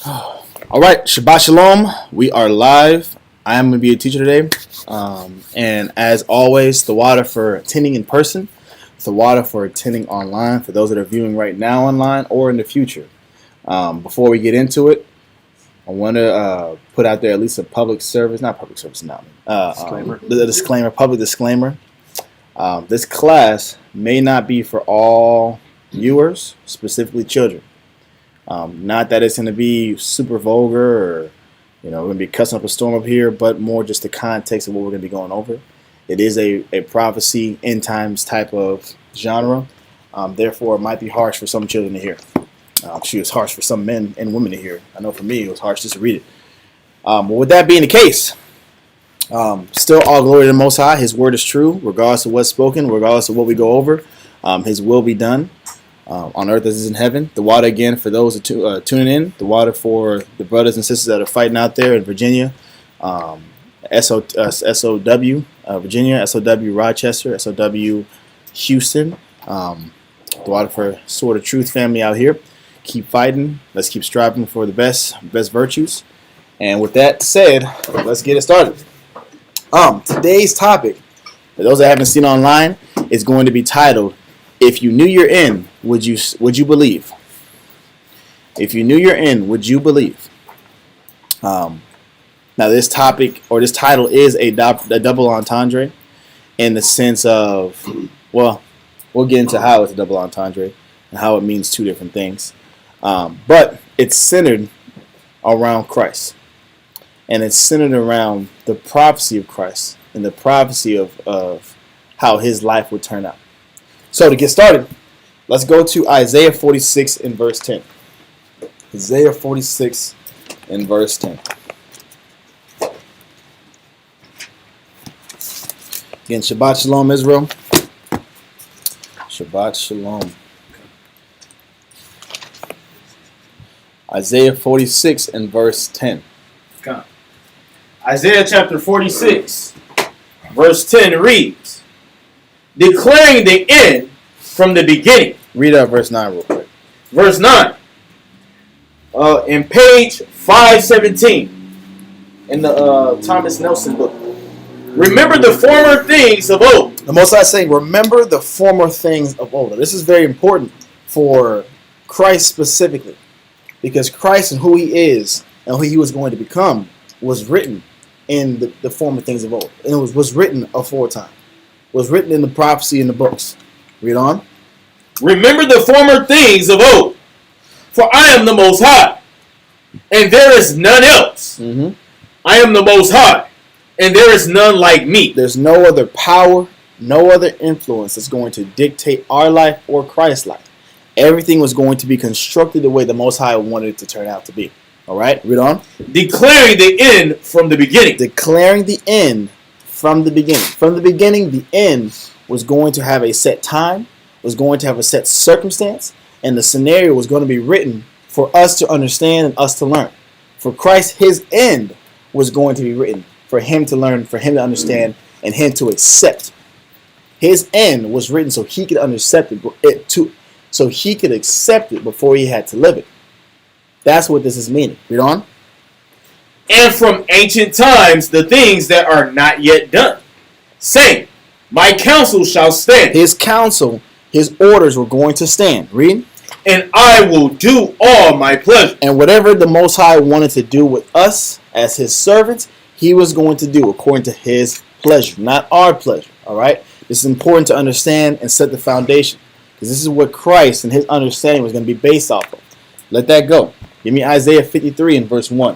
All right, Shabbat Shalom. We are live. I am going to be a teacher today. And as always, the water for attending in person, the water for attending online for those that are viewing right now online or in the future. Before we get into it, I want to put out there at least a public service, not public service announcement, public disclaimer. This class may not be for all viewers, specifically children. Not that it's going to be super vulgar or, we're going to be cussing up a storm up here, but more just the context of what we're going to be going over. It is a prophecy, end times type of genre. Therefore, it might be harsh for some children to hear. She was harsh for some men and women to hear. I know for me, it was harsh just to read it. But with that being the case, still all glory to the Most High. His word is true, regardless of what's spoken, regardless of what we go over. His will be done. On earth as is in heaven. The water again for those tuning in. The water for the brothers and sisters that are fighting out there in Virginia, SOW Virginia, SOW Rochester, SOW Houston. The water for Sword of Truth family out here. Keep fighting. Let's keep striving for the best virtues. And with that said, let's get it started. Today's topic, for those that haven't seen online, is going to be titled, "If you knew your end, would you believe?" If you knew your end, would you believe? Now, this topic or this title is a double entendre, in the sense of, well, we'll get into how it's a double entendre and how it means two different things. But it's centered around Christ, and it's centered around the prophecy of Christ and the prophecy of how his life would turn out. So to get started, let's go to Isaiah 46 in verse 10. Isaiah 46 in verse 10. Again, Shabbat Shalom, Israel. Shabbat Shalom. Isaiah 46 in verse 10. Come. Isaiah chapter 46, verse 10 reads, declaring the end from the beginning. Read out verse 9 real quick. Verse 9. In page 517 in the Thomas Nelson book. Remember the former things of old. The Most High is saying, remember the former things of old. This is very important for Christ specifically, because Christ and who he is and who he was going to become was written in the former things of old. And it was written aforetime. Was written in the prophecy in the books. Read on. Remember the former things of old, for I am the Most High, and there is none else. Mm-hmm. I am the Most High, and there is none like me. There's no other power, no other influence that's going to dictate our life or Christ's life. Everything was going to be constructed the way the Most High wanted it to turn out to be. All right, read on. Declaring the end from the beginning. Declaring the end from the beginning. From the beginning, the end was going to have a set time, was going to have a set circumstance, and the scenario was going to be written for us to understand and us to learn. For Christ, his end was going to be written for him to learn, for him to understand, and him to accept. His end was written so he could accept it before he had to live it. That's what this is meaning. Read on. And from ancient times the things that are not yet done, saying, my counsel shall stand. His counsel, his orders were going to stand. Read. And I will do all my pleasure. And whatever the Most High wanted to do with us as his servants, he was going to do according to his pleasure, not our pleasure. All right? This is important to understand and set the foundation, because this is what Christ and his understanding was going to be based off of. Let that go. Give me Isaiah 53 in verse 1.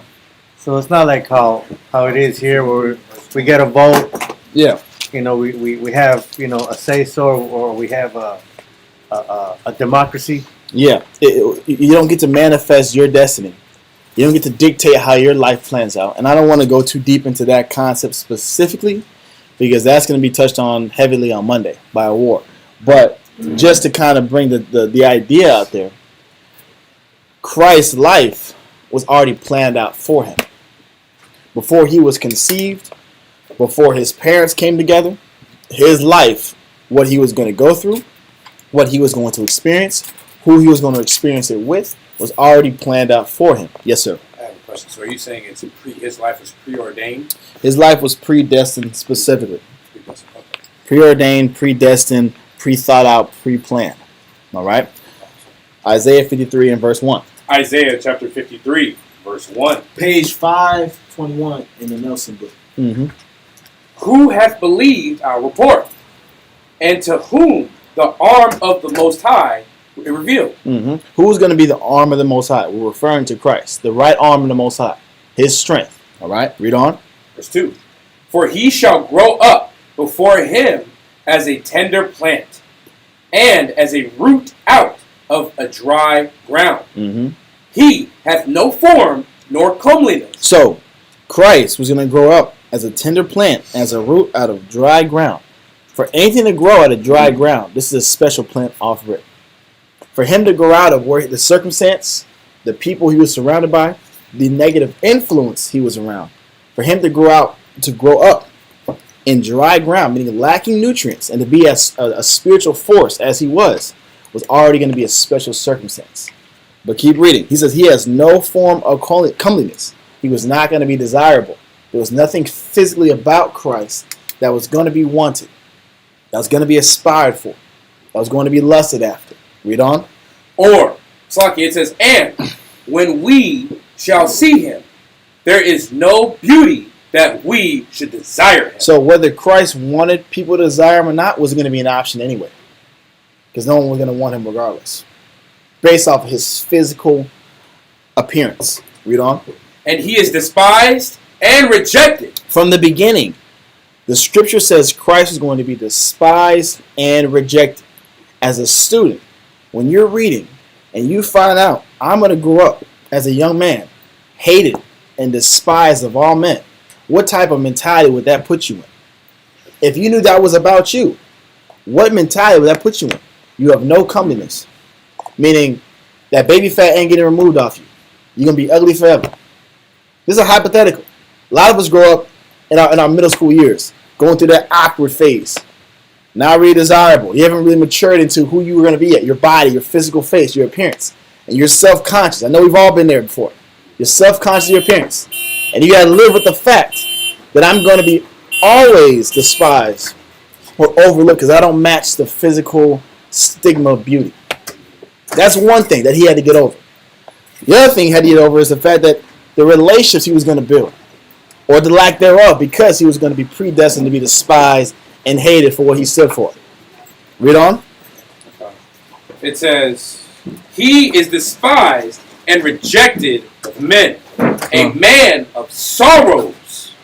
So it's not like how it is here, where we get a vote. Yeah. We have a say so, or we have a democracy. Yeah. You don't get to manifest your destiny. You don't get to dictate how your life plans out. And I don't want to go too deep into that concept specifically, because that's going to be touched on heavily on Monday by a war. But just to kind of bring the idea out there, Christ's life was already planned out for him. Before he was conceived, before his parents came together, his life, what he was going to go through, what he was going to experience, who he was going to experience it with, was already planned out for him. Yes, sir. I have a question. So are you saying his life was preordained? His life was predestined specifically. Predestined. Okay. Preordained, predestined, pre-thought out, pre-planned. All right? Isaiah 53 and verse 1. Isaiah chapter 53, verse 1. Page 521 in the Nelson book. Mm-hmm. Who hath believed our report? And to whom the arm of the Most High it revealed? Mm-hmm. Who's going to be the arm of the Most High? We're referring to Christ, the right arm of the Most High, his strength. All right? Read on. Verse 2. For he shall grow up before him as a tender plant, and as a root out of a dry ground. Mm-hmm. He hath no form nor comeliness. So, Christ was going to grow up as a tender plant, as a root out of dry ground. For anything to grow out of dry ground, this is a special plant off rip. For him to grow out of where the circumstance, the people he was surrounded by, the negative influence he was around, for him to grow up in dry ground, meaning lacking nutrients, and to be a spiritual force as he was already going to be a special circumstance. But keep reading. He says he has no form of comeliness. He was not going to be desirable. There was nothing physically about Christ that was going to be wanted, that was going to be aspired for, that was going to be lusted after. Read on. Or, Slaki, it says, and when we shall see him, there is no beauty that we should desire him. So whether Christ wanted people to desire him or not was going to be an option anyway, because no one was going to want him regardless, based off of his physical appearance. Read on. And he is despised and rejected. From the beginning, the scripture says Christ is going to be despised and rejected. As a student, when you're reading and you find out, I'm going to grow up as a young man, hated and despised of all men, what type of mentality would that put you in? If you knew that was about you, what mentality would that put you in? You have no comeliness, meaning that baby fat ain't getting removed off you. You're going to be ugly forever. This is a hypothetical. A lot of us grow up in our middle school years, going through that awkward phase. Not really desirable. You haven't really matured into who you were going to be at, your body, your physical face, your appearance. And you're self-conscious. I know we've all been there before. You're self-conscious of your appearance. And you got to live with the fact that I'm going to be always despised or overlooked because I don't match the physical stigma of beauty. That's one thing that he had to get over. The other thing he had to get over is the fact that the relationships he was going to build, or the lack thereof, because he was going to be predestined to be despised and hated for what he stood for. Read on. It says, he is despised and rejected of men, a man of sorrows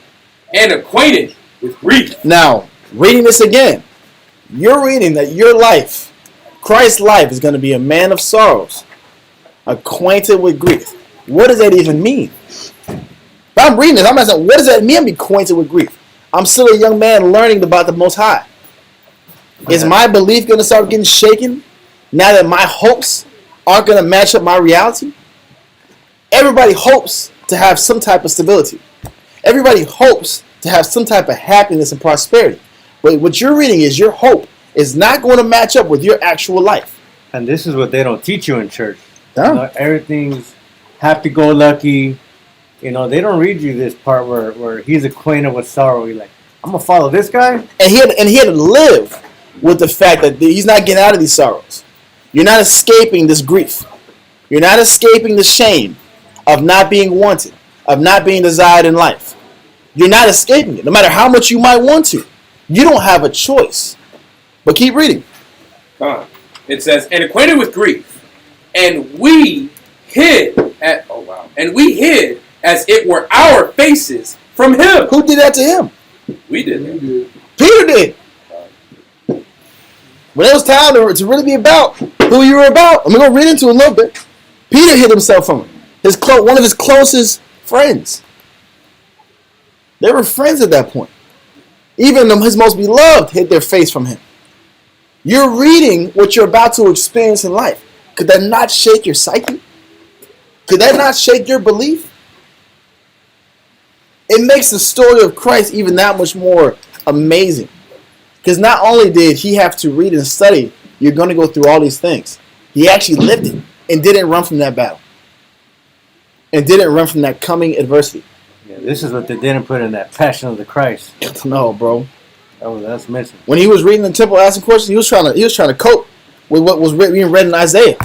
and acquainted with grief. Now, reading this again, you're reading that your life, Christ's life, is going to be a man of sorrows, acquainted with grief. What does that even mean? If I'm reading this, I'm asking, what does that mean, be acquainted with grief? I'm still a young man learning about the Most High. Is my belief going to start getting shaken now that my hopes aren't going to match up my reality? Everybody hopes to have some type of stability. Everybody hopes to have some type of happiness and prosperity. But what you're reading is your hope is not going to match up with your actual life. And this is what they don't teach you in church. Huh? You know, everything's happy-go-lucky. You know, they don't read you this part where he's acquainted with sorrow. You're like, I'm going to follow this guy? And he had to live with the fact that he's not getting out of these sorrows. You're not escaping this grief. You're not escaping the shame of not being wanted, of not being desired in life. You're not escaping it, no matter how much you might want to. You don't have a choice. But keep reading. It says, and acquainted with grief, and we hid as it were our faces from him. Who did that to him? We did. Peter did. When it was time to really be about who you were about, I'm going to read into it a little bit. Peter hid himself from him. One of his closest friends. They were friends at that point. Even his most beloved hid their face from him. You're reading what you're about to experience in life. Could that not shake your psyche? Could that not shake your belief? It makes the story of Christ even that much more amazing. Because not only did he have to read and study, you're going to go through all these things. He actually lived it and didn't run from that battle. and didn't run from that coming adversity. Yeah, this is what they didn't put in that Passion of the Christ. No, bro. That's missing. When he was reading the temple asking questions, he was trying to cope with what was being read in Isaiah.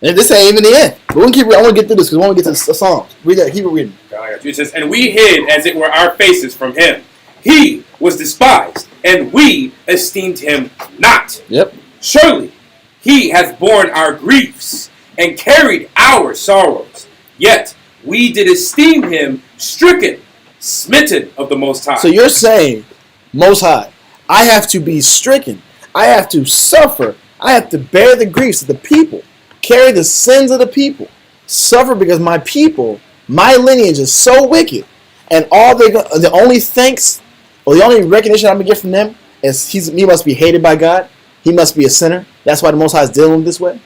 And this ain't even the end. But we can keep. I want to get through this because we want to get to the Psalms. Read that. Keep reading. It says, and we hid as it were our faces from him. He was despised, and we esteemed him not. Yep. Surely he hath borne our griefs and carried our sorrows. Yet we did esteem him stricken, smitten of the Most High. So you're saying, Most High, I have to be stricken. I have to suffer. I have to bear the griefs of the people, carry the sins of the people, suffer because my people, my lineage is so wicked, and the only thanks or the only recognition I'm gonna get from them is he must be hated by God. He must be a sinner. That's why the Most High is dealing with this way.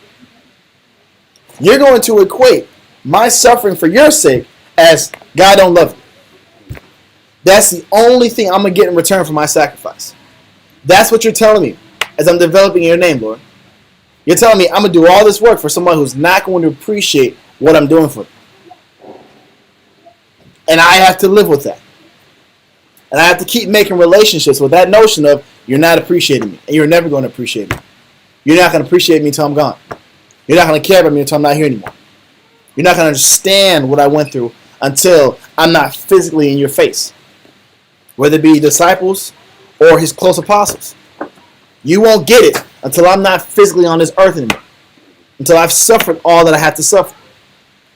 You're going to equate my suffering for your sake as God don't love you. That's the only thing I'm going to get in return for my sacrifice. That's what you're telling me as I'm developing your name, Lord. You're telling me I'm going to do all this work for someone who's not going to appreciate what I'm doing for them. And I have to live with that. And I have to keep making relationships with that notion of you're not appreciating me. And you're never going to appreciate me. You're not going to appreciate me until I'm gone. You're not going to care about me until I'm not here anymore. You're not going to understand what I went through until I'm not physically in your face. Whether it be disciples or his close apostles. You won't get it until I'm not physically on this earth anymore. Until I've suffered all that I had to suffer.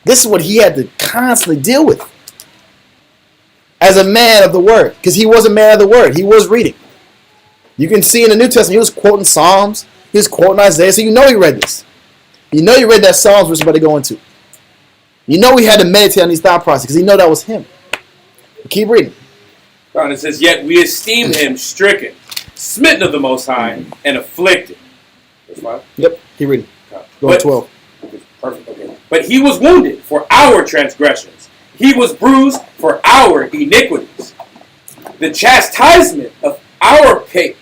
This is what he had to constantly deal with. As a man of the word. Because he was a man of the word. He was reading. You can see in the New Testament, he was quoting Psalms. He was quoting Isaiah. So you know he read this. You know you read that Psalms we're about to go into. You know we had to meditate on these thought processes because you know that was him. Keep reading. And it says, yet we esteem him stricken, smitten of the Most High, and afflicted. Verse 5? Yep, keep reading. Go to 12. Perfect, okay. But he was wounded for our transgressions. He was bruised for our iniquities. The chastisement of our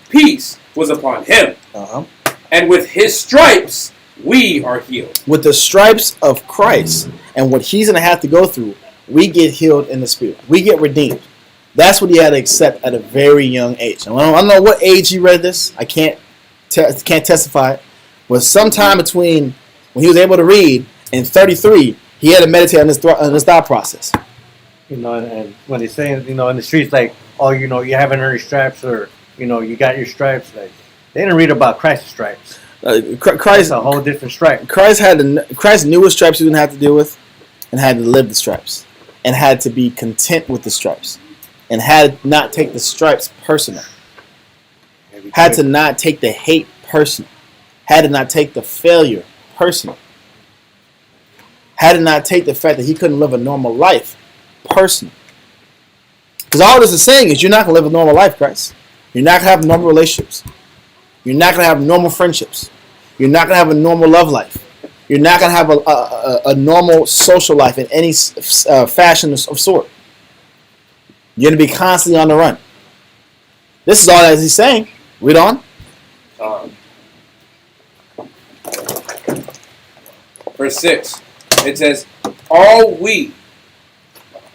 peace was upon him. Uh-huh. And with his stripes, we are healed. With the stripes of Christ and what he's going to have to go through, we get healed in the spirit. We get redeemed. That's what he had to accept at a very young age. And I don't know what age he read this. I can't testify it. But sometime between when he was able to read and 33, he had to meditate on this thought process. You know, and when they say, you know, in the streets, like, oh, you know, you haven't earned your stripes, or, you know, you got your stripes. Like, they didn't read about Christ's stripes. Christ, that's a whole different stripe. Christ knew what stripes he didn't have to deal with, and had to live the stripes, and had to be content with the stripes, and had to not take the stripes personal. Had to not take the hate personal. Had to not take the failure personal. Had to not take the fact that he couldn't live a normal life personal. Because all this is saying is you're not going to live a normal life, Christ. You're not going to have normal relationships. You're not going to have normal friendships. You're not going to have a normal love life. You're not going to have a normal social life in any fashion of sort. You're going to be constantly on the run. This is all that he's saying. Read on. Verse 6. It says, all we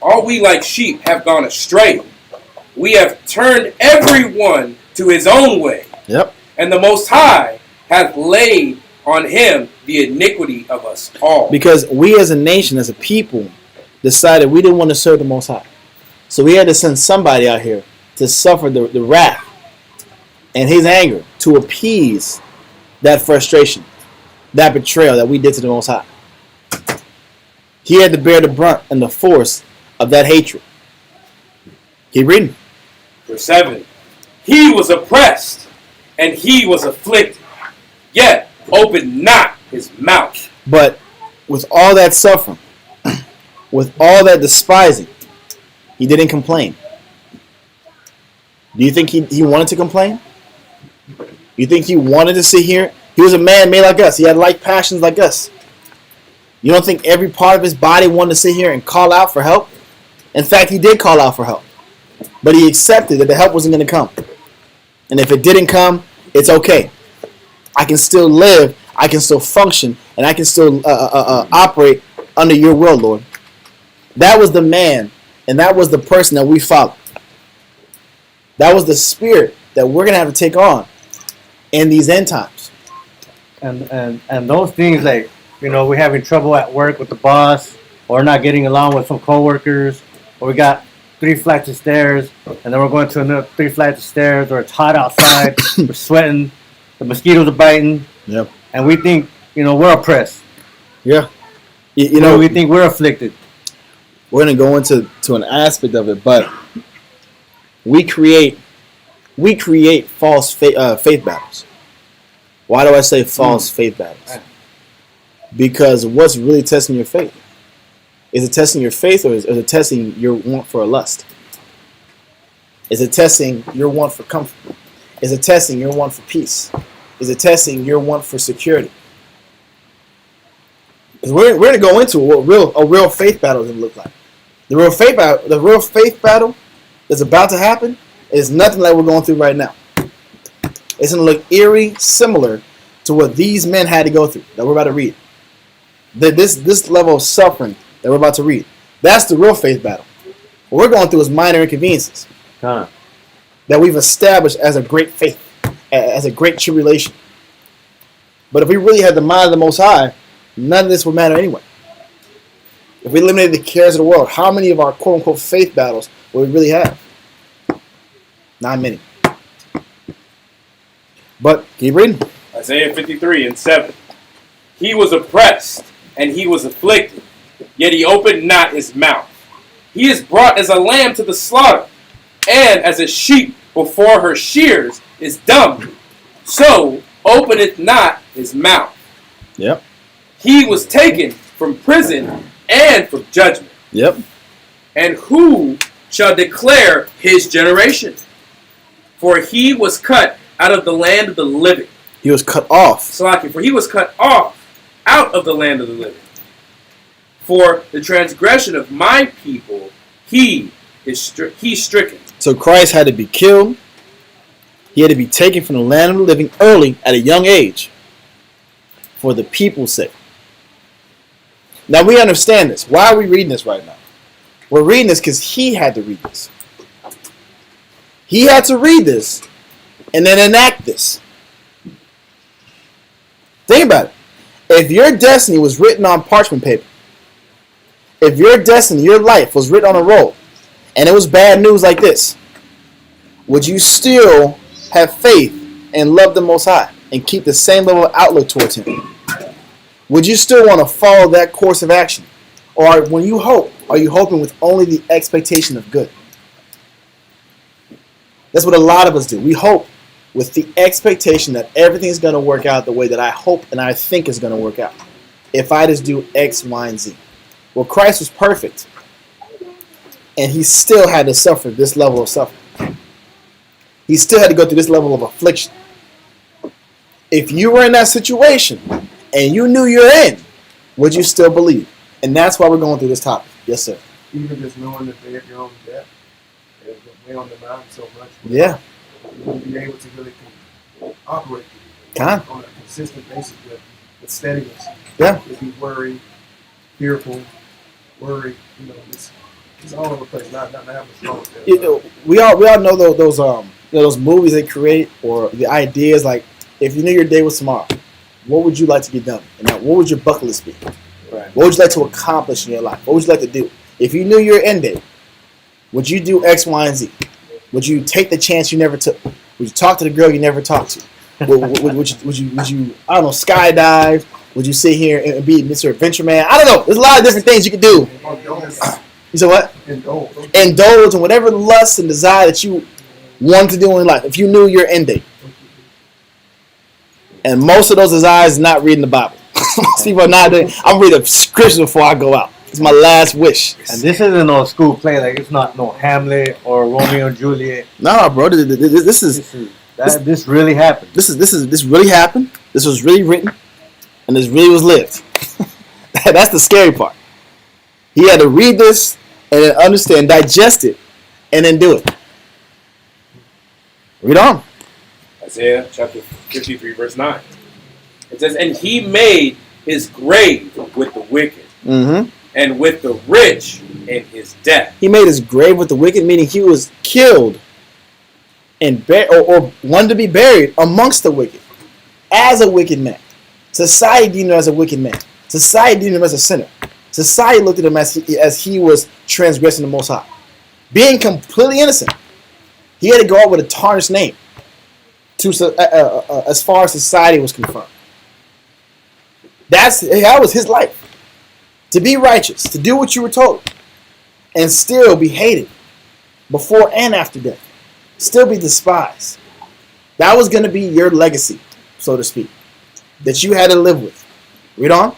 like sheep have gone astray. We have turned everyone to his own way. Yep. And the Most High hath laid on him the iniquity of us all. Because we as a nation, as a people, decided we didn't want to serve the Most High. So we had to send somebody out here to suffer the wrath and his anger to appease that frustration, that betrayal that we did to the Most High. He had to bear the brunt and the force of that hatred. Keep reading. Verse 7. He was oppressed and he was afflicted, yet opened not his mouth. But with all that suffering, with all that despising, he didn't complain. Do you think he wanted to complain? You think he wanted to sit here? He was a man made like us. He had like passions like us. You don't think every part of his body wanted to sit here and call out for help? In fact, he did call out for help. But he accepted that the help wasn't going to come. And if it didn't come, it's okay. I can still live, I can still function, and I can still operate under your will, Lord. That was the man, and that was the person that we followed. That was the spirit that we're going to have to take on in these end times. And those things, like, you know, we're having trouble at work with the boss, or not getting along with some coworkers, or we got 3 flights of stairs, and then we're going to another 3 flights of stairs, or it's hot outside, we're sweating, the mosquitoes are biting, Yep. and we think, you know, we're oppressed. Yeah. You You know, know, we think we're afflicted. we're going to go into an aspect of it, but we create false faith battles. Why do I say false faith battles? Because what's really testing your faith? Is it testing your faith, or is it testing your want for a lust? Is it testing your want for comfort? Is it testing your want for peace? Is it testing your want for security? Because we're going to go into what a real faith battle is going to look like. The real faith battle that's about to happen is nothing like we're going through right now. It's going to look eerie, similar to what these men had to go through that we're about to read. This level of suffering that we're about to read, that's the real faith battle. What we're going through is minor inconveniences that we've established as a great faith, as a great tribulation. But if we really had the mind of the Most High, none of this would matter anyway. If we eliminated the cares of the world, how many of our quote-unquote faith battles would we really have? Not many. But keep reading. Isaiah 53:7. He was oppressed and he was afflicted, yet he opened not his mouth. He is brought as a lamb to the slaughter, and as a sheep before her shears is dumb, so openeth not his mouth. Yep. He was taken from prison and from judgment. Yep. And who shall declare his generation? For he was cut out of the land of the living. He was cut off. Salaki, for he was cut off out of the land of the living. For the transgression of my people, he's stricken. So Christ had to be killed. He had to be taken from the land of the living early at a young age for the people's sake. Now we understand this. Why are we reading this right now? We're reading this because he had to read this. He had to read this and then enact this. Think about it. If your destiny was written on parchment paper, if your destiny, your life was written on a roll, and it was bad news like this, would you still have faith and love the Most High and keep the same level of outlook towards Him? Would you still want to follow that course of action? Or when you hope, are you hoping with only the expectation of good? That's what a lot of us do. We hope with the expectation that everything is going to work out the way that I hope and I think is going to work out. If I just do X, Y, and Z. Well, Christ was perfect. And He still had to suffer this level of suffering. He still had to go through this level of affliction. If you were in that situation and you knew your end, would you still believe? And that's why we're going through this topic. Yes, sir. Even just knowing that they're your own death, they're way on the mind so much. Yeah. You won't be able to really operate Kind of. on a consistent basis with steadiness. Yeah. You'll be worried, fearful, worried. You know, it's all over the place. Not having a wrong with that. We all know those movies they create, or the ideas like, if you knew your day was tomorrow, what would you like to get done? And now, what would your bucket list be? Right. What would you like to accomplish in your life? What would you like to do? If you knew your end date, would you do X, Y, and Z? Would you take the chance you never took? Would you talk to the girl you never talked to? would you I don't know, skydive? Would you sit here and be Mr. Adventure Man? I don't know. There's a lot of different things you could do. You said what? Indulge in whatever lust and desire that you want to do in life. If you knew your end date. And most of those desires is not reading the Bible. Most people are not doing. I'm reading scripture before I go out. It's my last wish. And this isn't no school play. Like, it's not no Hamlet or Romeo and Juliet. No, bro. This really happened. This really happened. This was really written, and this really was lived. That's the scary part. He had to read this and then understand, digest it, and then do it. Read on. Isaiah chapter 53, verse 9. It says, and he made his grave with the wicked Mm-hmm. and with the rich in his death. He made his grave with the wicked, meaning he was killed and or one to be buried amongst the wicked as a wicked man. Society deemed him as a wicked man. Society deemed him as a sinner. Society looked at him as he was transgressing the Most High. Being completely innocent, he had to go out with a tarnished name as far as society was concerned. That was his life. To be righteous, to do what you were told, and still be hated before and after death. Still be despised. That was going to be your legacy, so to speak, that you had to live with. Read on.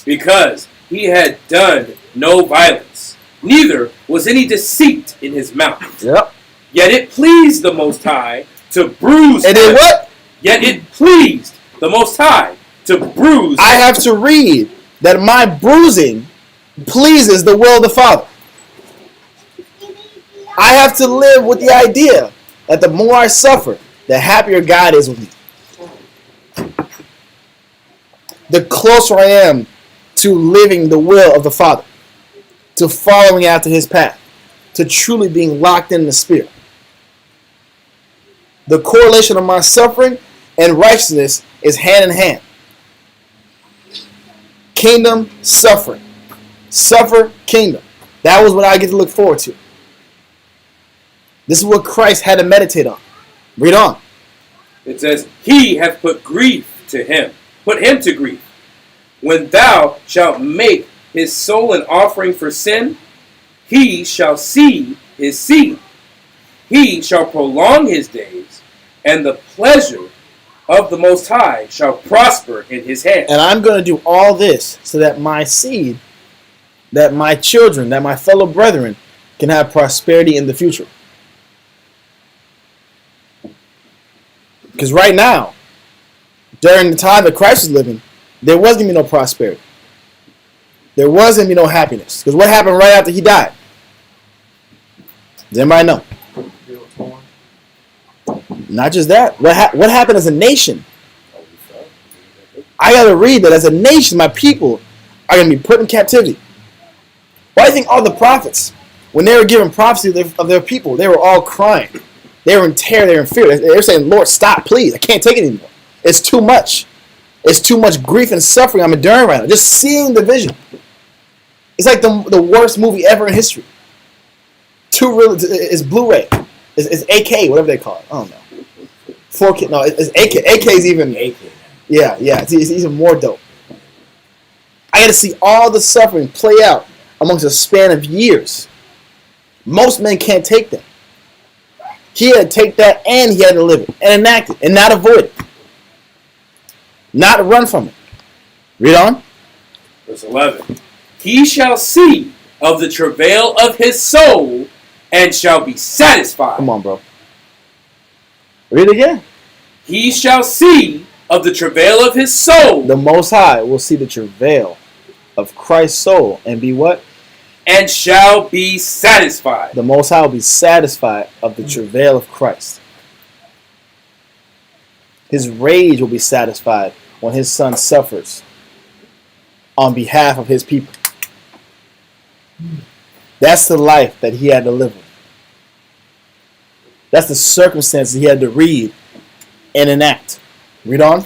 Because he had done no violence, neither was any deceit in his mouth. Yep. Yet it pleased the Most High to bruise. And then what? Yet it pleased the Most High to bruise. I have to read that my bruising pleases the will of the Father. I have to live with the idea that the more I suffer, the happier God is with me. The closer I am to living the will of the Father, to following after his path, to truly being locked in the Spirit. The correlation of my suffering and righteousness is hand in hand. Kingdom, suffering. Suffer, kingdom. That was what I get to look forward to. This is what Christ had to meditate on. Read on. It says, he hath put grief to him, put him to grief. When thou shalt make his soul an offering for sin, he shall see his seed. He shall prolong his days, and the pleasure of the Most High shall prosper in his hand. And I'm going to do all this so that my seed, that my children, that my fellow brethren can have prosperity in the future. Because right now, during the time that Christ was living, there was going to be no prosperity. There was going to be no happiness. Because what happened right after he died? Does anybody know? Not just that. What happened as a nation? I got to read that as a nation, my people are going to be put in captivity. Why do you think all the prophets, when they were giving prophecy of their people, they were all crying? They were in terror. They were in fear. They were saying, Lord, stop, please. I can't take it anymore. It's too much. It's too much grief and suffering I'm enduring right now. Just seeing the vision. It's like the worst movie ever in history. It's Blu-ray. It's AK, whatever they call it. I don't know. 4K. No, it's AK. AK is even. Yeah. It's even more dope. I got to see all the suffering play out amongst a span of years. Most men can't take that. He had to take that and he had to live it and enact it and not avoid it. Not run from it. Read on. Verse 11. He shall see of the travail of his soul and shall be satisfied. Come on, bro. Read it again. He shall see of the travail of his soul. The Most High will see the travail of Christ's soul and be what? And shall be satisfied. The Most High will be satisfied of the travail of Christ. His rage will be satisfied when his son suffers on behalf of his people. That's the life that he had to live with. That's the circumstances he had to read and enact. Read on.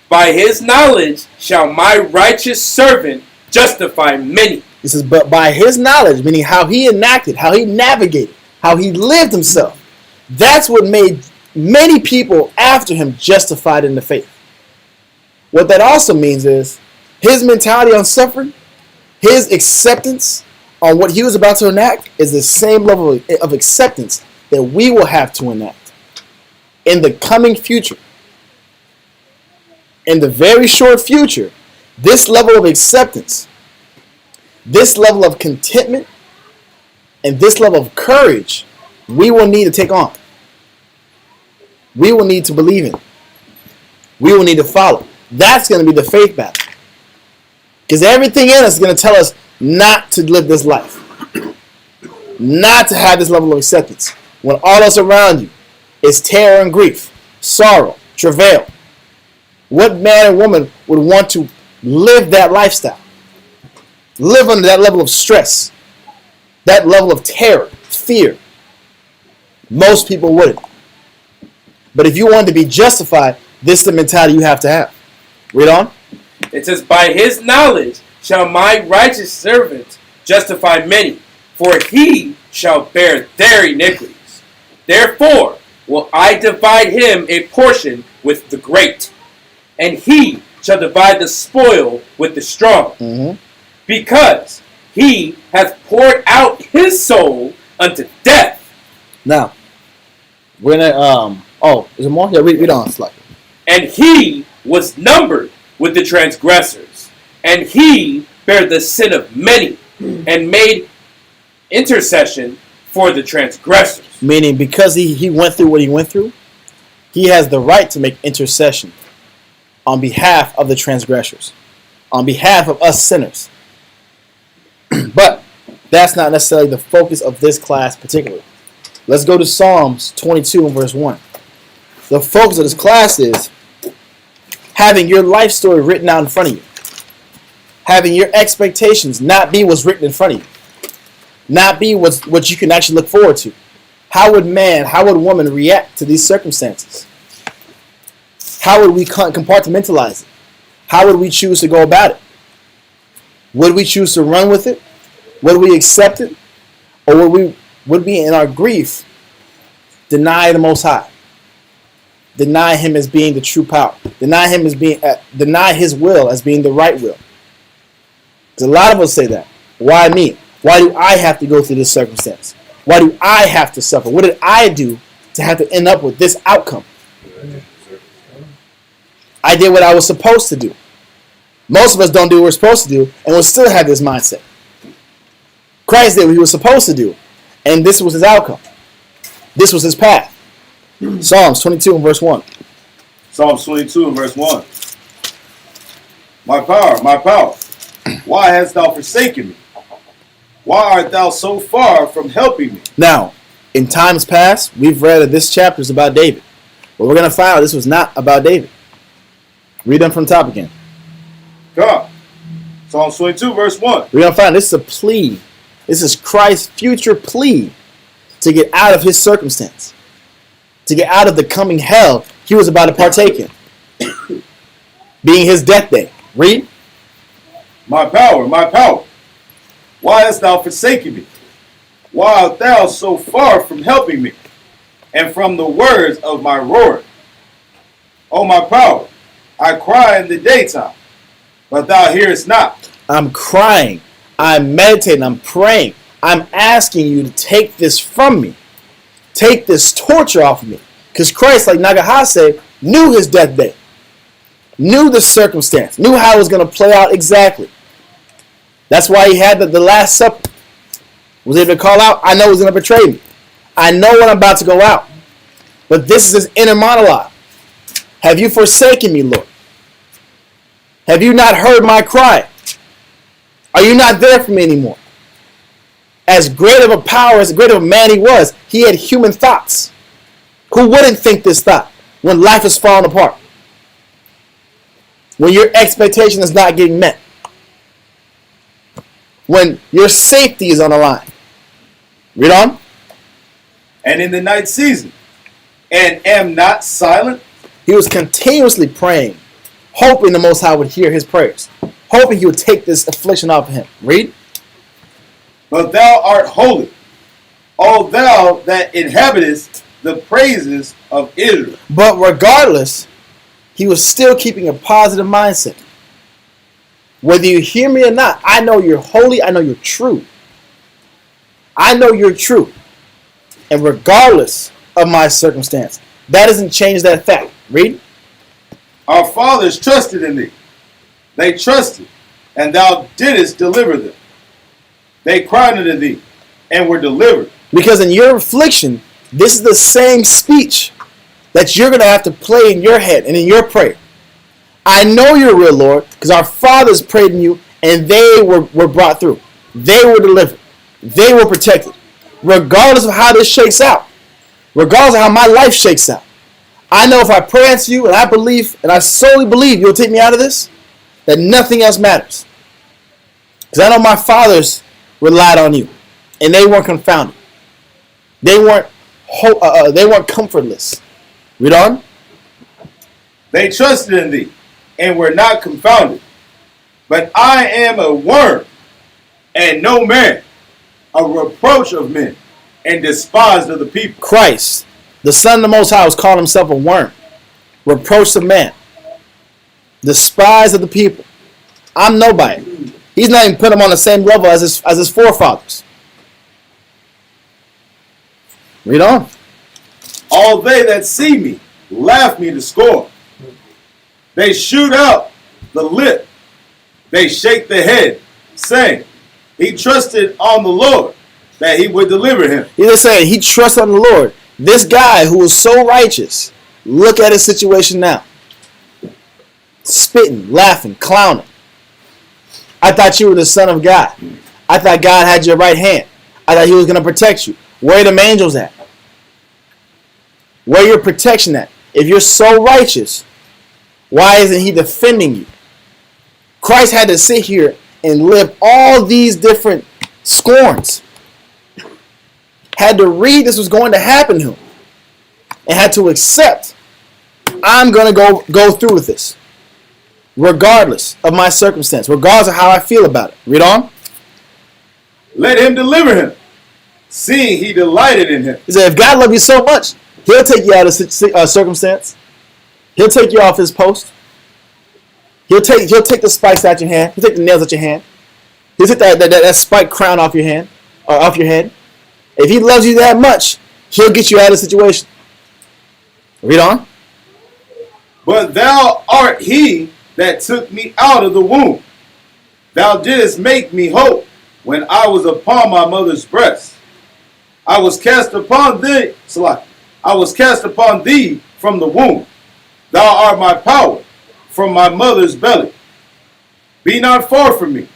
By his knowledge shall my righteous servant justify many. He says, but by his knowledge, meaning how he enacted, how he navigated, how he lived himself, that's what made many people after him justified in the faith. What that also means is his mentality on suffering, his acceptance on what he was about to enact is the same level of acceptance that we will have to enact in the coming future. In the very short future, this level of acceptance, this level of contentment, and this level of courage, we will need to take on. We will need to believe in. We will need to follow. That's going to be the faith battle. Because everything in us is going to tell us not to live this life. Not to have this level of acceptance. When all else around you is terror and grief, sorrow, travail. What man or woman would want to live that lifestyle? live under that level of stress, that level of terror, fear. Most people wouldn't. But if you want to be justified, this is the mentality you have to have. Read on. It says, by his knowledge shall my righteous servant justify many, for he shall bear their iniquities. Therefore will I divide him a portion with the great, and he shall divide the spoil with the strong, because he hath poured out his soul unto death. Now, we're gonna is there more? Yeah, read on slightly. And he was numbered with the transgressors, and he bare the sin of many, and made intercession for the transgressors. Meaning, because he went through what he went through, he has the right to make intercession on behalf of the transgressors, on behalf of us sinners. But that's not necessarily the focus of this class particularly. Let's go to Psalms 22 and verse 1. The focus of this class is having your life story written out in front of you. Having your expectations not be what's written in front of you. Not be what you can actually look forward to. How would woman react to these circumstances? How would we compartmentalize it? How would we choose to go about it? Would we choose to run with it? Would we accept it? Or would we in our grief deny the Most High? Deny him as being the true power. Deny him as being deny his will as being the right will. Because a lot of us say that. Why me? Why do I have to go through this circumstance? Why do I have to suffer? What did I do to have to end up with this outcome? I did what I was supposed to do. Most of us don't do what we're supposed to do, and we'll still have this mindset. Christ did what he was supposed to do, and this was his outcome. This was his path. Psalms 22 and verse 1. Psalms 22 and verse 1. My power, why hast thou forsaken me? Why art thou so far from helping me? Now, in times past, we've read that this chapter is about David. But we're going to find out this was not about David. Read them from the top again. Come. Psalms 22 verse 1. We're going to find this is a plea. This is Christ's future plea to get out of his circumstance. To get out of the coming hell he was about to partake in. Being his death day. Read. My power, why hast thou forsaken me? Why art thou so far from helping me, and from the words of my roar? O my power, I cry in the daytime, but thou hearest not. I'm crying. I'm meditating. I'm praying. I'm asking you to take this from me. Take this torture off of me. Because Christ, like Nagahase, knew his death day. Knew the circumstance. Knew how it was going to play out exactly. That's why he had the Last Supper. Was able to call out, I know he's going to betray me. I know when I'm about to go out. But this is his inner monologue. Have you forsaken me, Lord? Have you not heard my cry? Are you not there for me anymore? As great of a power, as great of a man he was, he had human thoughts. Who wouldn't think this thought when life is falling apart? When your expectation is not getting met? When your safety is on the line? Read on. And in the night season, and am not silent. He was continuously praying, hoping the Most High would hear his prayers, hoping he would take this affliction off of him. Read. But thou art holy, O thou that inhabitest the praises of Israel. But regardless, he was still keeping a positive mindset. Whether you hear me or not, I know you're holy, I know you're true. I know you're true. And regardless of my circumstance, that doesn't change that fact. Read. Our fathers trusted in thee. They trusted, and thou didst deliver them. They cried unto thee, and were delivered. Because in your affliction, this is the same speech that you're going to have to play in your head and in your prayer. I know you're real, Lord, because our fathers prayed in you, and they were brought through. They were delivered. They were protected. Regardless of how this shakes out, regardless of how my life shakes out, I know if I pray unto you, and I believe, and I solely believe you'll take me out of this, that nothing else matters. Because I know my fathers relied on you, and they weren't confounded. They weren't comfortless. Read on. They trusted in thee, and were not confounded. But I am a worm, and no man, a reproach of men, and despised of the people. Christ, the Son of the Most High, was called himself a worm, reproached of man, despised of the people. I'm nobody. He's not even put him on the same level as his forefathers. Read on. All they that see me laugh me to scorn. They shoot out the lip. They shake the head, saying, he trusted on the Lord that he would deliver him. He's just saying he trusts on the Lord. This guy who was so righteous, look at his situation now. Spitting, laughing, clowning. I thought you were the Son of God. I thought God had your right hand. I thought he was going to protect you. Where are them angels at? Where your protection at? If you're so righteous, why isn't he defending you? Christ had to sit here and live all these different scorns. Had to read this was going to happen to him. And had to accept, I'm going to go through with this. Regardless of my circumstance. Regardless of how I feel about it. Read on. Let him deliver him, seeing he delighted in him. He said, if God loves you so much, he'll take you out of circumstance. He'll take you off his post. He'll take the spikes out your hand. He'll take the nails out your hand. He'll take that spike crown off your hand or off your head. If he loves you that much, he'll get you out of the situation. Read on. But thou art he that took me out of the womb. Thou didst make me whole when I was upon my mother's breast. I was cast upon thee, I was cast upon thee from the womb. Thou art my power from my mother's belly. Be not far from me,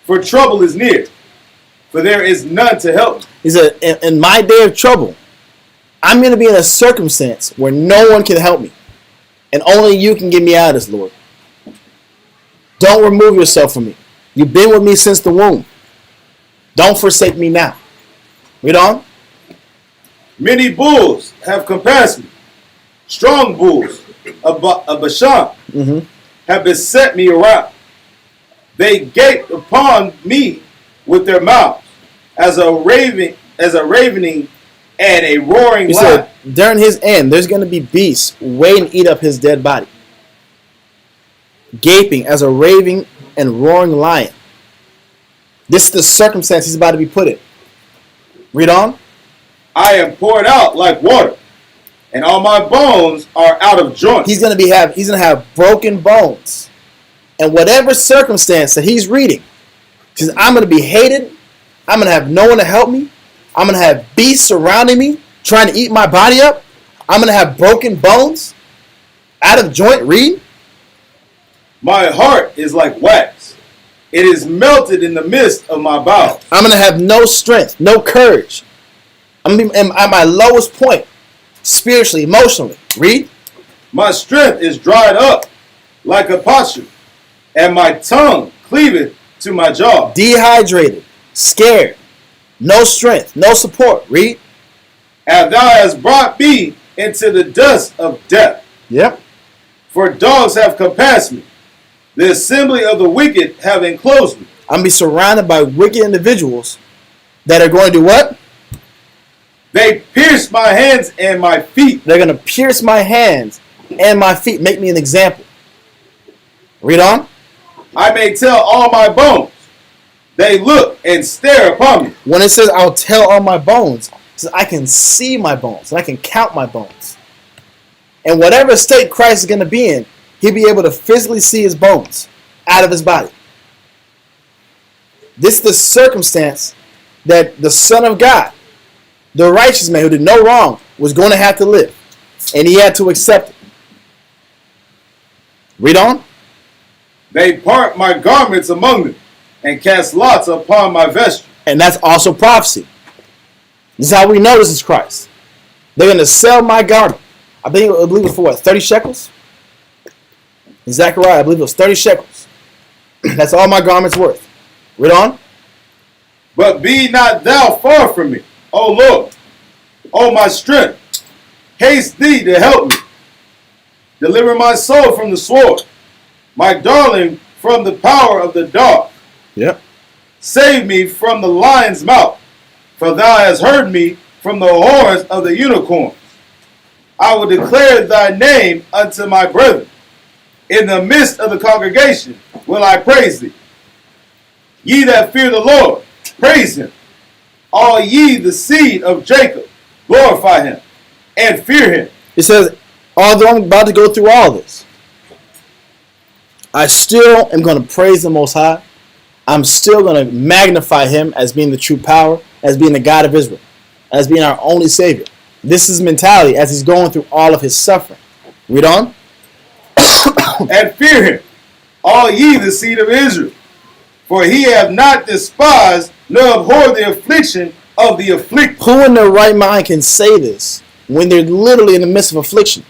for trouble is near, for there is none to help me. He said, in my day of trouble, I'm going to be in a circumstance where no one can help me. And only you can get me out of this, Lord. Don't remove yourself from me. You've been with me since the womb. Don't forsake me now. Read on. Many bulls have compassed me. Strong bulls of Bashan have beset me around. They gaped upon me with their mouths as a ravening and a roaring He lion. said, during his end, there's going to be beasts waiting to eat up his dead body. Gaping as a raving and roaring lion. This is the circumstance he's about to be put in. Read on. I am poured out like water, and all my bones are out of joint. He's going to have broken bones. And whatever circumstance that he's reading, he says, I'm going to be hated. I'm going to have no one to help me. I'm going to have beasts surrounding me, trying to eat my body up. I'm going to have broken bones, out of joint. Read. My heart is like wax. It is melted in the midst of my bowels. I'm going to have no strength, no courage. I'm going to be at my lowest point, spiritually, emotionally. Read. My strength is dried up like a potsherd, and my tongue cleaveth to my jaw. Dehydrated, scared, no strength, no support. Read. And thou hast brought me into the dust of death. Yep. For dogs have compassed me. The assembly of the wicked have enclosed me. I'm going to be surrounded by wicked individuals that are going to do what? They pierced my hands and my feet. They're going to pierce my hands and my feet, make me an example. Read on. I may tell all my bones. They look and stare upon me. When it says, I'll tell all my bones, it says, I can see my bones and I can count my bones. And whatever state Christ is going to be in, he'll be able to physically see his bones out of his body. This is the circumstance that the Son of God, the righteous man who did no wrong, was going to have to live. And he had to accept it. Read on. They part my garments among them and cast lots upon my vesture. And that's also prophecy. This is how we know this is Christ. They're going to sell my garment. I believe it was for what, 30 shekels? In Zechariah, I believe it was 30 shekels. That's all my garment's worth. Read on. But be not thou far from me, O Lord, O my strength. Haste thee to help me. Deliver my soul from the sword, my darling from the power of the dog. Yep. Save me from the lion's mouth, for thou hast heard me from the horns of the unicorns. I will declare thy name unto my brethren. In the midst of the congregation will I praise thee. Ye that fear the Lord, praise him. All ye the seed of Jacob, glorify him and fear him. It says, although I'm about to go through all this, I still am going to praise the Most High. I'm still going to magnify him as being the true power, as being the God of Israel, as being our only Savior. This is his mentality as he's going through all of his suffering. Read on. And fear him, all ye the seed of Israel. For he hath not despised nor abhorred the affliction of the afflicted. Who in their right mind can say this when they're literally in the midst of affliction?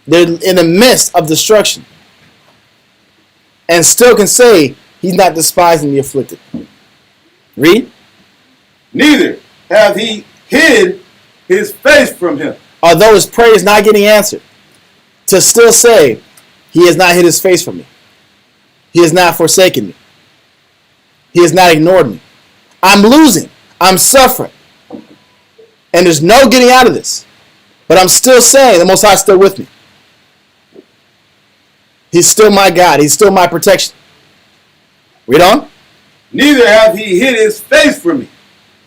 They're in the midst of destruction. And still can say he's not despising the afflicted. Read. Neither hath he hid his face from him. Although his prayer is not getting answered, to still say he has not hid his face from me. He has not forsaken me. He has not ignored me. I'm losing. I'm suffering. And there's no getting out of this. But I'm still saying the Most High is still with me. He's still my God. He's still my protection. Read on. Neither hath he hid his face from me.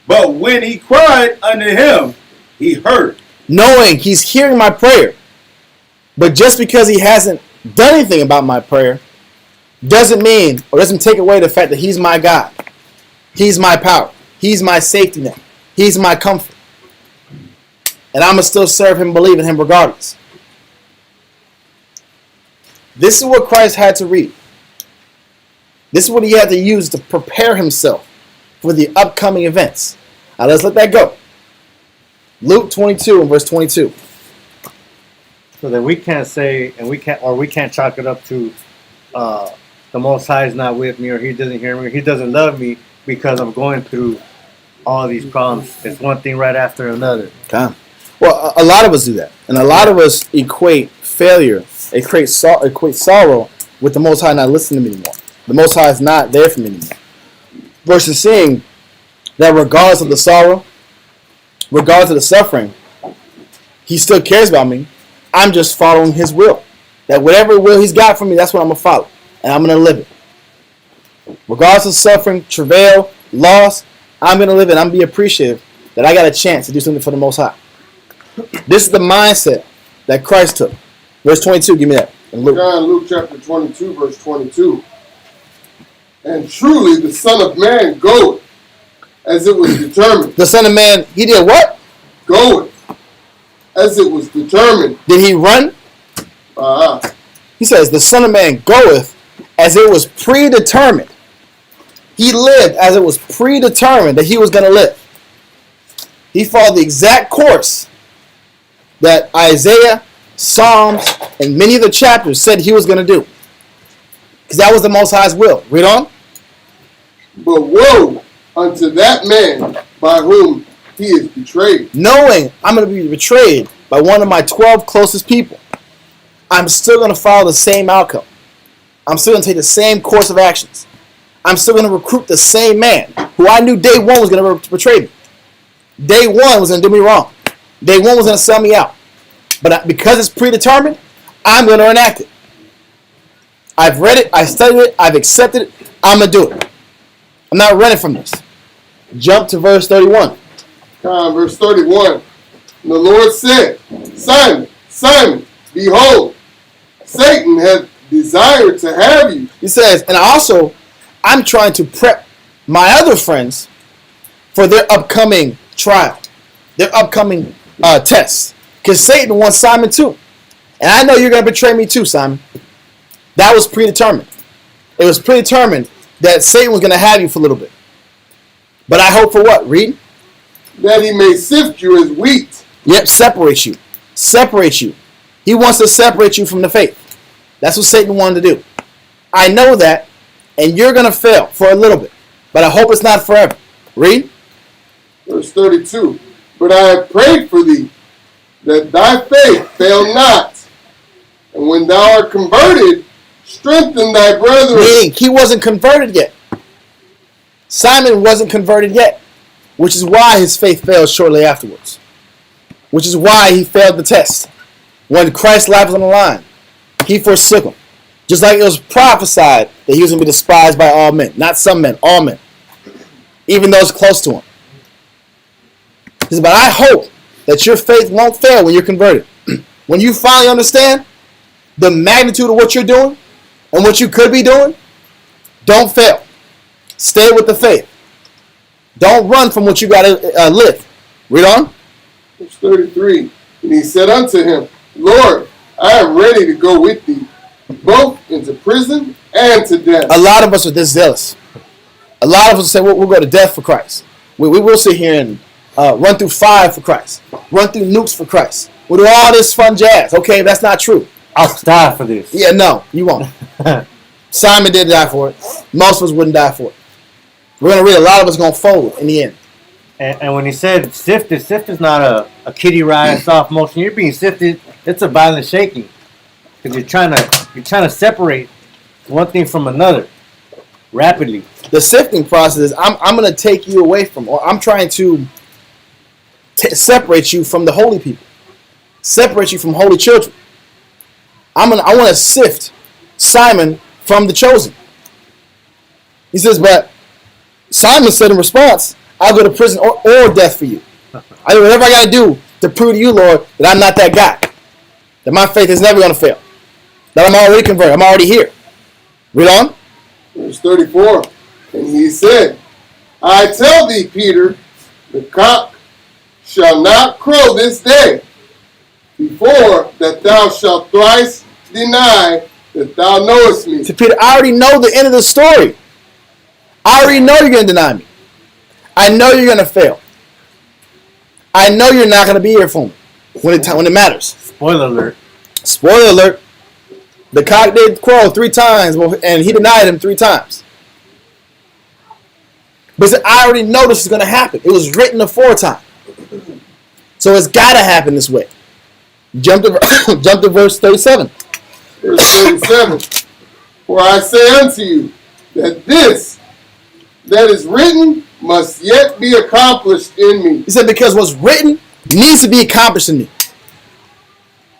But when he cried unto him, he heard. Knowing he's hearing my prayer. But just because he hasn't done anything about my prayer doesn't mean or doesn't take away the fact that he's my God. He's my power. He's my safety net. He's my comfort. And I'm going to still serve him and believe in him regardless. This is what Christ had to read. This is what he had to use to prepare himself for the upcoming events. Now let's let that go. Luke 22 and verse 22. So that we can't say, and we can't chalk it up to the Most High is not with me, or he doesn't hear me, or he doesn't love me because I'm going through all these problems. It's one thing right after another. Okay. Well, a lot of us do that. And a lot of us equate failure, equate sorrow with the Most High not listening to me anymore. The Most High is not there for me anymore. Versus seeing that regardless of the sorrow, regardless of the suffering, he still cares about me. I'm just following his will. That whatever will he's got for me, that's what I'm going to follow. And I'm going to live it. Regardless of suffering, travail, loss, I'm going to live it. I'm going to be appreciative that I got a chance to do something for the Most High. This is the mindset that Christ took. Verse 22, give me that. In Luke. Luke chapter 22, verse 22. And truly the Son of Man goeth, as it was determined. The Son of Man, he did what? Goeth, as it was determined. Did he run? He says, the Son of Man goeth as it was predetermined. He lived as it was predetermined that he was going to live. He followed the exact course that Isaiah, Psalms, and many of the chapters said he was going to do. Because that was the Most High's will. Read on. But woe unto that man by whom he is betrayed. Knowing I'm going to be betrayed by one of my 12 closest people, I'm still going to follow the same outcome. I'm still going to take the same course of actions. I'm still going to recruit the same man who I knew day one was going to betray me. Day one was going to do me wrong. Day one was going to sell me out. But because it's predetermined, I'm going to enact it. I've read it, I studied it, I've accepted it, I'm going to do it. I'm not running from this. Jump to verse 31. Verse 31. And the Lord said, Simon, Simon, behold, Satan hath desired to have you. He says, and I'm trying to prep my other friends for their upcoming trial, their upcoming tests. Because Satan wants Simon too. And I know you're going to betray me too, Simon. That was predetermined. It was predetermined that Satan was going to have you for a little bit. But I hope for what? Read. That he may sift you as wheat. Yep, separate you. Separate you. He wants to separate you from the faith. That's what Satan wanted to do. I know that And you're going to fail for a little bit. But I hope it's not forever. Read. Verse 32. But I have prayed for thee, that thy faith fail not. And when thou art converted, strengthen thy brethren. Meaning he wasn't converted yet. Simon wasn't converted yet. Which is why his faith failed shortly afterwards. Which is why he failed the test. When Christ's life was on the line, he forsook him. Just like it was prophesied that he was going to be despised by all men. Not some men, all men. Even those close to him. He said, but I hope that your faith won't fail when you're converted. When you finally understand the magnitude of what you're doing and what you could be doing, don't fail. Stay with the faith. Don't run from what you got to live. Read on. Verse 33. And he said unto him, Lord, I am ready to go with thee, both into prison and to death. A lot of us are this zealous. A lot of us say, we'll go to death for Christ. We will sit here and run through fire for Christ. Run through nukes for Christ. We'll do all this fun jazz. Okay, that's not true. I'll die for this. Yeah, no, you won't. Simon did die for it. Most of us wouldn't die for it. We're going to read a lot of us going to fold in the end. And when he said sifted is not a kiddie ride, soft motion. You're being sifted. It's a violent shaking because you're trying to separate one thing from another rapidly. The sifting process is I'm going to take you away from, or I'm trying to separate you from the holy people, separate you from holy children. I want to sift Simon from the chosen. He says, but Simon said in response, I'll go to prison or death for you. I do whatever I got to do to prove to you, Lord, that I'm not that guy. That my faith is never going to fail. That I'm already converted. I'm already here. Read on. Verse 34. And he said, I tell thee, Peter, the cock shall not crow this day, before that thou shalt thrice deny that thou knowest me. To Peter, I already know the end of the story. I already know you're going to deny me. I know you're going to fail. I know you're not going to be here for me when it matters. Spoiler alert. Spoiler alert. The cock did crow 3 times, and he denied him 3 times. But I already know this is going to happen. It was written aforetime. So it's got to happen this way. Jump to verse 37. Verse 37. For I say unto you, that this that is written must yet be accomplished in me. He said, because what's written needs to be accomplished in me.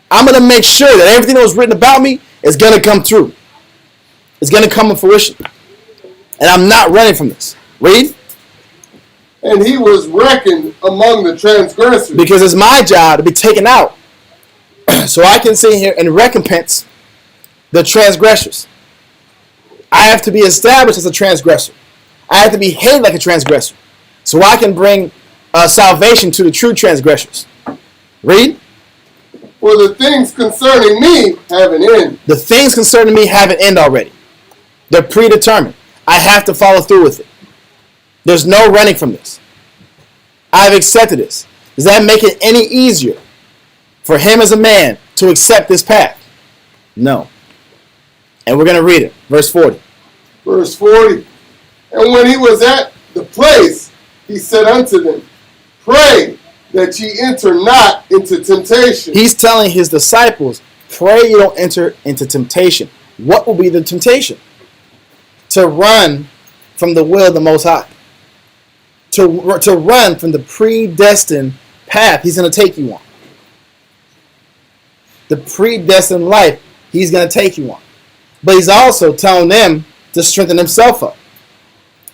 I'm going to make sure that everything that was written about me is going to come true. It's going to come to fruition. And I'm not running from this. Read. And he was reckoned among the transgressors. Because it's my job to be taken out. So I can sit here and recompense the transgressors. I have to be established as a transgressor. I have to be hated like a transgressor. So I can bring salvation to the true transgressors. Read. For the things concerning me have an end. The things concerning me have an end already. They're predetermined. I have to follow through with it. There's no running from this. I've accepted this. Does that make it any easier for him as a man to accept this path? No. And we're going to read it. Verse 40. Verse 40. And when he was at the place, he said unto them, Pray that ye enter not into temptation. He's telling his disciples, pray you don't enter into temptation. What will be the temptation? To run from the will of the Most High. To run from the predestined path he's going to take you on. The predestined life he's going to take you on. But he's also telling them to strengthen himself up.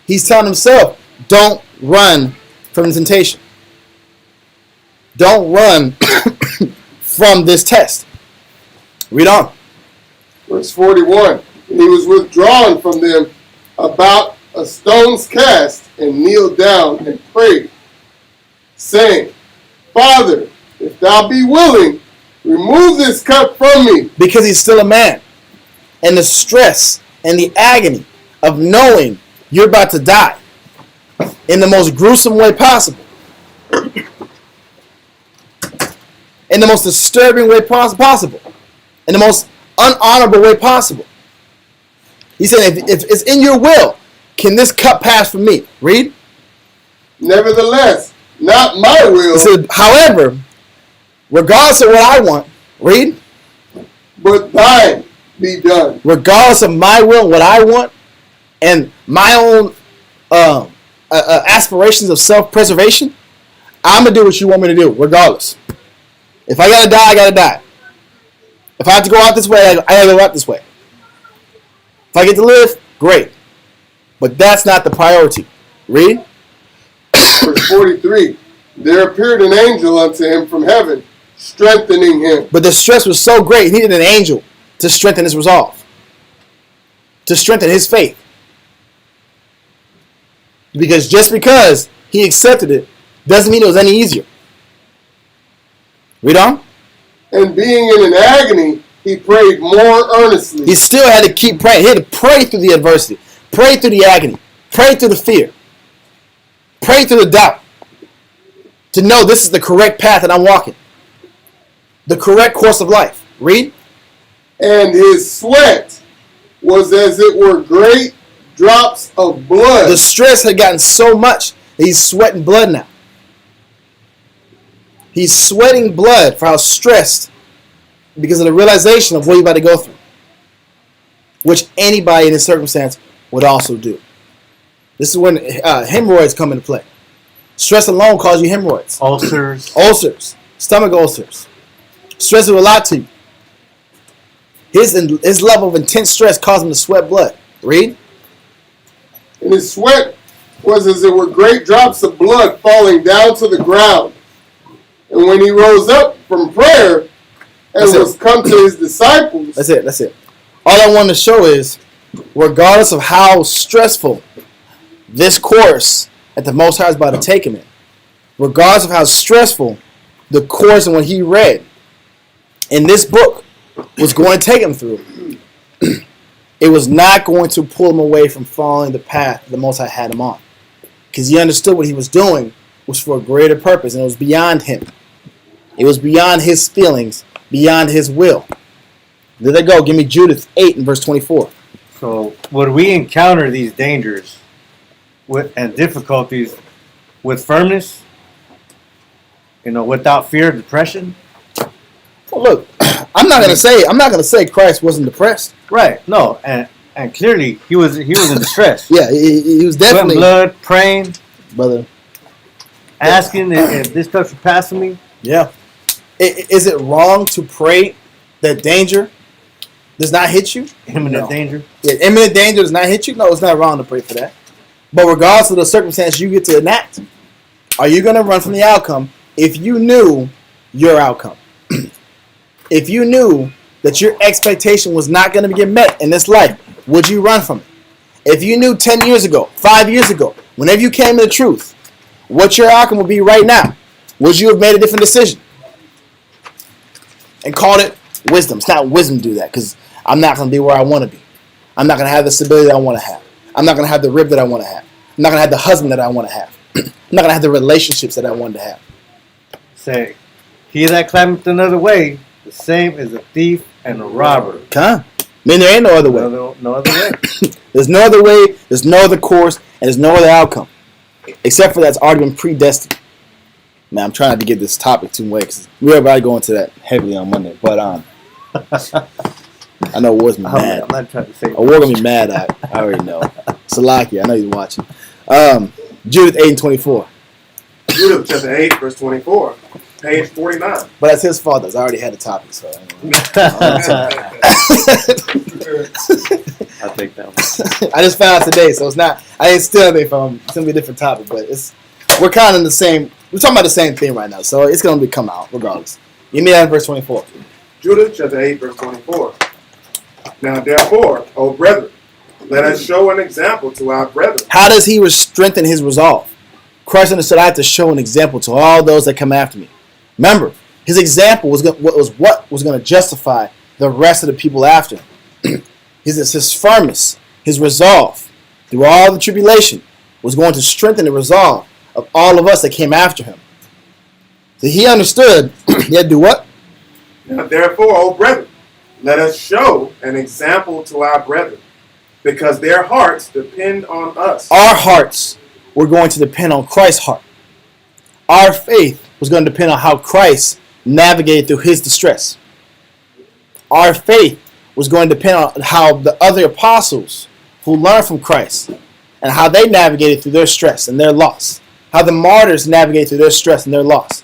He's telling himself, don't run from the temptation. Don't run from this test. Read on. Verse 41. And he was withdrawn from them about a stone's cast, and kneeled down and prayed, saying, Father, if thou be willing, remove this cup from me. Because he's still a man. And the stress and the agony of knowing you're about to die in the most gruesome way possible. In the most disturbing way possible. In the most unhonorable way possible. He said, if it's in your will, can this cup pass from me? Read. Nevertheless, not my will, He said, however, regardless of what I want, read. but thine be done. Regardless of my will and what I want, and my own aspirations of self-preservation, I'm gonna do what you want me to do, regardless. If I gotta die, I gotta die. If I have to go out this way, I gotta go out this way. If I get to live, great. But that's not the priority. Read. Verse 43. There appeared an angel unto him from heaven, strengthening him. But the stress was so great, he needed an angel to strengthen his resolve, to strengthen his faith. Because just because he accepted it doesn't mean it was any easier. Read on. And being in an agony, he prayed more earnestly. He still had to keep praying. He had to pray through the adversity, pray through the agony, pray through the fear, pray through the doubt, to know this is the correct path that I'm walking, the correct course of life. Read. And his sweat was as it were great drops of blood. The stress had gotten so much that he's sweating blood now. He's sweating blood for how stressed because of the realization of what he's about to go through, which anybody in this circumstance would also do. This is when hemorrhoids come into play. Stress alone causes you hemorrhoids. Ulcers, stomach ulcers. Stress will do a lot to you. His level of intense stress caused him to sweat blood. Read. And his sweat was as it were great drops of blood falling down to the ground. And when he rose up from prayer and was come to his disciples. That's it. All I want to show is, regardless of how stressful this course that the Most High is about to take him in, regardless of how stressful the course and what he read in this book was going to take him through, it was not going to pull him away from following the path the Most High had him on. Because he understood what he was doing was for a greater purpose, and it was beyond him. It was beyond his feelings, beyond his will. There they go. Give me Judith 8 and verse 24. So would we encounter these dangers and difficulties with firmness? Without fear of depression? Well, look, I'm not gonna say Christ wasn't depressed. Right. No, and clearly he was in distress. Yeah, he was definitely sweating blood, praying, brother. asking if this stuff should pass from me. Yeah. Is it wrong to pray that danger does not hit you? Imminent No. danger. Yeah, imminent danger does not hit you? No, it's not wrong to pray for that. But regardless of the circumstance you get to enact, are you going to run from the outcome if you knew your outcome? If you knew that your expectation was not going to get met in this life, would you run from it? If you knew 10 years ago, 5 years ago, whenever you came to the truth, what your outcome would be right now, would you have made a different decision? And called it wisdom. It's not wisdom to do that, because I'm not going to be where I want to be. I'm not going to have the stability that I want to have. I'm not going to have the rib that I want to have. I'm not going to have the husband that I want to have. I'm not going to have the relationships that I wanted to have. Say, he that climbeth another way, the same as a thief and a robber. I mean, there ain't no other way. No other way. There's no other way, there's no other course, and there's no other outcome. Except for that's already been predestined. Man, I'm trying not to get this topic too much, because we're about to go into that heavily on Monday. But I know War's mad. I'm not trying to say. War gonna be mad. I already know. Salaki, I know he's watching. Judith 8 and 24. Judith chapter 8, verse 24, page 49. But that's his fault. I already had the topic, so. I'll take that one. I just found out today, so it's not. I didn't steal anything from him. It's gonna be a different topic, but we're kind of in the same. We're talking about the same thing right now, so it's gonna come out regardless. Give me that in verse 24. Judith chapter 8, verse 24. Now therefore, O brethren, let us show an example to our brethren. How does he strengthen his resolve? Christ understood I have to show an example to all those that come after me. Remember, his example was what was going to justify the rest of the people after him. his firmness, his resolve through all the tribulation was going to strengthen the resolve of all of us that came after him. So he understood he had to do what? Now therefore, O brethren, let us show an example to our brethren. because their hearts depend on us. Our hearts were going to depend on Christ's heart. Our faith was going to depend on how Christ navigated through his distress. Our faith was going to depend on how the other apostles who learned from Christ and how they navigated through their stress and their loss. How the martyrs navigated through their stress and their loss.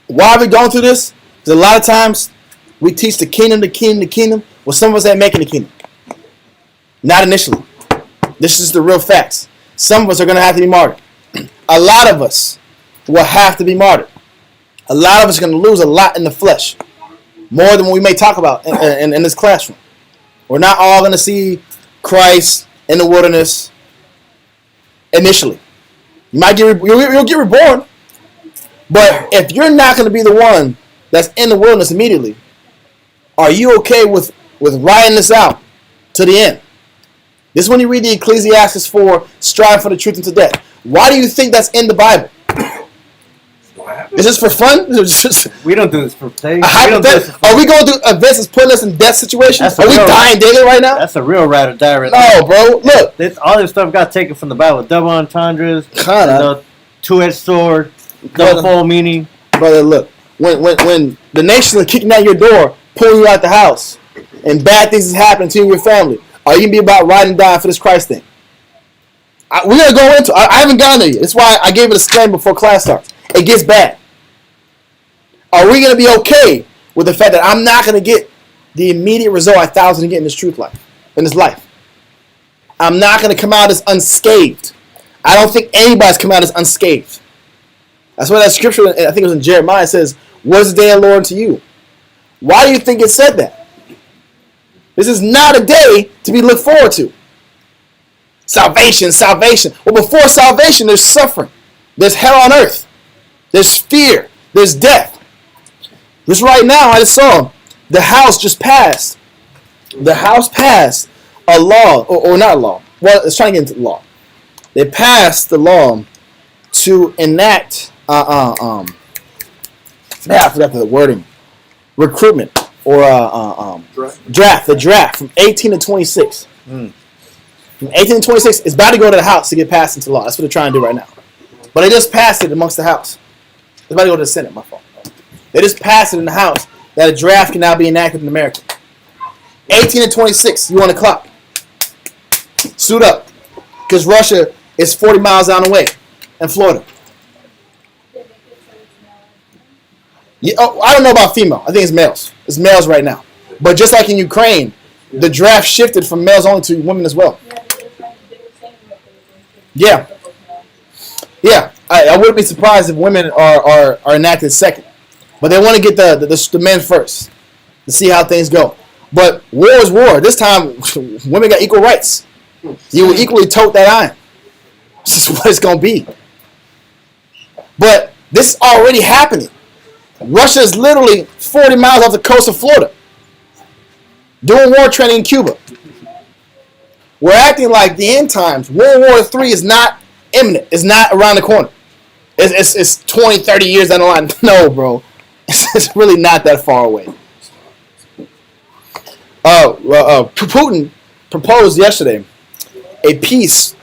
Why are we going through this? Because a lot of times we teach the kingdom. Well, some of us ain't making the kingdom. Not initially. This is the real facts. Some of us are going to have to be martyred. A lot of us will have to be martyred. A lot of us are going to lose a lot in the flesh. More than we may talk about in this classroom. We're not all going to see Christ in the wilderness initially. You might you'll get reborn. But if you're not going to be the one that's in the wilderness immediately, are you okay with riding this out to the end? This is when you read the Ecclesiastes 4, strive for the truth unto death. Why do you think that's in the Bible? Is this for fun? We don't do this for play. Are we going through events that's putting us in death situations? Are we dying daily right now? That's a real ride or die right No, bro. Look. All this stuff got taken from the Bible. Double entendres, Kinda. two-edged sword, double fold meaning. Brother, look. When the nation is kicking out your door, pulling you out the house, and bad things is happening to you and your family, are you going to be about riding and dying for this Christ thing? We're going to go into it. I haven't gotten there yet. That's why I gave it a disclaimer before class starts. It gets bad. Are we going to be okay with the fact that I'm not going to get the immediate result I thought I was going to get in this truth life, in this life? I'm not going to come out as unscathed. I don't think anybody's come out as unscathed. That's why that scripture, I think it was in Jeremiah, says, "What is the day of the Lord unto you?" Why do you think it said that? This is not a day to be looked forward to. Salvation. Well, before salvation, there's suffering. There's hell on earth. There's fear. There's death. Just right now, I just saw the House just passed. The House passed a law, or not a law. Well, it's trying to get into law. They passed the law to enact, I forgot the wording, recruitment, or draft. The draft from 18 to 26. From 18 to 26, it's about to go to the House to get passed into law. That's what they're trying to do right now. But they just passed it amongst the House. It's about to go to the Senate, my fault. They just passed it in the House that a draft can now be enacted in America. 18 to 26, you on the clock. Suit up. Because Russia is 40 miles down the way in Florida. Yeah, I don't know about female. I think it's males. It's males right now. But just like in Ukraine, the draft shifted from males only to women as well. Yeah. Yeah. I wouldn't be surprised if women are enacted second. But they want to get the men first to see how things go. But war is war. This time, women got equal rights. You will equally tote that iron. This is what it's going to be. But this is already happening. Russia is literally 40 miles off the coast of Florida. Doing war training in Cuba. We're acting like the end times. World War III is not imminent. It's not around the corner. It's 20, 30 years down the line. No, bro. It's really not that far away. Putin proposed yesterday a peace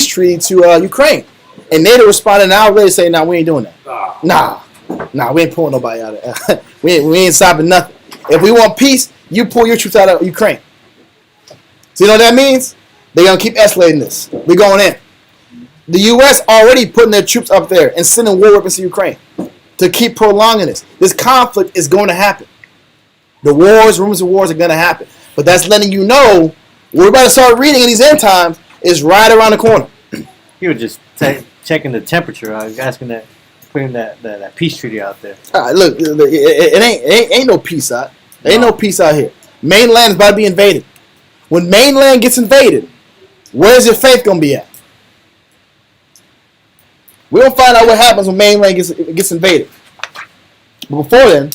treaty to Ukraine. And NATO responded an hour later saying, "Nah, we ain't doing that. Nah, we ain't pulling nobody out of that. we ain't stopping nothing. If we want peace, you pull your troops out of Ukraine." So you know what that means? They're going to keep escalating this. We're going in. The U.S. already putting their troops up there and sending war weapons to Ukraine to keep prolonging this. This conflict is going to happen. The wars, rumors of wars are going to happen. But that's letting you know what we're about to start reading in these end times is right around the corner. He was just checking the temperature. I was asking that, putting that peace treaty out there. Look, it ain't no peace out. There ain't no peace out here. Mainland is about to be invaded. When mainland gets invaded, where's your faith going to be at? We're going to find out what happens when mainland gets invaded. But before then,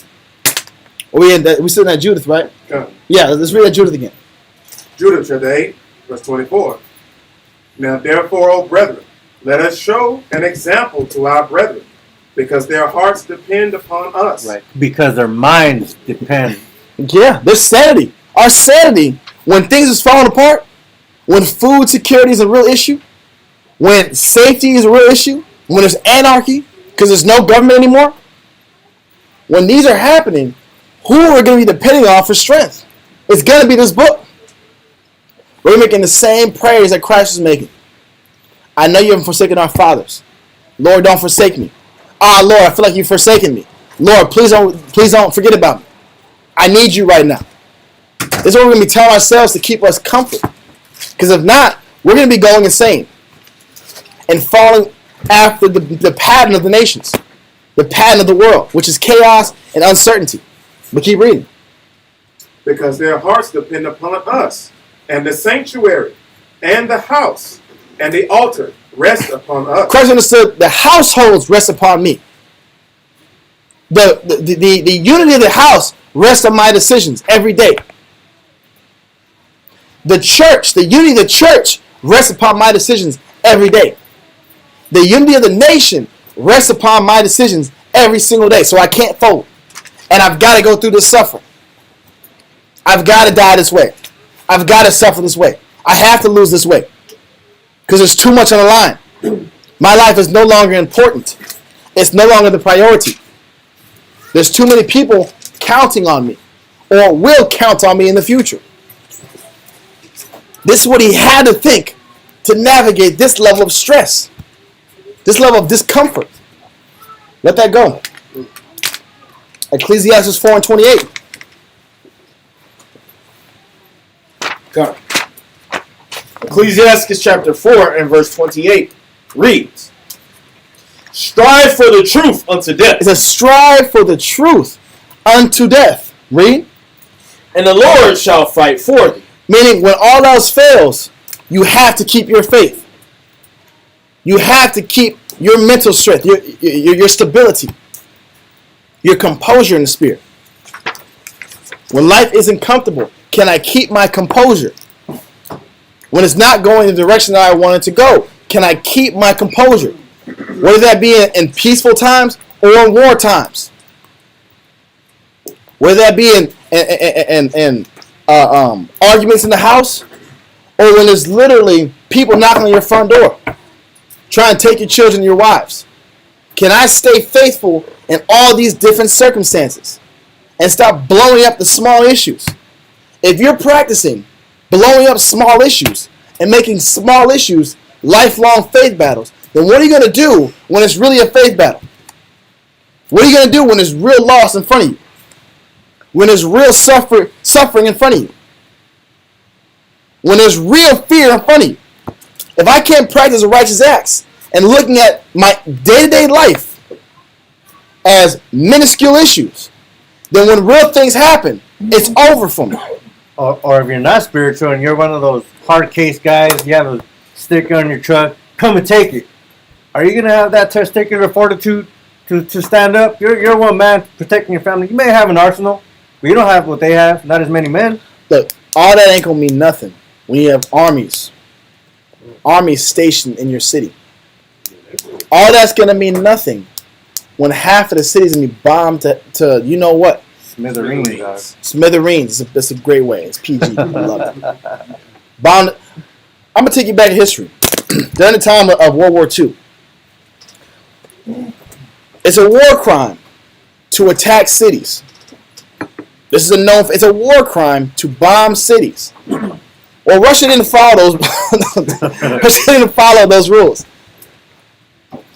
we're sitting at Judith, right? Yeah, let's read at Judith again. Judith chapter 8, verse 24. Now therefore, O brethren, let us show an example to our brethren, because their hearts depend upon us. Right. Because their minds depend. Yeah, their sanity. Our sanity When things is falling apart, when food security is a real issue, when safety is a real issue, when there's anarchy because there's no government anymore, when these are happening, who are we going to be depending on for strength? It's going to be this book. We're making the same prayers that Christ was making. I know you haven't forsaken our fathers. Lord, don't forsake me. Ah, Lord, I feel like you've forsaken me. Lord, please don't forget about me. I need you right now. This is what we're going to be telling ourselves to keep us comfort. Because if not, we're going to be going insane and falling after the pattern of the nations, the pattern of the world, which is chaos and uncertainty. But keep reading. Because their hearts depend upon us, and the sanctuary, and the house, and the altar rest upon us. Christ understood the households rest upon me. The unity of the house rests on my decisions every day. The church, the unity of the church rests upon my decisions every day. The unity of the nation rests upon my decisions every single day. So I can't fold. And I've got to go through this suffering. I've got to die this way. I've got to suffer this way. I have to lose this way. Because there's too much on the line. My life is no longer important. It's no longer the priority. There's too many people counting on me or will count on me in the future. This is what he had to think to navigate this level of stress, this level of discomfort. Let that go. Ecclesiastes 4:28. Come. Ecclesiastes chapter 4 and verse 28 reads, strive for the truth unto death. It says, strive for the truth unto death. Read. And the Lord shall fight for thee. Meaning, when all else fails, you have to keep your faith. You have to keep your mental strength, your stability, your composure in the spirit. When life isn't comfortable, can I keep my composure? When it's not going in the direction that I want it to go, can I keep my composure? Whether that be in peaceful times or in war times. Whether that be in arguments in the house, or when there's literally people knocking on your front door, trying to take your children and your wives. Can I stay faithful in all these different circumstances and stop blowing up the small issues? If you're practicing blowing up small issues and making small issues lifelong faith battles, then what are you going to do when it's really a faith battle? What are you going to do when there's real loss in front of you? When there's real suffering in front of you? When there's real fear in front of you? If I can't practice the righteous acts and looking at my day-to-day life as minuscule issues, then when real things happen, it's over for me. Or if you're not spiritual and you're one of those hard case guys, you have a sticker on your truck, come and take it. Are you going to have that testicular fortitude to stand up? You're one man protecting your family. You may have an arsenal, but you don't have what they have, not as many men. Look, all that ain't going to mean nothing when you have armies stationed in your city. All that's going to mean nothing when half of the city's going to be bombed to you know what? Smithereens, dog. Smithereens. That's a great way. It's PG. I love it. Bombed. I'm going to take you back to history. During the time of World War II, it's a war crime to attack cities. This is it's a war crime to bomb cities. Well, Russia didn't follow those. Russia didn't follow those rules.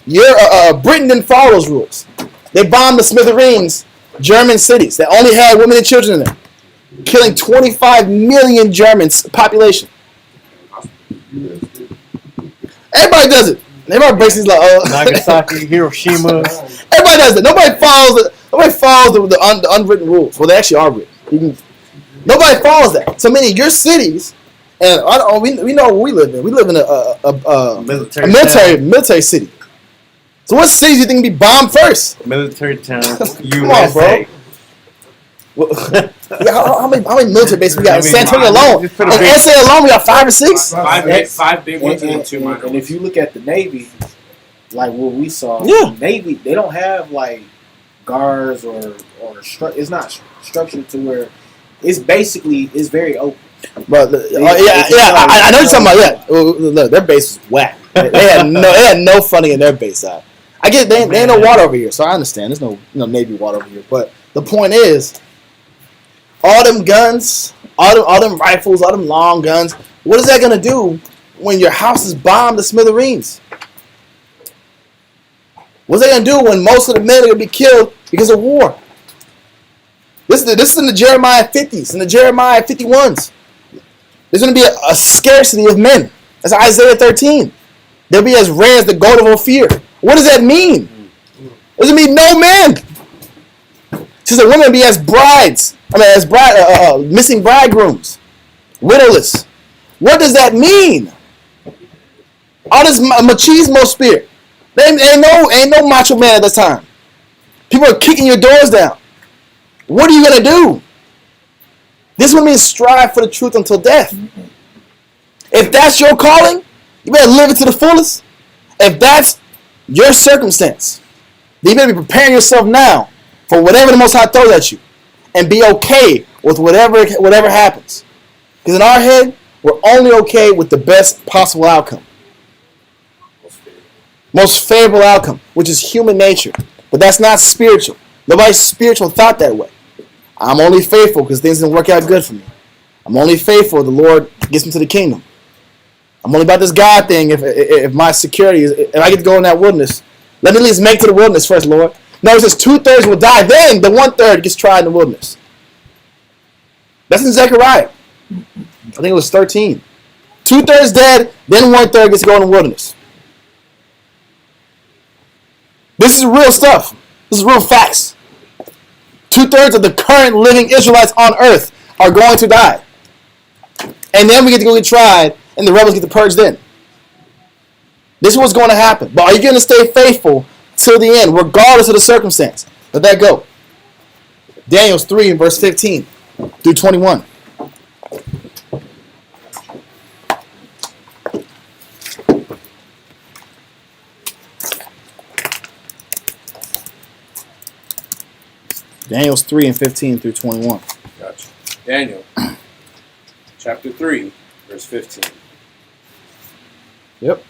Britain didn't follow those rules. They bombed the smithereens, German cities that only had women and children in them, killing 25 million Germans population. Everybody does it. Everybody breaks these like Nagasaki, Hiroshima. Everybody does it. Nobody follows the unwritten rules. Well, they actually are written. Nobody follows that. So many of your cities, and we know where we live in. We live in a military city. So what cities do you think can be bombed first? Military town, Come on, bro. USA. How many military bases we got in San Antonio alone? Just put In a big- SA alone, we got 5 or 6. Five big ones and two minor And ones. if you look at the Navy, like what we saw, Yeah. Navy, they don't have like guards or it's not structured to where it's very open. But I know you're talking about. Yeah, look, their bass was whack. They had no funding in their bass side. I get they ain't no water over here, so I understand. There's no Navy water over here. But the point is, all them guns, all them rifles, all them long guns. What is that gonna do when your house is bombed to smithereens? What's that gonna do when most of the men are gonna be killed because of war? This is in the Jeremiah 50s, in the Jeremiah 51s. There's gonna be a scarcity of men. That's Isaiah 13. They'll be as rare as the gold of Ophir. What does that mean? It doesn't mean no men. It says that women be as brides. Missing bridegrooms, widowless. What does that mean? All this machismo spirit. Ain't no macho man at this time. People are kicking your doors down. What are you gonna do? This would mean strive for the truth until death. If that's your calling, you better live it to the fullest. If that's your circumstance, then you better be preparing yourself now for whatever the Most High throws at you, and be okay with whatever happens. Because in our head, we're only okay with the best possible outcome. Most favorable outcome, which is human nature. But that's not spiritual. Nobody's spiritual thought that way. I'm only faithful because things didn't work out good for me. I'm only faithful if the Lord gets me to the kingdom. I'm only about this God thing if my security is, if I get to go in that wilderness. Let me at least make it to the wilderness first, Lord. No, it says 2/3 will die, then the 1/3 gets tried in the wilderness. That's in Zechariah. I think it was 13. 2/3 dead, then 1/3 gets to go in the wilderness. This is real stuff. This is real facts. 2/3 of the current living Israelites on earth are going to die. And then we get to go get tried, and the rebels get to purge then. This is what's going to happen. But are you going to stay faithful till the end, regardless of the circumstance? Let that go. Daniel 3 and verse 15 through 21. Daniel 3 and 15 through 21. Gotcha. Daniel, chapter 3, verse 15. Yep.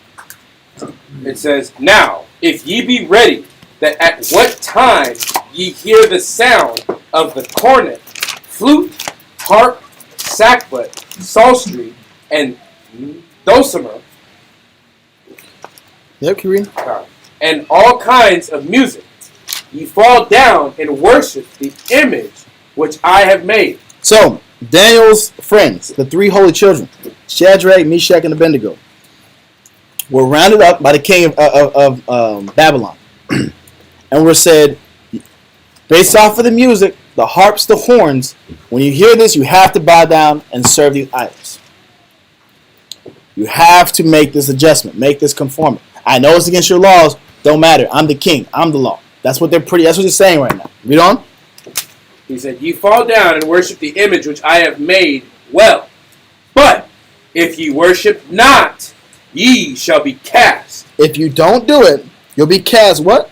It says, "Now, if ye be ready, that at what time ye hear the sound of the cornet, flute, harp, sackbut, psaltery, and dulcimer, Yep, keep reading. and all kinds of music, ye fall down and worship the image which I have made." So, Daniel's friends, the three holy children, Shadrach, Meshach, and Abednego, were rounded up by the king of Babylon. And were said, based off of the music, the harps, the horns, when you hear this, you have to bow down and serve these idols. You have to make this adjustment, make this conformity. I know it's against your laws, don't matter. I'm the king, I'm the law. That's what that's what he's saying right now. Read on. He said, "Ye fall down and worship the image which I have made well. But if ye worship not, ye shall be cast. If you don't do it, you'll be cast what?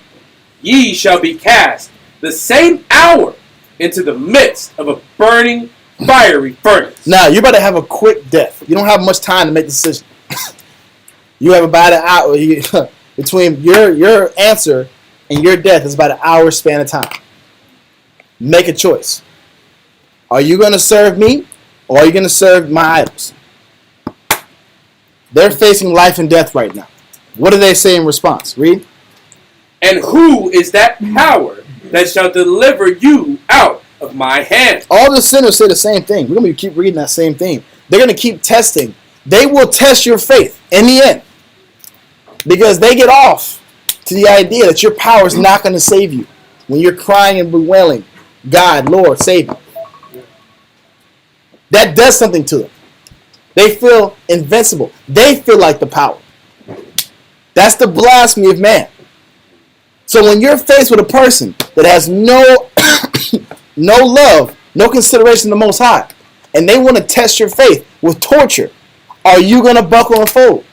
Ye shall be cast the same hour into the midst of a burning fiery furnace." Now, you're about to have a quick death. You don't have much time to make a decision. You have about an hour between your answer and your death is about an hour span of time. Make a choice. Are you going to serve me or are you going to serve my idols? They're facing life and death right now. What do they say in response? Read. "And who is that power that shall deliver you out of my hand?" All the sinners say the same thing. We're going to keep reading that same thing. They're going to keep testing. They will test your faith in the end. Because they get off to the idea that your power is not going to save you. When you're crying and bewailing, "God, Lord, save me." That does something to them. They feel invincible. They feel like the power. That's the blasphemy of man. So when you're faced with a person that has no love, no consideration of the Most High, and they want to test your faith with torture, are you going to buckle and fold?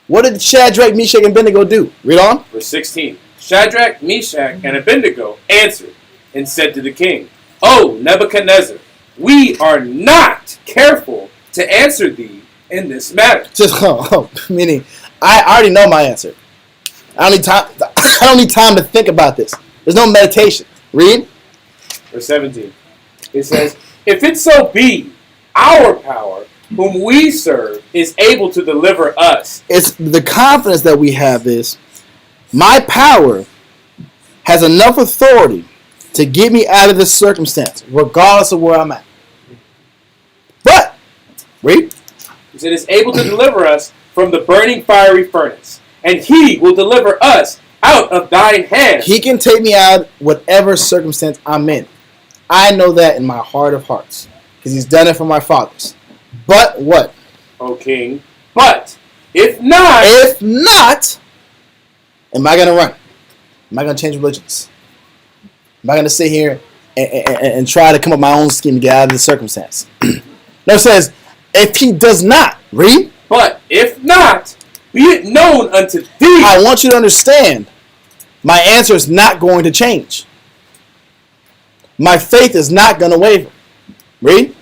What did Shadrach, Meshach, and Abednego do? Read on. Verse 16. "Shadrach, Meshach, and Abednego answered and said to the king, O Nebuchadnezzar, we are not careful to answer thee in this matter. Just meaning, I already know my answer. I don't need time. I don't need time to think about this. There's no meditation. Read. Verse 17. It says, if it so be, our power, whom we serve, is able to deliver us. It's the confidence that we have is my power has enough authority to get me out of this circumstance, regardless of where I'm at. But, read. He said, is able to deliver us from the burning fiery furnace, and he will deliver us out of thine hand. He can take me out whatever circumstance I'm in. I know that in my heart of hearts, because he's done it for my fathers. But what? O king, but if not, am I going to run? Am I going to change religions? Am I going to sit here and try to come up with my own scheme to get out of the circumstance? No, it says, if he does not, read. But if not, be it known unto thee. I want you to understand, my answer is not going to change. My faith is not going to waver. Read.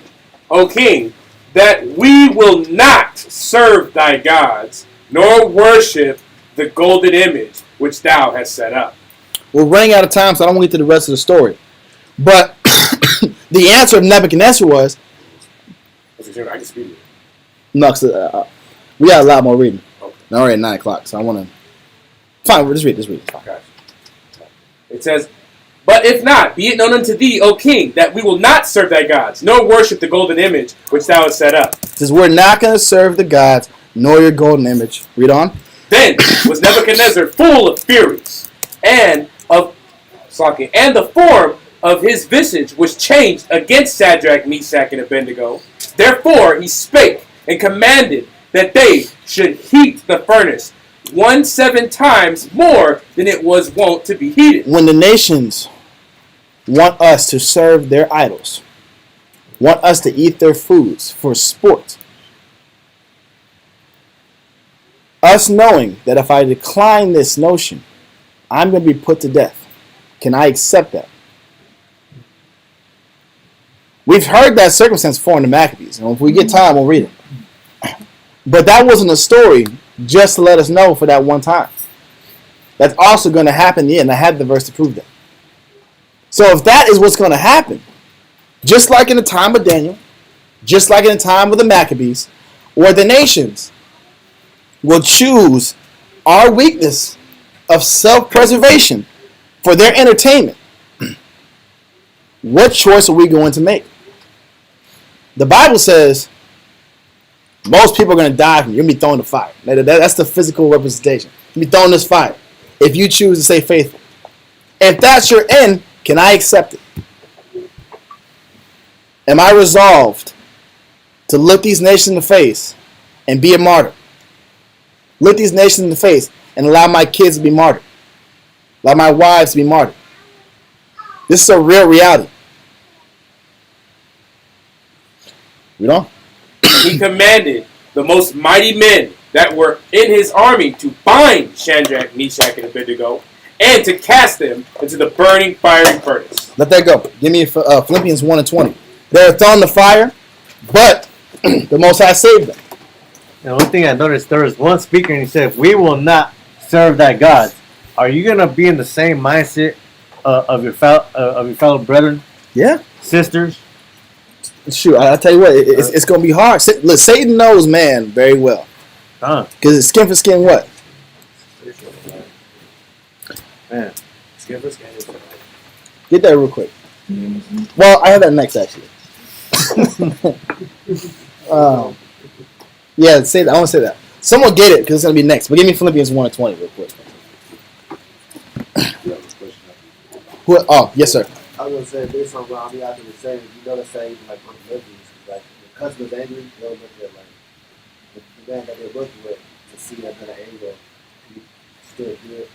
O king, that we will not serve thy gods, nor worship the golden image which thou hast set up. We're running out of time, so I don't want to get to the rest of the story. But the answer of Nebuchadnezzar was, I can speak it. no, we got a lot more reading. Okay. Now we're at 9 o'clock, so I want to... Fine, we'll just read. Okay. It says, but if not, be it known unto thee, O king, that we will not serve thy gods, nor worship the golden image which thou hast set up. It says, we're not going to serve the gods, nor your golden image. Read on. Then was Nebuchadnezzar full of furies, and the form of his visage was changed against Shadrach, Meshach, and Abednego. Therefore he spake and commanded that they should heat the furnace 17 times more than it was wont to be heated. When the nations want us to serve their idols, want us to eat their foods for sport, us knowing that if I decline this notion, I'm going to be put to death. Can I accept that? We've heard that circumstance before in the Maccabees, and if we get time, we'll read it. But that wasn't a story just to let us know for that one time. That's also going to happen in the end. I had the verse to prove that. So if that is what's going to happen, just like in the time of Daniel, just like in the time of the Maccabees, or the nations will choose our weakness of self-preservation for their entertainment, what choice are we going to make? The Bible says most people are going to die from you. You're going to be thrown in the fire. That's the physical representation. You're going to be thrown in this fire if you choose to stay faithful. If that's your end, can I accept it? Am I resolved to look these nations in the face and be a martyr? Look these nations in the face and allow my kids to be martyred. Allow my wives to be martyred. This is a real reality. You know? He commanded the most mighty men that were in his army to bind Shadrach, Meshach, and Abednego, and to cast them into the burning fiery furnace. Let that go. Give me Philippians 1 and 20. They were thrown in the fire, but the Most High saved them. The only thing I noticed, there was one speaker and he said, we will not serve thy gods. Are you going to be in the same mindset of your fellow brethren? Yeah. Sisters? Shoot, I'll tell you what, it's going to be hard. Look, Satan knows man very well. Because it's skin for skin what? Man. Skin for skin. Get that real quick. Well, I have that next, actually. Yeah, say that. I want to say that. Someone get it, because it's going to be next. But give me Philippians 1 and 20 real quick. Oh, yes, sir. I was going to say, based on what I'm out there saying, you know, the saying, like, on the movies, like, the customer's angry, they'll look at, like, the man that they're working with to see that kind of angle. He still do it.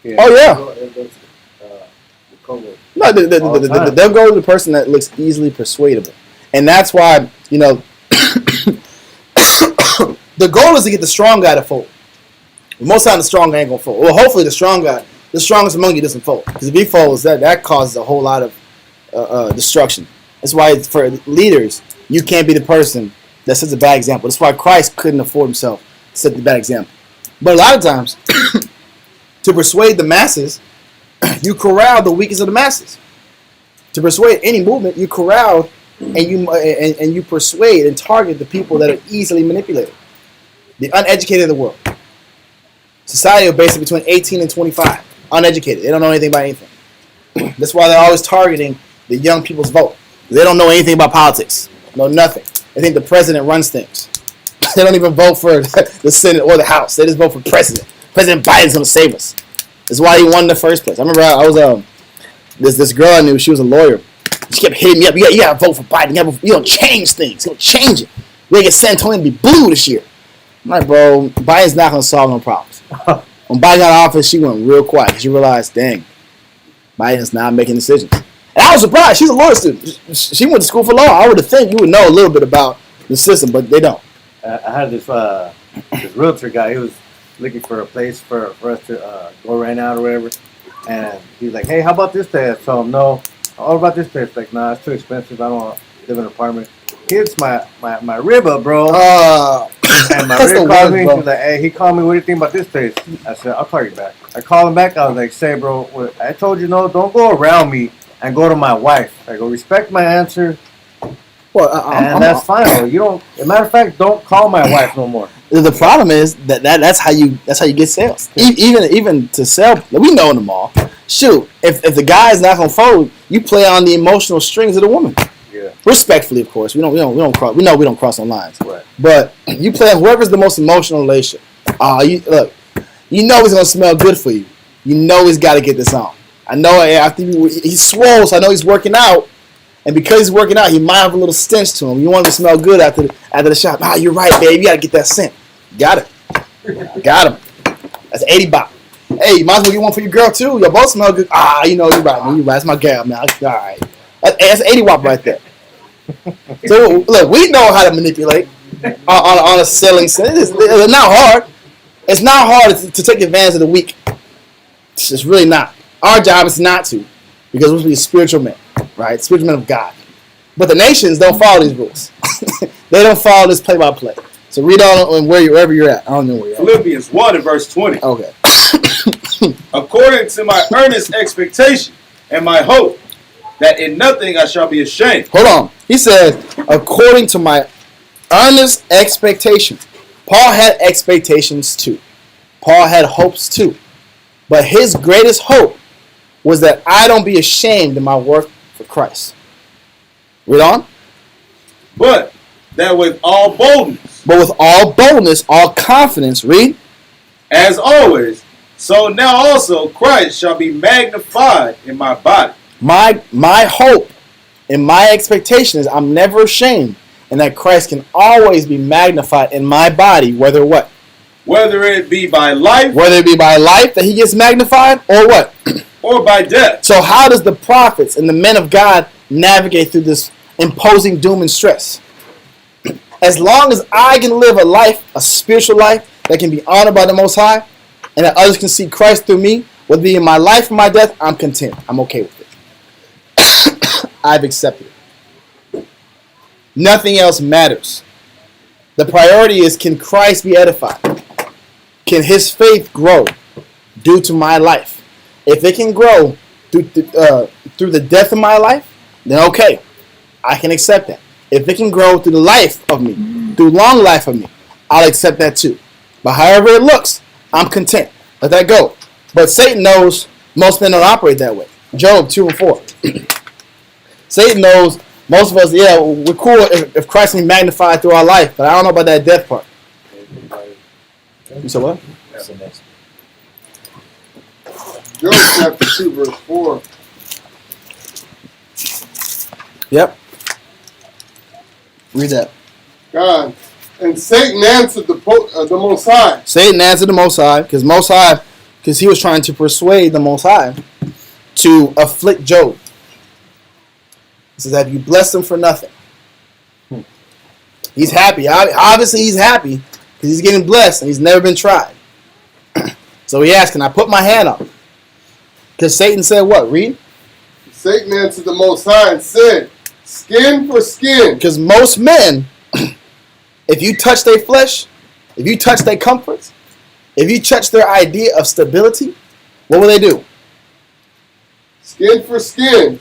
Yeah. Oh, yeah. They'll go to the co-worker. No, they'll go to the person that looks easily persuadable. And that's why, you know, the goal is to get the strong guy to fold. Most times the strong guy ain't going to fold. Well, hopefully the strong guy, the strongest among you doesn't fold. Because if he folds, that causes a whole lot of destruction. That's why for leaders, you can't be the person that sets a bad example. That's why Christ couldn't afford himself to set the bad example. But a lot of times, to persuade the masses, you corral the weakest of the masses. To persuade any movement, you corral and you persuade and target the people that are easily manipulated, the uneducated of the world. Society are basically between 18 and 25, uneducated. They don't know anything about anything. That's why they're always targeting the young people's vote. They don't know anything about politics, know nothing. They think the president runs things. They don't even vote for the Senate or the House. They just vote for president. President Biden's gonna save us. That's why he won in the first place. I remember I was this girl I knew. She was a lawyer. She kept hitting me up. You gotta vote for Biden. You don't change things. You don't change it. We gotta get San Antonio to be blue this year. I'm like, bro, Biden's not gonna solve no problems. When Biden got in office, she went real quiet. She realized, dang, Biden's not making decisions. And I was surprised. She's a law student. She went to school for law. I would have think you would know a little bit about the system, but they don't. I had this realtor guy. He was looking for a place for us to go rent out or whatever. And he was like, hey, how about this place? I told him, no. What about this place? Like, nah, it's too expensive. I don't want to live in an apartment. It's my rib up, bro. And my rib called me. He was like, hey, he called me. What do you think about this place? I said, I'll call you back. I called him back. I was like, say, bro, I told you no. Don't go around me and go to my wife. I go, respect my answer. Well, that's fine. You don't. As a matter of fact, don't call my wife no more. The problem is that's how you get sales. Even to sell, we know in the mall. Shoot, if the guy is not gonna fold, you play on the emotional strings of the woman. Yeah. Respectfully, of course. We don't cross. We know we don't cross on lines. Right. But you play on whoever's the most emotional relationship. Look, you know he's gonna smell good for you. You know he's got to get this on. I know after he's swole, so I know he's working out. And because he's working out, he might have a little stench to him. You want him to smell good after the shot. You're right, babe. You got to get that scent. Got it. Got him. That's 80 baht. Hey, you might as well get one for your girl, too. Y'all both smell good. You're right, man. You're right. That's my girl, man. All right. That's 80 watt right there. So, look, we know how to manipulate on a selling scent. It's not hard. It's not hard to take advantage of the weak. It's really not. Our job is not to. Because we're supposed to be spiritual men. Right, spiritual men of God, but the nations don't follow these rules. They don't follow this play-by-play. So read on wherever you're at. I don't know where you're at. Philippians 1 and verse 20. Okay. According to my earnest expectation and my hope that in nothing I shall be ashamed. Hold on. He says, according to my earnest expectation. Paul had expectations too. Paul had hopes too. But his greatest hope was that I don't be ashamed of my work for Christ. Read on. But that with all boldness. But with all boldness, all confidence, read. As always, so now also Christ shall be magnified in my body. My hope and my expectation is I'm never ashamed, and that Christ can always be magnified in my body, whether what? Whether it be by life. Whether it be by life that he gets magnified, or what? Or by death. So how does the prophets and the men of God navigate through this imposing doom and stress? As long as I can live a life, a spiritual life, that can be honored by the Most High, and that others can see Christ through me, whether it be in my life or my death, I'm content. I'm okay with it. I've accepted it. Nothing else matters. The priority is, can Christ be edified? Can his faith grow due to my life? If it can grow through the death of my life, then okay, I can accept that. If it can grow through the life of me, through long life of me, I'll accept that too. But however it looks, I'm content. Let that go. But Satan knows most men don't operate that way. Job 2 and 4. Satan knows most of us, we're cool if Christ can be magnified through our life, but I don't know about that death part. You said what? Job chapter 2, verse 4. Yep. Read that. God. And Satan answered the Most High. Satan answered the Most High, because he was trying to persuade the Most High to afflict Job. He says, have you blessed him for nothing? He's happy. Obviously, he's happy because he's getting blessed and he's never been tried. So he asked, can I put my hand up? Because Satan said what? Read. Satan answered the Most High and said, Skin for skin. Because most men, if you touch their flesh, if you touch their comforts, if you touch their idea of stability, what will they do? Skin for skin.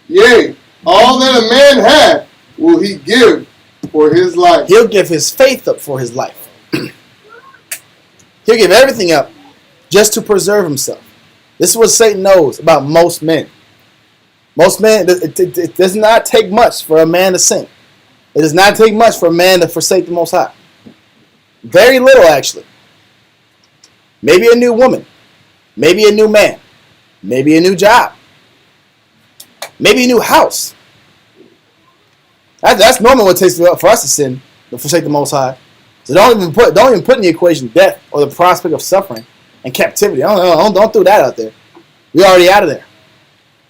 Yea, all that a man hath will he give for his life. He'll give his faith up for his life. He'll give everything up just to preserve himself. This is what Satan knows about most men. Most men, it does not take much for a man to sin. It does not take much for a man to forsake the Most High. Very little, actually. Maybe a new woman. Maybe a new man. Maybe a new job. Maybe a new house. That's normally what it takes for us to sin, to forsake the Most High. So don't even put in the equation death or the prospect of suffering and captivity. Don't throw that out there. We're already out of there.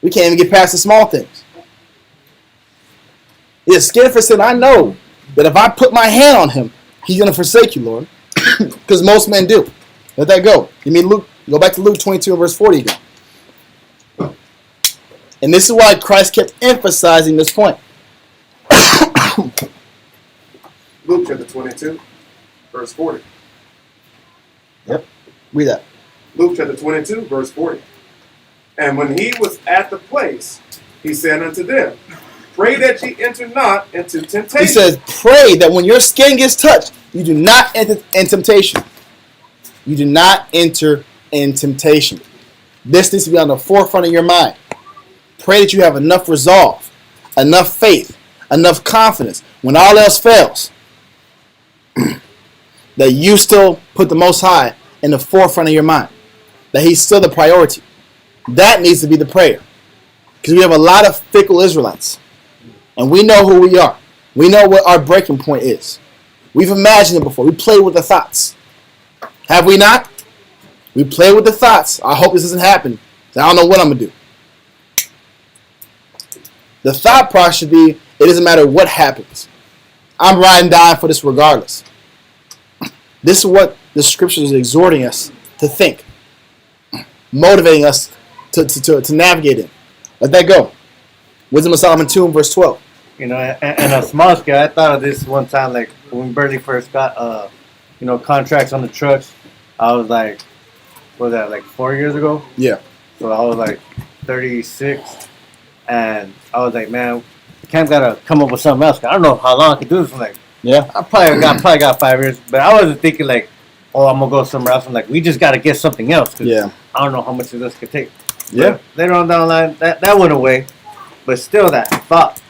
We can't even get past the small things. Yeah, skin for sin. I know that if I put my hand on him, he's going to forsake you, Lord. Because most men do. Let that go. You mean Luke? Go back to Luke 22 and verse 40 again. And this is why Christ kept emphasizing this point. Luke chapter 22, verse 40. Yep. Read that. Luke chapter 22, verse 40. And when he was at the place, he said unto them, pray that ye enter not into temptation. He says, pray that when your skin gets touched, you do not enter in temptation. You do not enter in temptation. This needs to be on the forefront of your mind. Pray that you have enough resolve, enough faith, enough confidence when all else fails, that you still put the Most High in the forefront of your mind, that he's still the priority. That needs to be the prayer. Because we have a lot of fickle Israelites. And we know who we are. We know what our breaking point is. We've imagined it before. We played with the thoughts. Have we not? We play with the thoughts. I hope this doesn't happen. I don't know what I'm going to do. The thought process should be, it doesn't matter what happens. I'm riding down for this regardless. This is what the scripture is exhorting us to think. Motivating us to navigate it. Let that go. Wisdom of Solomon 2 and verse 12. You know, and a small scale, I thought of this one time, like when we barely first got, contracts on the trucks. I was like, what was that, like 4 years ago? Yeah. So I was like 36, and I was like, man, Cam's got to come up with something else. I don't know how long I can do this. I'm like, Yeah. I probably got 5 years, but I wasn't thinking like, oh, I'm gonna go somewhere else. I'm like, we just got to get something else. 'Cause Yeah. I don't know how much of this could take. Yeah. But later on down the line, that went away, but still that thought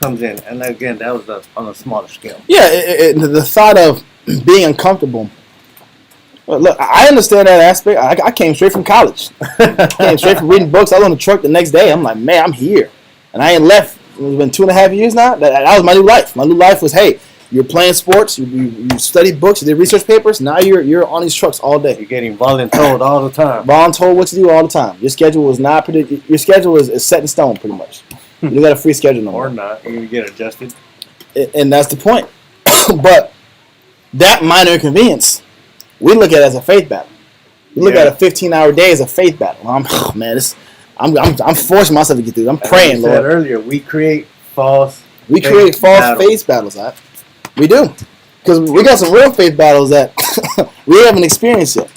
comes in, and again, that was on a smaller scale. Yeah, the thought of being uncomfortable. Well, look, I understand that aspect. I came straight from college. Came straight from reading books. I was on the truck the next day. I'm like, man, I'm here. And I ain't left. It's been 2.5 years now. That was my new life. My new life was, hey, you're playing sports, you studied books, you did research papers. Now you're on these trucks all day. You're getting voluntold all the time. Voluntold what to do all the time. Your schedule is not predicted. Your schedule is set in stone, pretty much. You got a free schedule no more. Or not. You get adjusted. And that's the point. But that minor inconvenience, we look at it as a faith battle. We look at a 15-hour day as a faith battle. I'm forcing myself to get through. I'm praying, Like I said Lord. earlier, we create false. We create false battles. faith battles. We do. Because we got some real faith battles that we haven't experienced yet.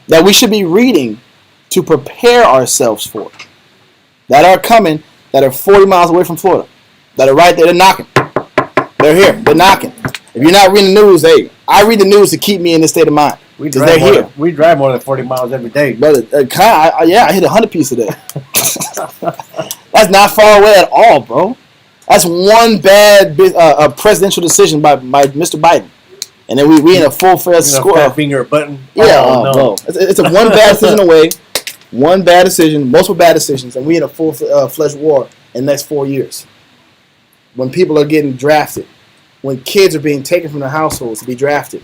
That we should be reading to prepare ourselves for. That are coming, that are 40 miles away from Florida. That are right there. They're knocking. They're here. They're knocking. If you're not reading the news, hey, I read the news to keep me in this state of mind. Because they're here. We drive more than 40 miles every day. Brother, I hit 100 piece today. That's not far away at all, bro. That's one bad presidential decision by Mr. Biden. And then we in a full-fledged score. Fat finger button. Yeah, Oh, no. bro. It's a one bad decision away. One bad decision, multiple bad decisions, and we in a full-fledged war in the next 4 years. When people are getting drafted. When kids are being taken from their households to be drafted.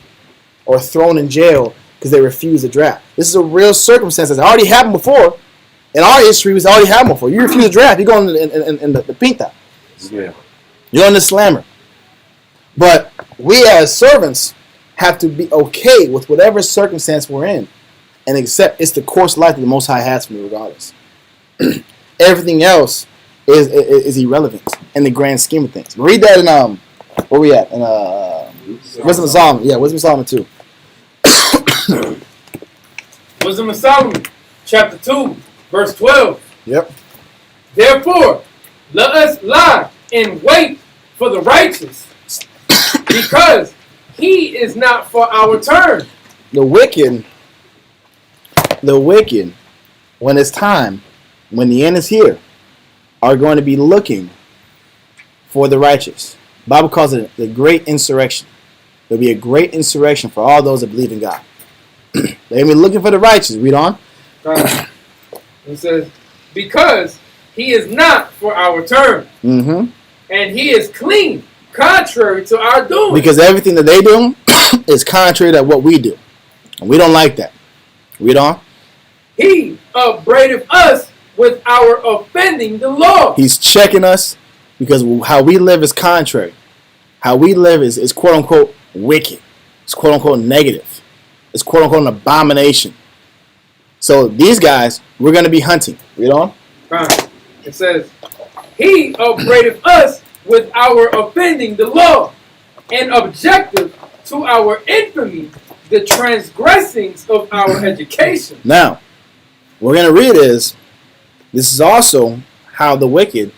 Or thrown in jail because they refuse to draft. This is a real circumstance that's already happened before. In our history, it's already happened before. You refuse to draft, you're going in the pinta. Yeah. You're on the slammer. But we as servants have to be okay with whatever circumstance we're in and accept it's the course of life that the Most High has for me regardless. Everything else is irrelevant in the grand scheme of things. Read that in where we at? In Wisdom of Solomon. Yeah, Wisdom of Solomon 2. Wisdom of Solomon, chapter 2, verse 12. Yep. Therefore, let us lie in wait for the righteous, because he is not for our turn. The wicked, when it's time, when the end is here, are going to be looking for the righteous. The Bible calls it the great insurrection. There'll be a great insurrection for all those that believe in God. They're going to be looking for the righteous. Read on. It says, because he is not for our turn, Mm-hmm. and he is clean, contrary to our doing. Because everything that they do is contrary to what we do. And we don't like that. Read on. He upbraideth us with our offending the law. He's checking us because how we live is contrary. How we live is quote unquote wicked. It's quote unquote negative. It's quote unquote an abomination. So these guys, we're going to be hunting. Read on. It says, he upbraideth us with our offending the law, and objective to our infamy, the transgressings of our education. Now, what we're going to read is, this is also how the wicked,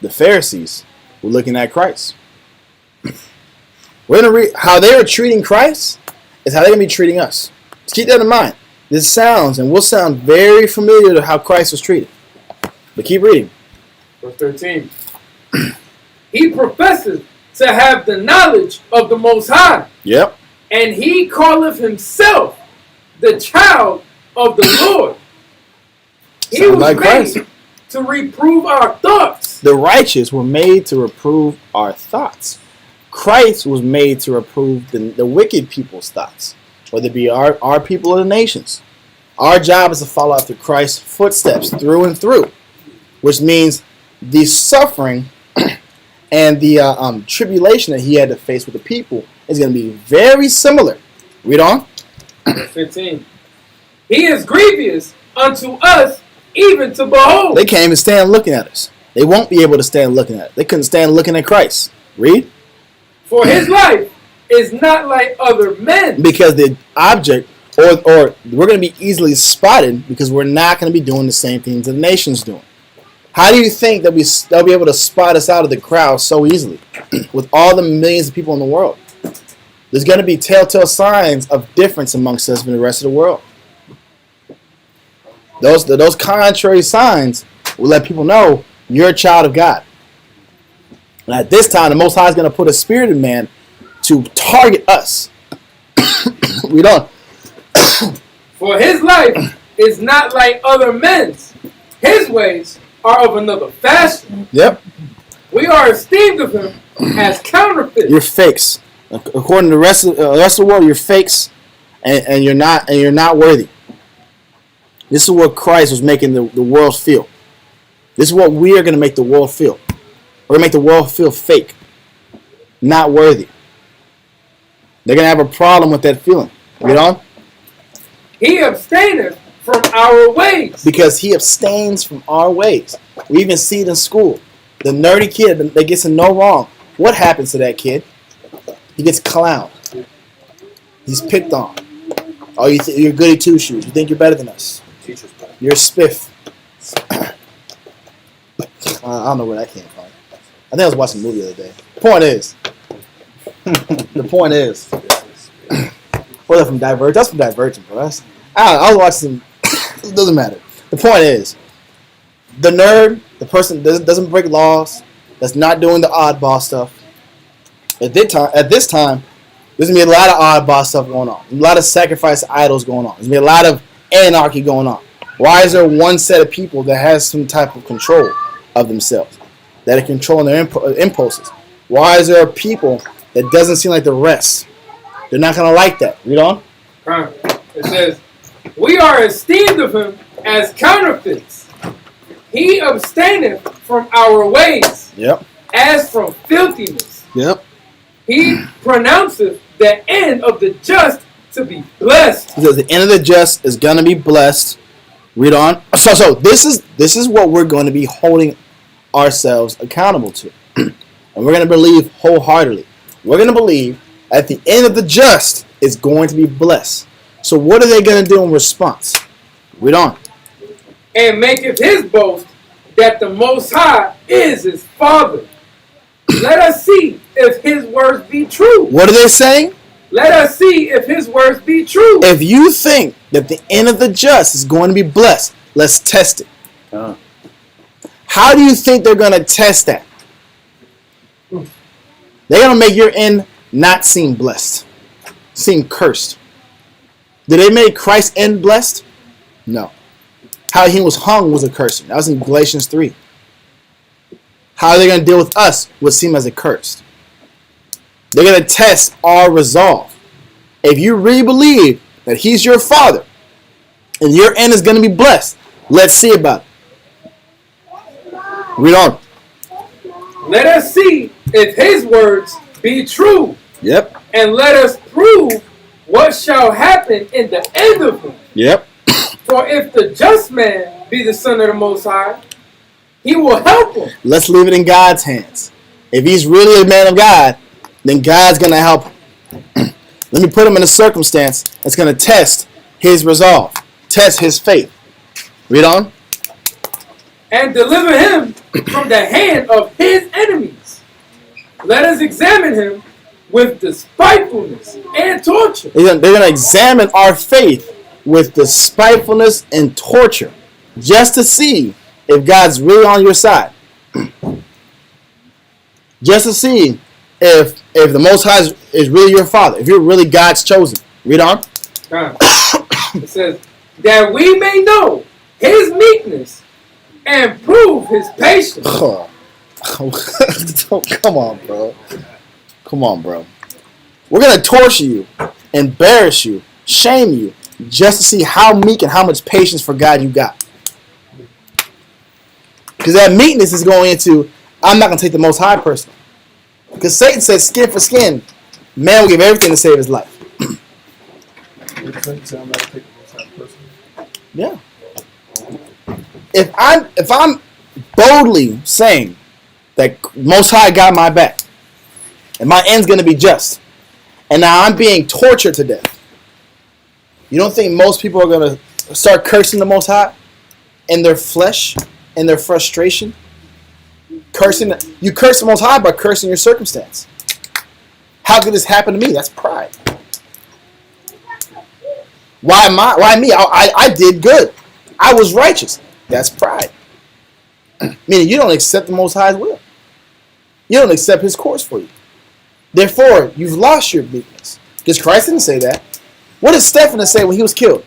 the Pharisees, were looking at Christ. We're going to read how they were treating Christ is how they're going to be treating us. Just keep that in mind. This sounds and will sound very familiar to how Christ was treated. But keep reading. Verse 13. He professes to have the knowledge of the Most High, Yep. and he calleth himself the child of the Lord. He Sounds was like made Christ. to reprove our thoughts. The righteous were made to reprove our thoughts. Christ was made to reprove the wicked people's thoughts, whether it be our people or the nations. Our job is to follow after Christ's footsteps through and through, which means the suffering and the tribulation that he had to face with the people is going to be very similar. Read on. Verse 15. He is grievous unto us, even to behold. They can't even stand looking at us. They won't be able to stand looking at it. They couldn't stand looking at Christ. Read. For his life is not like other men. Because the object, or we're going to be easily spotted because we're not going to be doing the same things the nation's doing. How do you think that they'll be able to spot us out of the crowd so easily with all the millions of people in the world? There's going to be telltale signs of difference amongst us and the rest of the world. Those contrary signs will let people know you're a child of God. And at this time, the Most High is going to put a spirit in man to target us. We don't. For his life is not like other men's. His ways are of another fashion. Yep. We are esteemed of him as counterfeits. You're fakes. According to the rest of the world, you're fakes, and you're not worthy. This is what Christ was making the world feel. This is what we are going to make the world feel. We're going to make the world feel fake, not worthy. They're going to have a problem with that feeling. Read on. He abstaineth from our ways. Because he abstains from our ways. We even see it in school. The nerdy kid that gets in no wrong. What happens to that kid? He gets clowned. He's picked on. Oh, you're goody two-shoes. You think you're better than us. You're a spiff. I don't know where that came from. I think I was watching a movie the other day. The point is. Or that from Divergent? That's from Divergent, bro. I was watching. It doesn't matter. The point is, the nerd, the person that doesn't break laws, that's not doing the oddball stuff. At this time, there's gonna be a lot of oddball stuff going on. A lot of sacrifice idols going on. There's gonna be a lot of anarchy going on. Why is there one set of people that has some type of control of themselves, that are controlling their impulses? Why is there people that doesn't seem like the rest? They're not gonna like that. Read on. It says, we are esteemed of him as counterfeits. He abstaineth from our ways. Yep. As from filthiness. Yep. He pronounceth the end of the just to be blessed. Because the end of the just is gonna be blessed. Read on. So this is what we're going to be holding ourselves accountable to. And we're going to believe wholeheartedly. We're going to believe at the end of the just is going to be blessed. So what are they going to do in response? Read on. And maketh his boast that the Most High is his Father. Let us see if his words be true. What are they saying? Let us see if his words be true. If you think that the end of the just is going to be blessed, let's test it. How do you think they're going to test that? They're going to make your end not seem blessed, seem cursed. Did they make Christ's end blessed? No. How he was hung was a cursing. That was in Galatians 3. How are they going to deal with us would seem as a curse. They're going to test our resolve. If you really believe that he's your father and your end is going to be blessed, let's see about it. Read on. Let us see if his words be true. Yep. And let us prove what shall happen in the end of him. Yep. For if the just man be the son of the Most High, he will help him. Let's leave it in God's hands. If he's really a man of God, then God's going to help him. Let me put him in a circumstance that's going to test his resolve, test his faith. Read on. And deliver him from the hand of his enemies. Let us examine him with despitefulness and torture. They're going to examine our faith with despitefulness and torture just to see if God's really on your side. Just to see if the Most High is really your father, if you're really God's chosen. Read on. It says, that we may know his meekness and prove his patience. Oh. Come on, bro. Come on, bro. We're going to torture you, embarrass you, shame you, just to see how meek and how much patience for God you got. Because that meekness is going into, I'm not going to take the Most High personal. Because Satan says skin for skin, man will give everything to save his life. Yeah. If I'm boldly saying that Most High got my back, and my end's going to be just, and now I'm being tortured to death, you don't think most people are going to start cursing the Most High in their flesh, in their frustration? You curse the Most High by cursing your circumstance. How could this happen to me? That's pride. Why me? I did good. I was righteous. That's pride. Meaning you don't accept the Most High's will. You don't accept his course for you. Therefore, you've lost your meekness. Because Christ didn't say that. What did Stephen say when he was killed?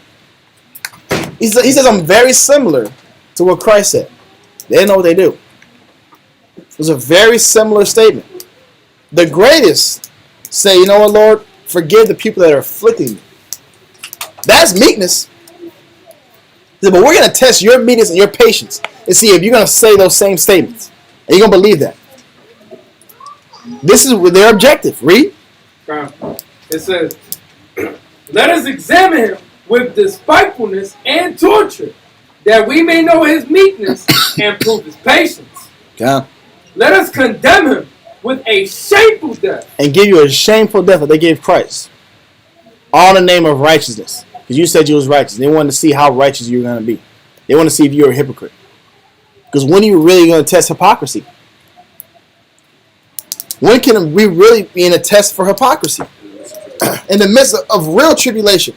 He says, I'm very similar to what Christ said. They didn't know what they do. It was a very similar statement. The greatest say, you know what, Lord? Forgive the people that are afflicting me. That's meekness. But we're going to test your meekness and your patience and see if you're going to say those same statements. And you're going to believe that. This is their objective. Read. It says, let us examine him with despitefulness and torture, that we may know his meekness and prove his patience. Yeah. Let us condemn him with a shameful death. And give you a shameful death that they gave Christ. All in the name of righteousness. Because you said you was righteous. They wanted to see how righteous you were going to be. They want to see if you're a hypocrite. Because when are you really going to test hypocrisy? When can we really be in a test for hypocrisy? In the midst of real tribulation.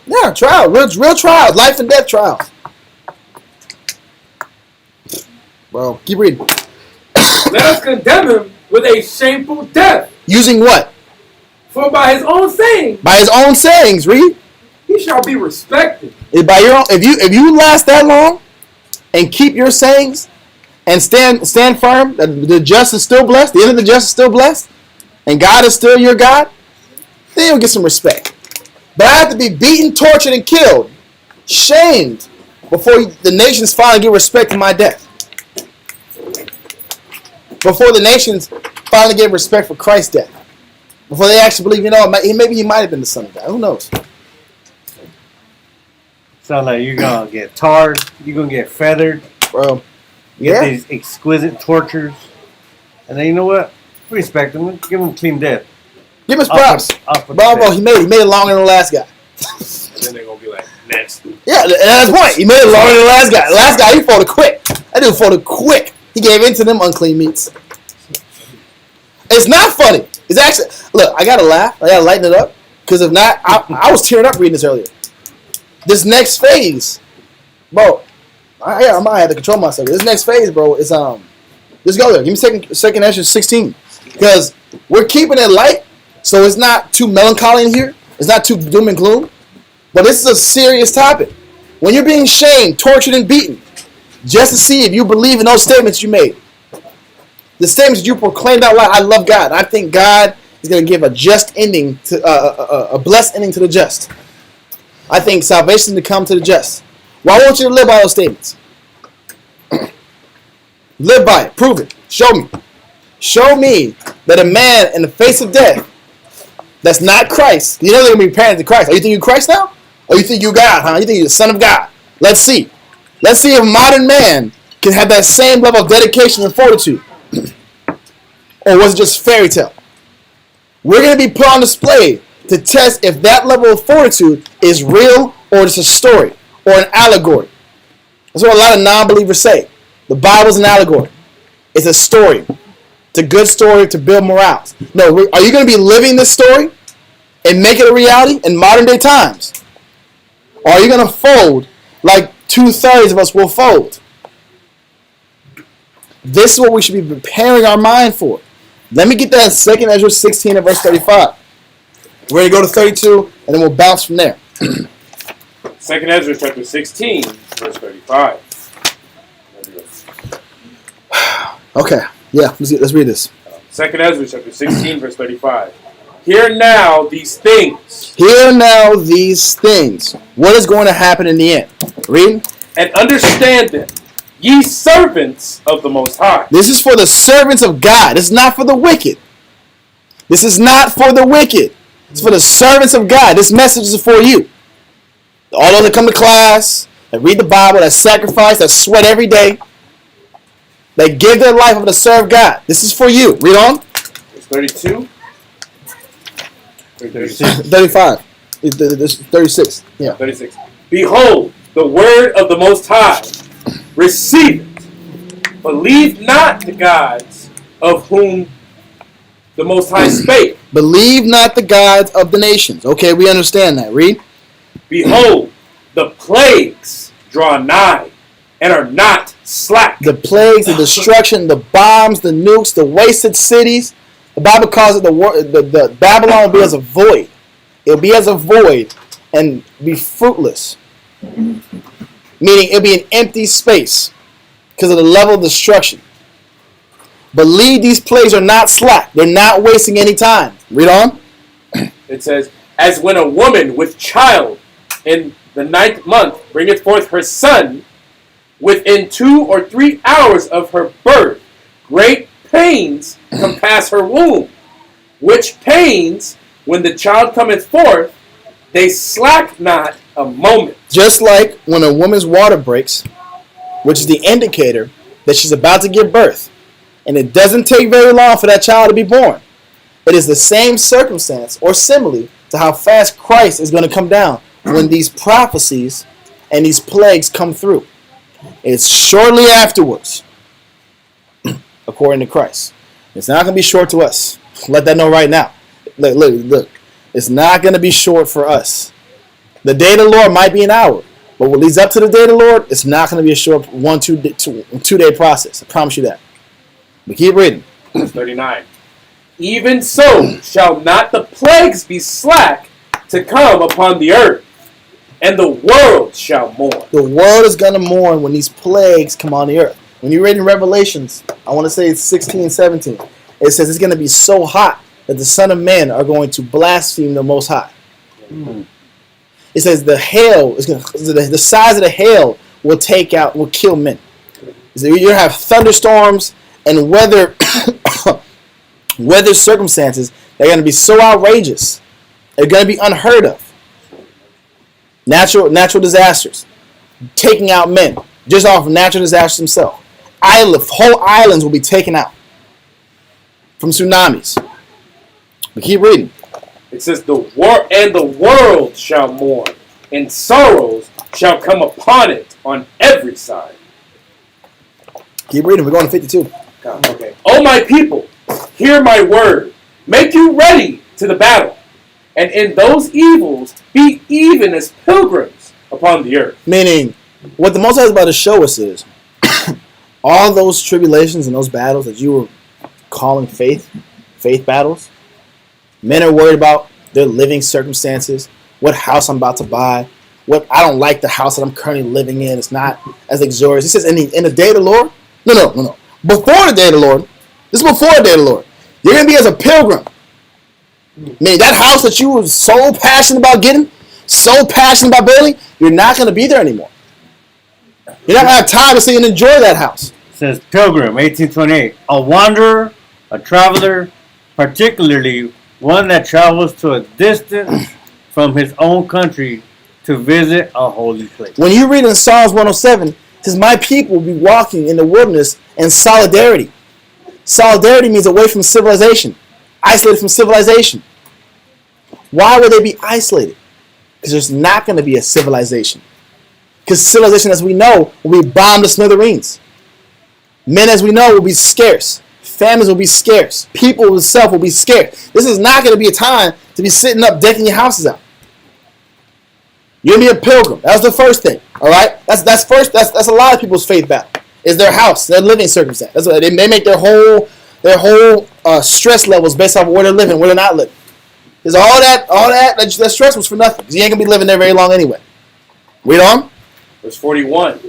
Yeah, trial. Real trials. Life and death trials. Bro, keep reading. Let us condemn him with a shameful death. Using what? For by his own saying. By his own sayings, read. He shall be respected. By your own, if you last that long and keep your sayings and stand firm that the just is still blessed, the end of the just is still blessed, and God is still your God, then you'll get some respect. But I have to be beaten, tortured, and killed, shamed, before the nations finally give respect to my death. Before the nations finally gave respect for Christ's death. Before they actually believe, maybe he might have been the Son of God. Who knows? Sound like you're going to get tarred. You're going to get feathered. Bro, You get Yeah. these exquisite tortures. And then you know what? Respect them. Give them clean death. Give him his props. Bro, he made it longer than the last guy. And then they're gonna be like, next. Yeah, and that's the point. He made it longer than the last guy. The last guy, he folded quick. That dude folded quick. He gave in to them unclean meats. It's not funny. It's actually, look, I gotta laugh. I gotta lighten it up. Because if not, I was tearing up reading this earlier. This next phase, bro, I might have to control myself. This next phase, bro, is, let's go there. Give me second Ezra 16. Because we're keeping it light, so it's not too melancholy in here. It's not too doom and gloom. But this is a serious topic. When you're being shamed, tortured, and beaten, just to see if you believe in those statements you made. The statements you proclaimed out loud, I love God. I think God is going to give a just ending, to a blessed ending to the just. I think salvation to come to the just. Well, I want you to live by those statements. Live by it. Prove it. Show me. Show me that a man in the face of death that's not Christ. You know they're going to be parents to Christ. Oh, you think you're Christ now? Or you think you're God, huh? You think you're the Son of God? Let's see. Let's see if modern man can have that same level of dedication and fortitude. Or was it just fairy tale? We're going to be put on display to test if that level of fortitude is real or it's a story or an allegory. That's what a lot of non-believers say. The Bible's an allegory. It's a story. It's a good story to build morals. No, are you going to be living this story and make it a reality in modern day times? Or are you going to fold like 2/3 of us will fold? This is what we should be preparing our mind for. Let me get that in 2 Ezra 16 and verse 35. We're going to go to 32 and then we'll bounce from there. 2 Ezra chapter 16, verse 35. Okay, yeah, let's read this. 2 Ezra chapter 16, verse 35. Hear now these things. Hear now these things. What is going to happen in the end? Read. And understand them, ye servants of the Most High. This is for the servants of God. This is not for the wicked. This is not for the wicked. It's for the servants of God. This message is for you. All those that come to class, that read the Bible, that sacrifice, that sweat every day, that give their life over to serve God. This is for you. Read on. Verse 32. 35. 36. Yeah. 36. Behold, the word of the Most High. Receive it. Believe not the gods of whom the Most High spake. Believe not the gods of the nations. Okay, we understand that. Read. Behold, the plagues draw nigh and are not slack. The plagues, the destruction, the bombs, the nukes, the wasted cities. The Bible calls it the Babylon will be as a void. It'll be as a void and be fruitless. Meaning it'll be an empty space because of the level of destruction. Believe these plagues are not slack. They're not wasting any time. Read on. It says, as when a woman with child in the 9th month bringeth forth her son, within 2 or 3 hours of her birth, great pains compass her womb, which pains, when the child cometh forth, they slack not a moment. Just like when a woman's water breaks, which is the indicator that she's about to give birth, and it doesn't take very long for that child to be born. It is the same circumstance or simile to how fast Christ is going to come down when these prophecies and these plagues come through. It's shortly afterwards, according to Christ. It's not going to be short to us. Let that know right now. Look. It's not going to be short for us. The day of the Lord might be an hour, but what leads up to the day of the Lord, it's not going to be a short 2 day process. I promise you that. But keep reading. Verse 39. Even so shall not the plagues be slack to come upon the earth, and the world shall mourn. The world is going to mourn when these plagues come on the earth. When you read in Revelations, I want to say it's 16, 17, it says it's going to be so hot that the Son of Man are going to blaspheme the Most High. It says the hail is going to, the size of the hail will kill men. So you have thunderstorms and weather circumstances that are going to be so outrageous. They're going to be unheard of. Natural disasters, taking out men just off of natural disasters themselves. whole islands will be taken out from tsunamis. We keep reading. It says, the world shall mourn, and sorrows shall come upon it on every side. Keep reading. We're going to 52. Okay. O my people, hear my word. Make you ready to the battle. And in those evils, be even as pilgrims upon the earth. Meaning, what the Most High is about to show us is all those tribulations and those battles that you were calling faith battles. Men are worried about their living circumstances, what house I'm about to buy, what I don't like the house that I'm currently living in. It's not as luxurious. He says, in the day of the Lord, no. Before the day of the Lord, this is before the day of the Lord. You're going to be as a pilgrim. Meaning that house that you were so passionate about getting, so passionate about building, you're not going to be there anymore. You're not going to have time to sit and enjoy that house. It says Pilgrim, 1828. A wanderer, a traveler, particularly one that travels to a distance from his own country to visit a holy place. When you read in Psalms 107, it says, my people will be walking in the wilderness in solidarity. Solidarity means away from civilization. Isolated from civilization. Why would they be isolated? Because there's not going to be a civilization. Because civilization, as we know, will be bombed to smithereens. Men, as we know, will be scarce. Families will be scarce. People itself will be scarce. This is not going to be a time to be sitting up decking your houses out. You're going to be a pilgrim. That's the first thing. All right? That's first. That's a lot of people's faith battle. Is their house, their living circumstance. That's what they make their whole stress levels based off of where they're living, where they're not living. Because all that stress was for nothing. Because you ain't gonna be living there very long anyway. Read on. Verse 41.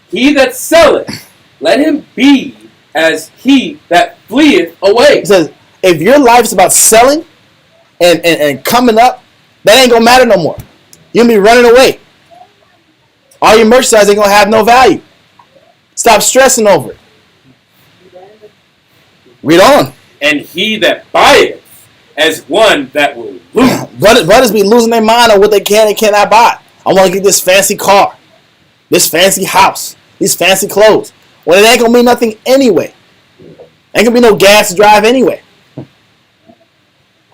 He that selleth, let him be as he that fleeth away. It says, if your life is about selling and coming up, that ain't gonna matter no more. You're gonna be running away. All your merchandise ain't gonna have no value. Stop stressing over it. Read on. And he that buyeth as one that will lose. Brothers be losing their mind on what they can and cannot buy. I want to get this fancy car, this fancy house, these fancy clothes. Well, it ain't going to mean nothing anyway. Ain't going to be no gas to drive anyway.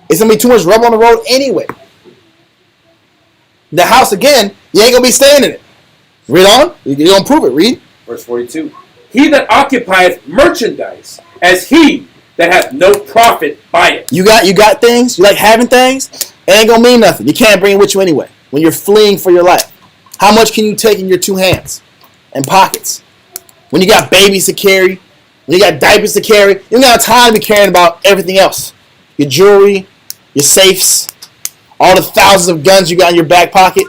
It's going to be too much rubber on the road anyway. The house, again, you ain't going to be staying in it. Read on. You're going to prove it. Read. Verse 42. He that occupieth merchandise as he that hath no profit by it. You got things. You like having things. It ain't going to mean nothing. You can't bring it with you anyway when you're fleeing for your life. How much can you take in your two hands and pockets? When you got babies to carry, when you got diapers to carry, you don't got time to be caring about everything else. Your jewelry, your safes, all the thousands of guns you got in your back pocket.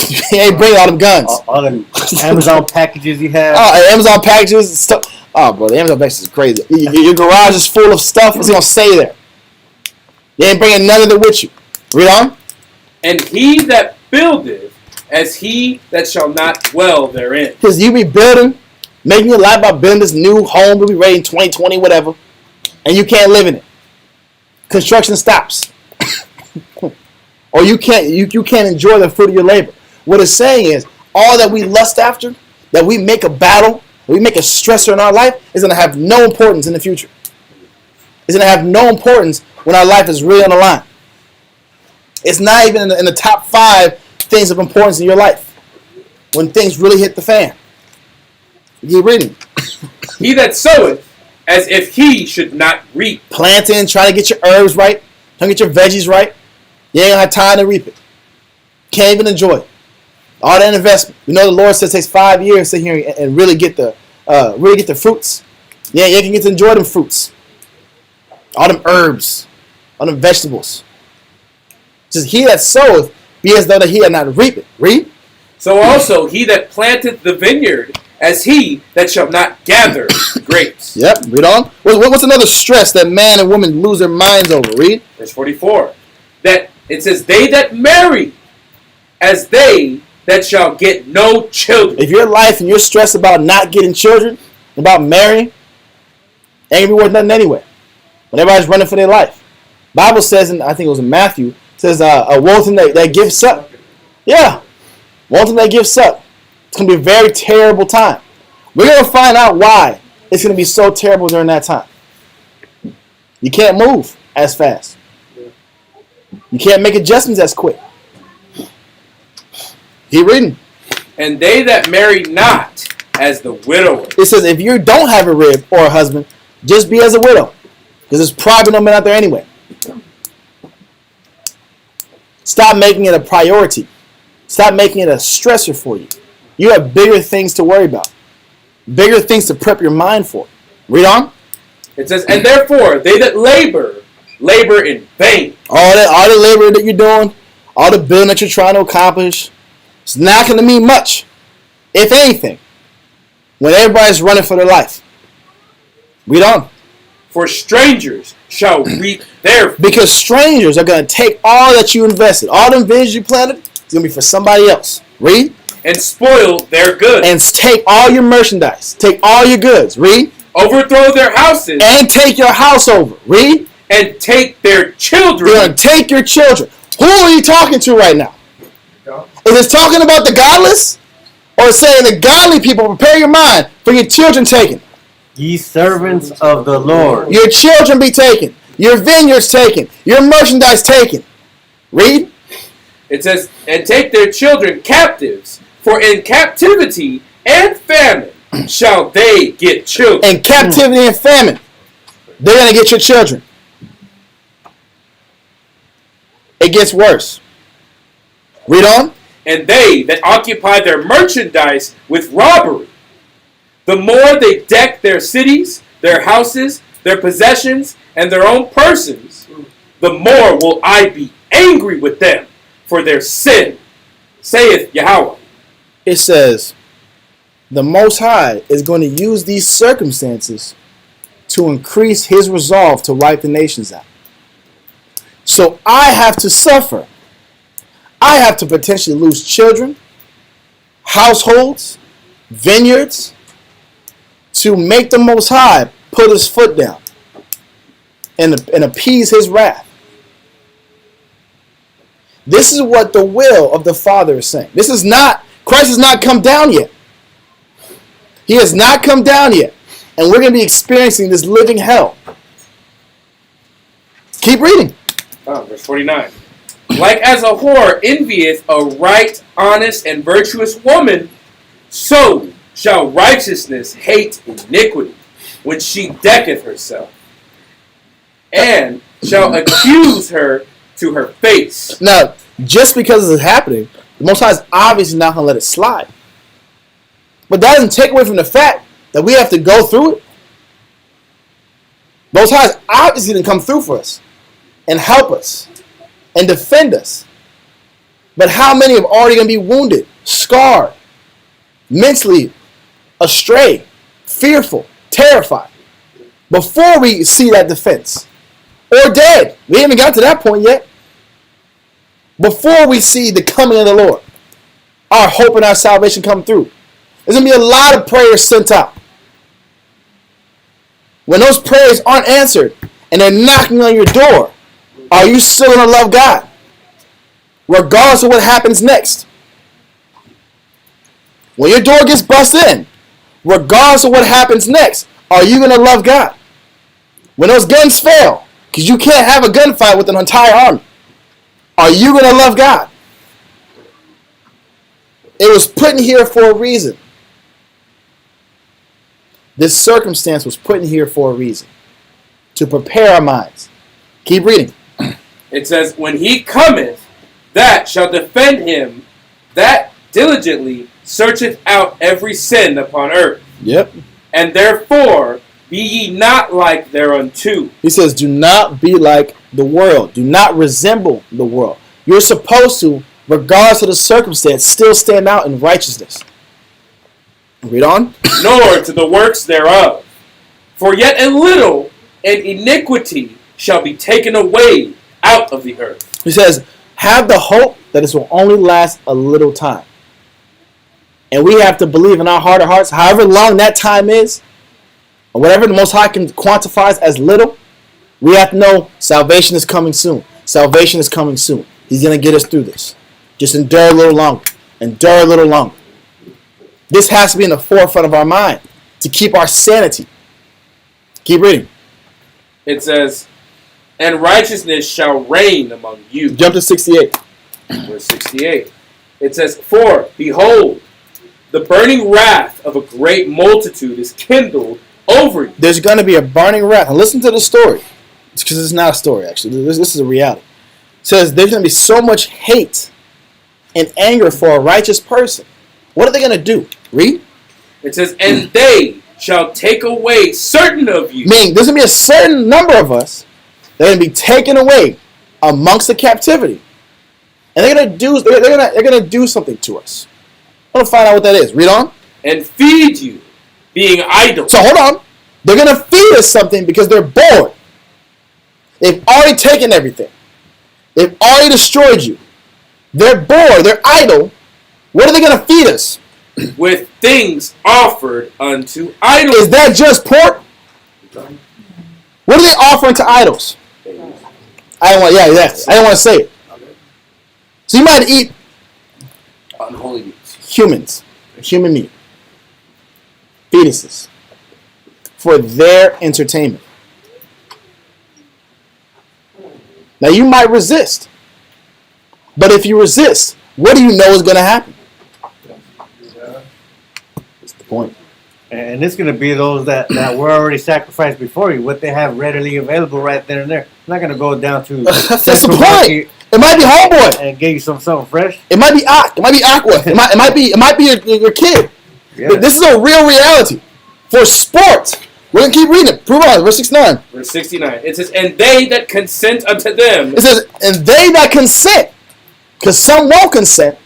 You ain't bring all them guns. All them Amazon packages you have. Oh, Amazon packages and stuff. Oh, bro, the Amazon packages is crazy. Your garage is full of stuff. It's going to stay there. You ain't bringing none of it with you. Read on. And he that buildeth as he that shall not dwell therein. Because you be building, making your life about building this new home. We'll be ready in 2020, whatever. And you can't live in it. Construction stops. Or you can't enjoy the fruit of your labor. What it's saying is, all that we lust after, that we make a battle, we make a stressor in our life, is going to have no importance in the future. It's going to have no importance when our life is really on the line. It's not even in the top 5 things of importance in your life. When things really hit the fan. Keep reading. He that soweth as if he should not reap. Planting, trying to get your herbs right, trying to get your veggies right. You ain't going to have time to reap it. Can't even enjoy it. All that investment. You know the Lord says it takes 5 years to sit here and really get the fruits. Yeah, you can get to enjoy them fruits. All them herbs. All them vegetables. Just he that soweth, be as though that he had not reap it. Read. So also he that planteth the vineyard, as he that shall not gather grapes. Yep, read on. What's another stress that man and woman lose their minds over? Read. Verse 44. That it says, they that marry, as they that shall get no children. If your life and you're stressed about not getting children, about marrying, ain't gonna be worth nothing anyway. When everybody's running for their life. Bible says, and I think it was in Matthew, says, woe to them that give suck. Yeah. Woe to them that give suck. It's gonna be a very terrible time. We're going to find out why it's going to be so terrible during that time. You can't move as fast. You can't make adjustments as quick. Keep reading. And they that marry not as the widower. It says if you don't have a rib or a husband, just be as a widow. Because there's probably no men out there anyway. Stop making it a priority. Stop making it a stressor for you. You have bigger things to worry about. Bigger things to prep your mind for. Read on. It says, and therefore they that labor in vain. All the labor that you're doing, all the building that you're trying to accomplish, it's not going to mean much, if anything, when everybody's running for their life. Read on. For strangers shall reap their fruit. Because strangers are going to take all that you invested, all them visions you planted, it's going to be for somebody else. Read. And spoil their goods. And take all your merchandise. Take all your goods. Read. Overthrow their houses. And take your house over. Read. And take their children. They're going to take your children. Who are you talking to right now? Is it talking about the godless? Or saying the godly people, prepare your mind for your children taken? Ye servants of the Lord. Your children be taken. Your vineyards taken. Your merchandise taken. Read. It says, and take their children captives, for in captivity and famine shall they get children. In captivity and famine, they're going to get your children. It gets worse. Read on. And they that occupy their merchandise with robbery, the more they deck their cities, their houses, their possessions, and their own persons, the more will I be angry with them for their sin, saith Yahweh. It says, the Most High is going to use these circumstances to increase his resolve to wipe the nations out. So I have to suffer. I have to potentially lose children, households, vineyards, to make the Most High put his foot down and appease his wrath. This is what the will of the Father is saying. This is not, Christ has not come down yet. He has not come down yet. And we're going to be experiencing this living hell. Keep reading. Verse 49. Like as a whore envieth a right, honest, and virtuous woman, so shall righteousness hate iniquity when she decketh herself, and shall accuse her to her face. Now, just because this is happening, the Most High is obviously not going to let it slide. But that doesn't take away from the fact that we have to go through it. Most High is obviously going to come through for us and help us and defend us. But how many are already going to be wounded, scarred, mentally astray, fearful, terrified, before we see that defense? Or dead. We haven't got to that point yet. Before we see the coming of the Lord, our hope and our salvation come through, there's going to be a lot of prayers sent out. When those prayers aren't answered and they're knocking on your door, are you still going to love God? Regardless of what happens next. When your door gets busted in, regardless of what happens next, are you going to love God? When those guns fail, because you can't have a gunfight with an entire army, are you going to love God? It was put in here for a reason. This circumstance was put in here for a reason. To prepare our minds. Keep reading. It says, when he cometh, that shall defend him, that diligently searcheth out every sin upon earth. Yep. And therefore be ye not like thereunto. He says, do not be like the world. Do not resemble the world. You're supposed to, regardless of the circumstance, still stand out in righteousness. Read on. Nor to the works thereof. For yet a little, and iniquity shall be taken away out of the earth. He says, have the hope that this will only last a little time. And we have to believe in our heart of hearts, however long that time is, or whatever the Most High can quantify as little, we have to know salvation is coming soon. Salvation is coming soon. He's going to get us through this. Just endure a little longer. Endure a little longer. This has to be in the forefront of our mind to keep our sanity. Keep reading. It says, and righteousness shall reign among you. Jump to 68. Verse 68. It says, for, behold, the burning wrath of a great multitude is kindled over you. There's going to be a burning wrath. And listen to the story. Because it's not a story, actually. This is a reality. It says there's going to be so much hate and anger for a righteous person. What are they going to do? Read. It says, and they shall take away certain of you. Meaning there's going to be a certain number of us that are going to be taken away amongst the captivity. And they're going to do something to us. I want to find out what that is. Read on. And feed you, being idle. So hold on. They're going to feed us something because they're bored. They've already taken everything. They've already destroyed you. They're bored. They're idle. What are they going to feed us? With things offered unto idols. Is that just pork? What are they offering to idols? I don't want. Yeah, yes. I don't want to say it. So you might eat Unholy meats. humans, human meat, fetuses, for their entertainment. Now you might resist, but if you resist, what do you know is going to happen? That's the point. And it's going to be those that were already sacrificed before you, what they have readily available right there and there. I'm not going to go down to That's the Central point. Market It might be homeboy. and get you something fresh. It might be Aqua. It might be your kid. Yeah. But this is a real reality for sports. We're gonna keep reading it. Prove on, verse 69. Verse 69. It says, and they that consent unto them. It says, and they that consent, because some won't consent.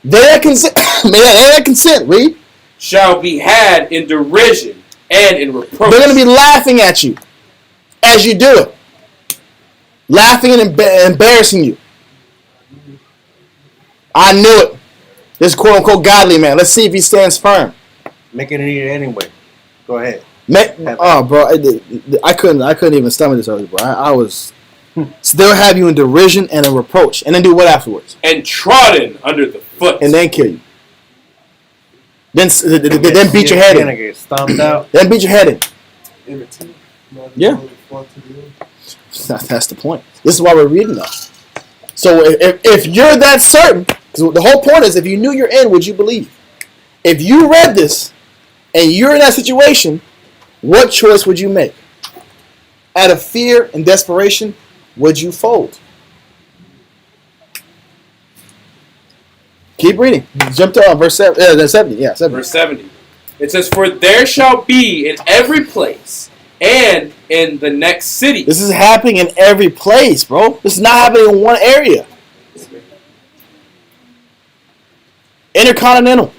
They that consent, they that consent. Read. Shall be had in derision and in reproach. They're gonna be laughing at you as you do it, laughing and embarrassing you. I knew it. This quote unquote godly man. Let's see if he stands firm. Making it eat it anyway. Go ahead. Oh, bro, I couldn't even stomach this earlier, bro. I was. So they'll have you in derision and in reproach, and then do what afterwards? And trodden under the foot. And then kill you. Then beat your head You're gonna in. get stomped out. Then beat your head in. Yeah. Yeah. That's the point. This is why we're reading though. So if you're that certain, because the whole point is, if you knew your end, would you believe? If you read this and you're in that situation, what choice would you make? Out of fear and desperation, would you fold? Keep reading. Jump to verse 70. Yeah, 70. Verse 70. It says, for there shall be in every place and in the next city. This is happening in every place, bro. This is not happening in one area. Intercontinental.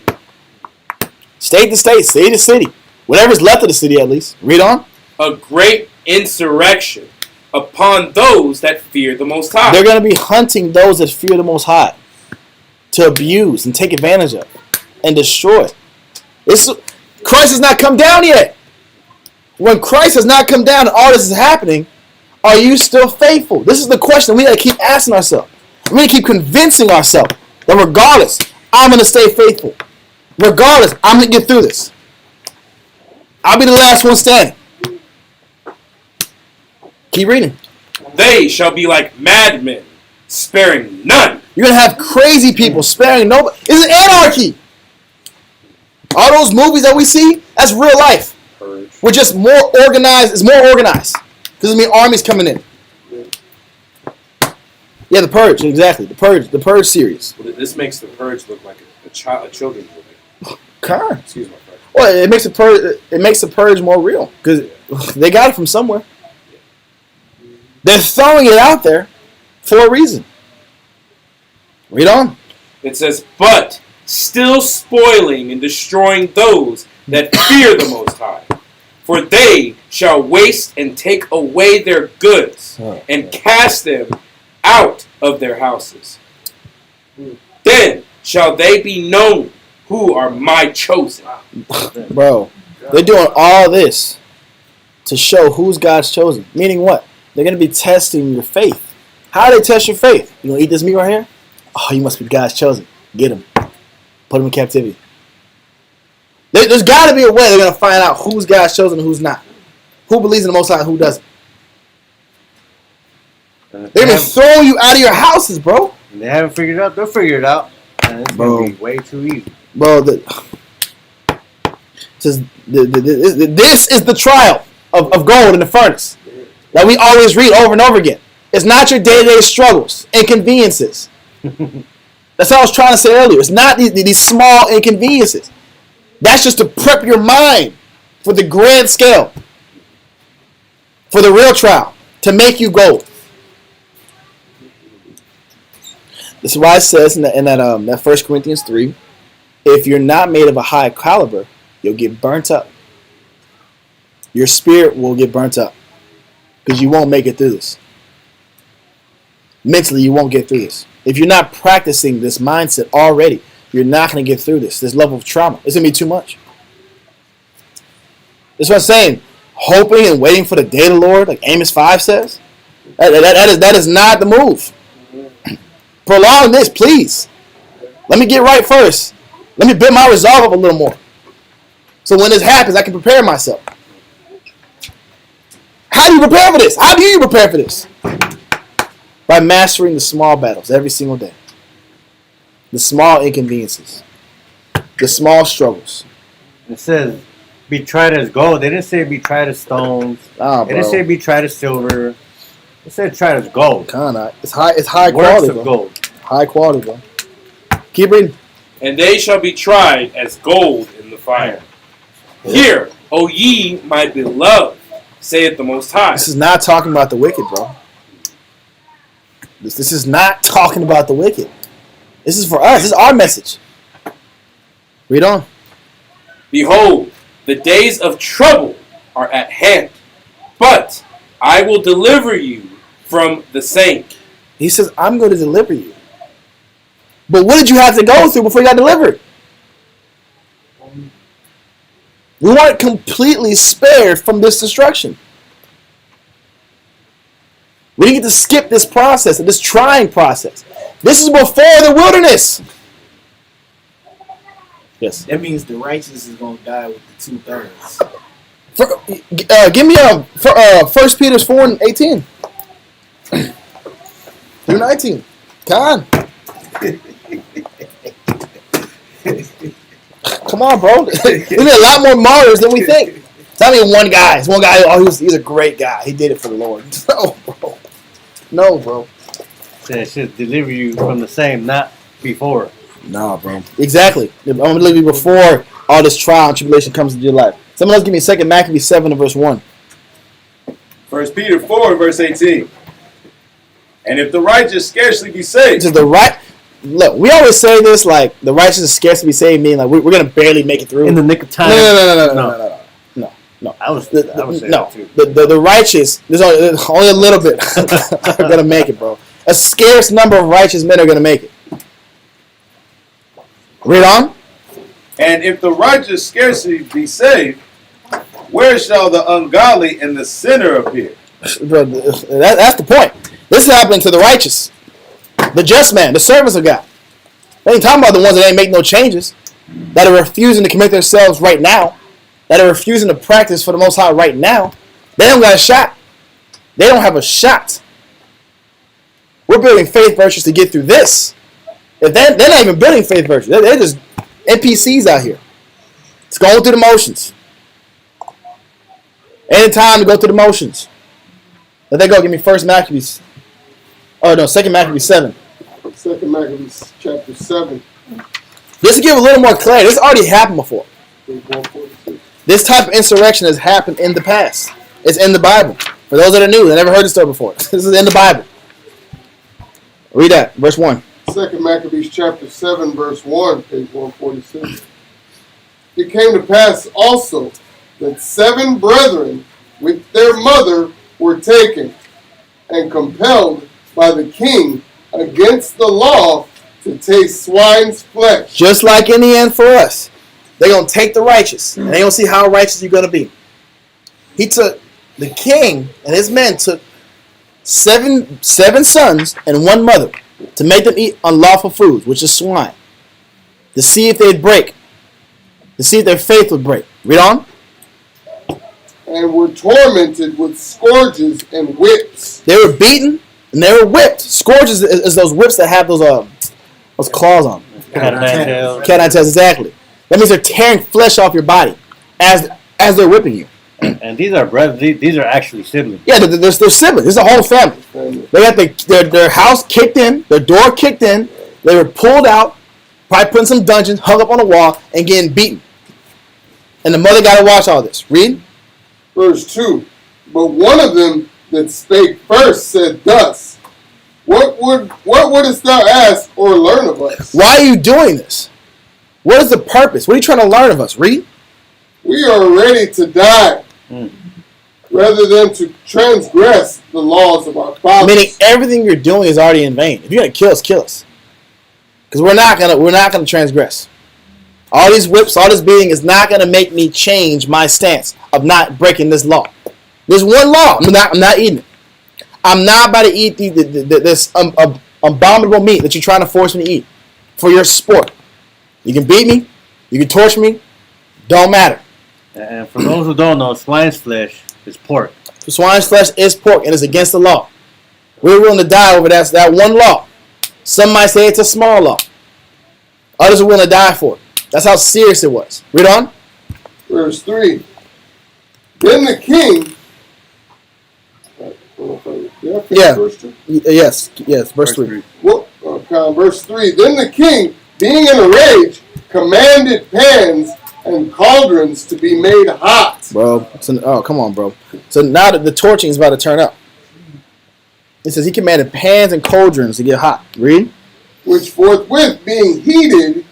State to state, city to city. Whatever's left of the city, at least. Read on. A great insurrection upon those that fear the Most High. They're going to be hunting those that fear the Most High to abuse and take advantage of and destroy. Christ has not come down yet. When Christ has not come down and all this is happening, are you still faithful? This is the question we got to keep asking ourselves. We got to keep convincing ourselves that regardless, I'm going to stay faithful. Regardless, I'm going to get through this. I'll be the last one standing. Keep reading. They shall be like madmen, sparing none. You're going to have crazy people sparing nobody. It's an anarchy. All those movies that we see, that's real life. Purge. We're just more organized. It's more organized. Doesn't mean armies coming in. Yeah, the Purge, exactly. The Purge series. Well, this makes the Purge look like a children's movie. Car. Excuse my French. Well, it makes the Purge more real because they got it from somewhere. They're throwing it out there for a reason. Read on. It says, but still spoiling and destroying those that fear the Most High. For they shall waste and take away their goods and cast them out of their houses. Then shall they be known who are my chosen. Bro, they're doing all this to show who's God's chosen. Meaning what? They're going to be testing your faith. How do they test your faith? You going to eat this meat right here? Oh, you must be God's chosen. Get him. Put him in captivity. There's got to be a way they're going to find out who's God's chosen and who's not. Who believes in the Most High and who doesn't. They're going to throw you out of your houses, bro. They haven't figured it out. They'll figure it out. And it's going to be way too easy. Bro, this is the trial of gold in the furnace that we always read over and over again. It's not your day-to-day struggles, inconveniences. That's what I was trying to say earlier. It's not these small inconveniences. That's just to prep your mind for the grand scale, for the real trial, to make you gold. This is why it says in that 1 Corinthians 3, if you're not made of a high caliber, you'll get burnt up. Your spirit will get burnt up because you won't make it through this. Mentally, you won't get through this. If you're not practicing this mindset already, you're not going to get through this level of trauma. It's going to be too much. That's what I'm saying. Hoping and waiting for the day of the Lord, like Amos 5 says, that is not the move. Prolong this, please. Let me get right first. Let me build my resolve up a little more. So when this happens, I can prepare myself. How do you prepare for this? How do you prepare for this? By mastering the small battles every single day. The small inconveniences. The small struggles. It says, be tried as gold. They didn't say be tried as stones. Nah, they didn't say be tried as silver. They said tried as gold. Kinda. It's high Works quality, of bro. gold. High quality, bro. Keep reading. And they shall be tried as gold in the fire. Hear, O ye my beloved, saith the Most High. This is not talking about the wicked, bro. This is not talking about the wicked. This is for us. This is our message. Read on. Behold, the days of trouble are at hand, but I will deliver you from the same. He says, I'm going to deliver you. But what did you have to go through before you got delivered? We weren't completely spared from this destruction. We didn't get to skip this process, this trying process. This is before the wilderness. Yes. That means the righteous is going to die with the 2/3. Give me 1 Peter 4:18. Through 19. Come on. Come on, bro. There's a lot more martyrs than we think. It's not even one guy. It's one guy. Oh, he's a great guy. He did it for the Lord. No, bro. No, bro. It should deliver you from the same, not before. No, bro. Exactly. I'm going to deliver you before all this trial and tribulation comes into your life. Someone else give me 2 Maccabees 7 and verse 1. 1 Peter 4 verse 18. And if the righteous scarcely be saved. Just the right. Look, we always say this like the righteous is scarce to be saved, meaning like we're going to barely make it through. In the nick of time. No. I was saying that too. The righteous, there's only a little bit are going to make it, bro. A scarce number of righteous men are going to make it. Read on. And if the righteous scarcely be saved, where shall the ungodly and the sinner appear? Bro, that's the point. This is happening to the righteous. The just man, the servants of God. They ain't talking about the ones that ain't make no changes, that are refusing to commit themselves right now, that are refusing to practice for the Most High right now. They don't got a shot. They don't have a shot. We're building faith virtues to get through this. If they're not even building faith virtues. They're just NPCs out here. It's going through the motions. Any time to go through the motions. Let that go. Give me 1 Maccabees. Oh, no, 2 Maccabees 7. 2 Maccabees chapter 7. Just to give a little more clarity, this already happened before. Verse 146. This type of insurrection has happened in the past. It's in the Bible. For those that are new, they never heard this story before. This is in the Bible. Read that, verse 1. 2 Maccabees chapter 7, verse 1, page 146. It came to pass also that 7 brethren with their mother were taken and compelled by the king against the law to taste swine's flesh. Just like in the end for us. They're going to take the righteous. And they're going to see how righteous you're going to be. He took, the king and his men took seven sons and 1 mother to make them eat unlawful foods, which is swine, to see if they'd break. to see if their faith would break. Read on. And were tormented with scourges and whips. They were beaten and they were whipped. Scourges is those whips that have those claws on them. Cat o' nine tails. Cat o' nine tails, exactly. That means they're tearing flesh off your body as they're whipping you. And these are brothers. These are actually siblings. Yeah, they're siblings. This is a whole family. They got their house kicked in, their door kicked in. They were pulled out, probably put in some dungeons, hung up on the wall, and getting beaten. And the mother got to watch all this. Read. Verse 2. But one of them that spake first said thus, What wouldest thou ask or learn of us? Why are you doing this? What is the purpose? What are you trying to learn of us? Read. We are ready to die, rather than to transgress the laws of our fathers. Meaning everything you're doing is already in vain. If you're gonna kill us. Because we're not gonna transgress. All these whips, all this beating is not gonna make me change my stance of not breaking this law. There's one law. I'm not eating it. I'm not about to eat this abominable meat that you're trying to force me to eat for your sport. You can beat me, you can torture me, don't matter. And for those who don't know, swine's flesh is pork. Swine's flesh is pork and it's against the law. We're willing to die over that one law. Some might say it's a small law. Others are willing to die for it. That's how serious it was. Read on. Verse 3. Then the king... Yeah. Verse 2? Yes, verse 3. Well, verse 3. Then the king, being in a rage, commanded pans and cauldrons to be made hot. Bro, come on, bro. So now that the torching is about to turn up. It says he commanded pans and cauldrons to get hot. Read. Which forthwith being heated,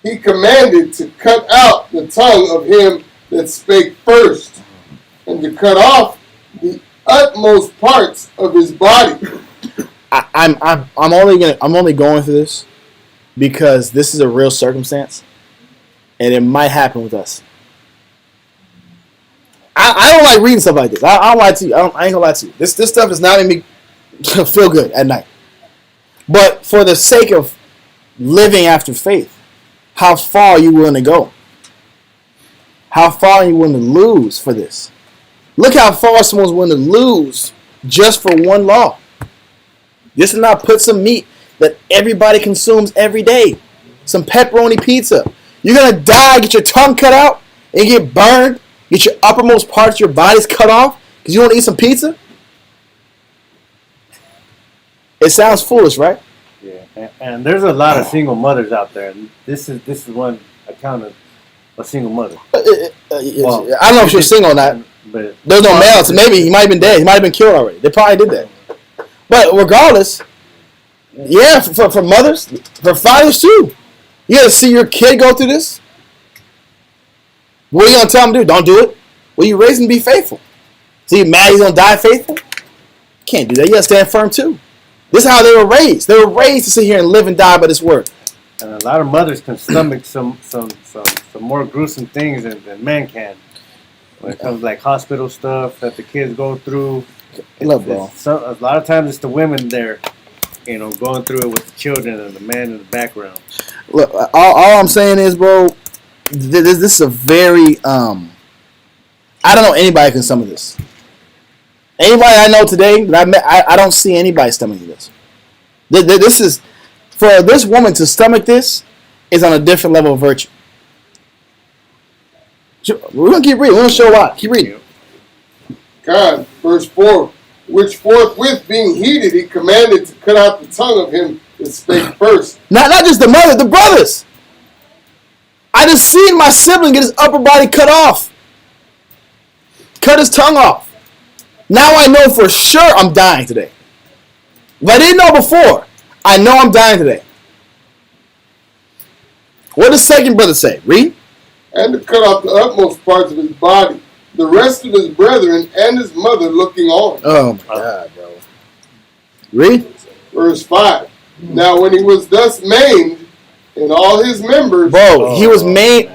he commanded to cut out the tongue of him that spake first, and to cut off the utmost parts of his body. I'm only going through this because this is a real circumstance, and it might happen with us. I don't like reading stuff like this. I don't lie to you. I ain't gonna lie to you. This stuff does not make me feel good at night. But for the sake of living after faith, how far are you willing to go? How far are you willing to lose for this? Look how far someone's willing to lose just for one law. Just to not put some meat that everybody consumes every day. Some pepperoni pizza. You're going to die, get your tongue cut out, and get burned, get your uppermost parts of your bodies cut off because you want to eat some pizza? It sounds foolish, right? Yeah, and there's a lot of single mothers out there. This is one account of a single mother. Well, I don't know if she was single or not. But there's no male, so maybe he might have been dead. He might have been killed already. They probably did that. But regardless, yeah, for mothers, for fathers too. You got to see your kid go through this. What are you going to tell him to do? Don't do it. Well, you raise him to be faithful. So you mad he's going to die faithful? Can't do that. You got to stand firm too. This is how they were raised. They were raised to sit here and live and die by this word. And a lot of mothers can stomach some more gruesome things than men can. When it comes to like hospital stuff that the kids go through. Look, bro. A lot of times it's the women there, going through it with the children and the man in the background. Look, all I'm saying is, bro, this is a very, I don't know anybody can stomach this. Anybody I know today that I met, I don't see anybody stomaching this. This is, for this woman to stomach this, is on a different level of virtue. We're going to keep reading. We're going to show why. Keep reading. God, verse 4. Which forthwith being heated, he commanded to cut out the tongue of him that spake first. Not just the mother, the brothers. I just seen my sibling get his upper body cut off. Cut his tongue off. Now I know for sure I'm dying today. If I didn't know before, I know I'm dying today. What does the second brother say? Read. And to cut off the utmost parts of his body, the rest of his brethren and his mother looking on. Oh my God, bro. Read. Verse 5. Now when he was thus maimed in all his members. Bro, he was maimed.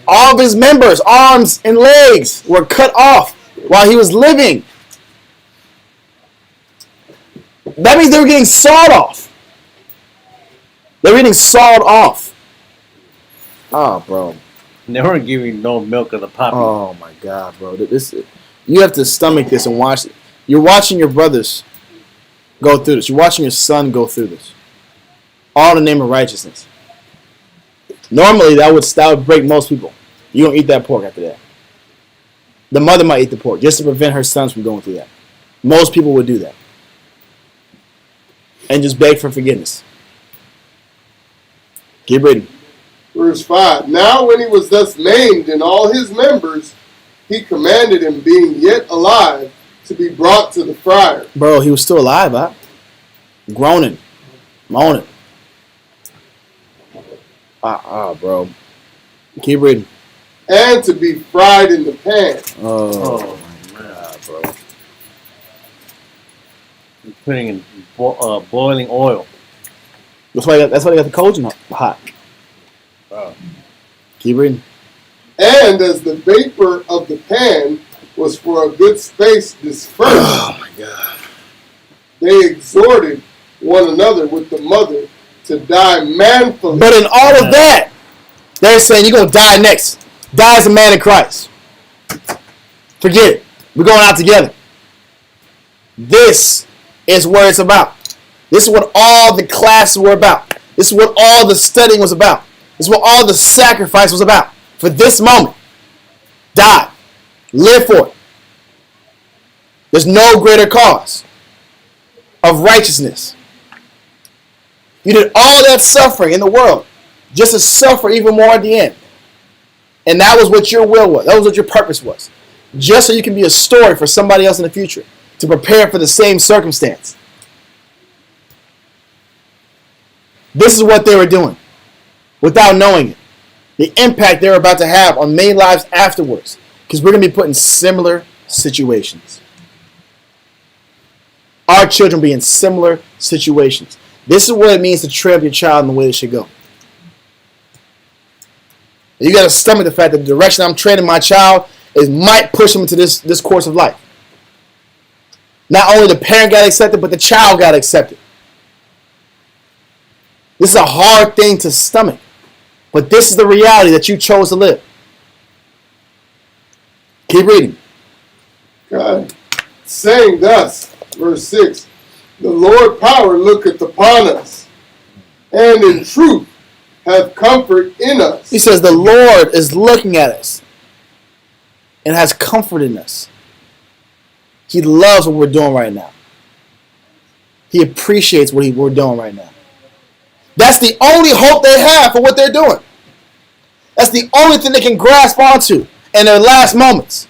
All of his members, arms and legs, were cut off while he was living. That means they were getting sawed off. They were getting sawed off. Oh, bro. And they weren't giving no milk of the poppy. Oh my God, bro! This you have to stomach this and watch it. You're watching your brothers go through this. You're watching your son go through this. All in the name of righteousness. Normally, that would break most people. You don't eat that pork after that. The mother might eat the pork just to prevent her sons from going through that. Most people would do that. And just beg for forgiveness. Keep reading. Verse 5. Now when he was thus maimed in all his members, he commanded him, being yet alive, to be brought to the friar. Bro, he was still alive, huh? Groaning. Moaning. Bro. Keep reading. And to be fried in the pan. Oh my God, bro. Putting in boiling oil. That's why they got the cauldron hot. Keep reading. And as the vapor of the pan was for a good space dispersed, Oh my God. they exhorted one another with the mother to die manfully. But in all of that, they're saying you're going to die next. Die as a man in Christ. Forget it. We're going out together. This is where it's about. This is what all the classes were about. This is what all the studying was about. This is what all the sacrifice was about. For this moment. Die. Live for it. There's no greater cause of righteousness. You did all that suffering in the world just to suffer even more at the end. And that was what your will was. That was what your purpose was. Just so you can be a story for somebody else in the future to prepare for the same circumstance. This is what they were doing without knowing it. The impact they were about to have on many lives afterwards. Because we're going to be put in similar situations. Our children will be in similar situations. This is what it means to train up your child in the way they should go. You got to stomach the fact that the direction I'm training my child might push him into this course of life. Not only the parent got accepted, but the child got accepted. This is a hard thing to stomach. But this is the reality that you chose to live. Keep reading. God, saying thus, verse 6, the Lord power looketh upon us, and in truth hath comfort in us. He says the Lord is looking at us and has comfort in us. He loves what we're doing right now. He appreciates what we're doing right now. That's the only hope they have for what they're doing. That's the only thing they can grasp onto in their last moments.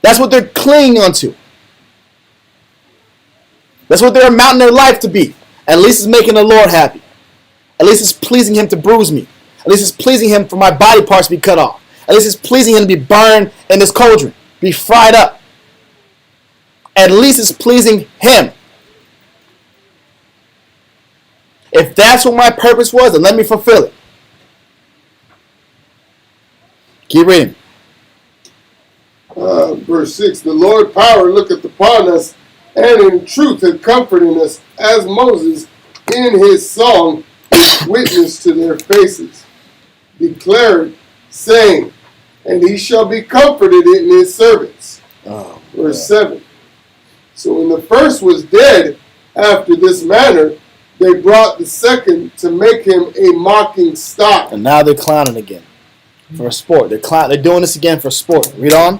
That's what they're clinging onto. That's what they're amounting their life to be. At least it's making the Lord happy. At least it's pleasing him to bruise me. At least it's pleasing him for my body parts to be cut off. At least it's pleasing him to be burned in this cauldron, be fried up. At least it's pleasing him. If that's what my purpose was, then let me fulfill it. Keep reading. Verse 6, the Lord power looketh upon us, and in truth hath comforted us, as Moses in his song witness to their faces, declared, saying, and he shall be comforted in his servants. Verse 7. So when the first was dead, after this manner, they brought the second to make him a mocking stock. And now they're clowning again for sport. They're doing this again for sport. Read on.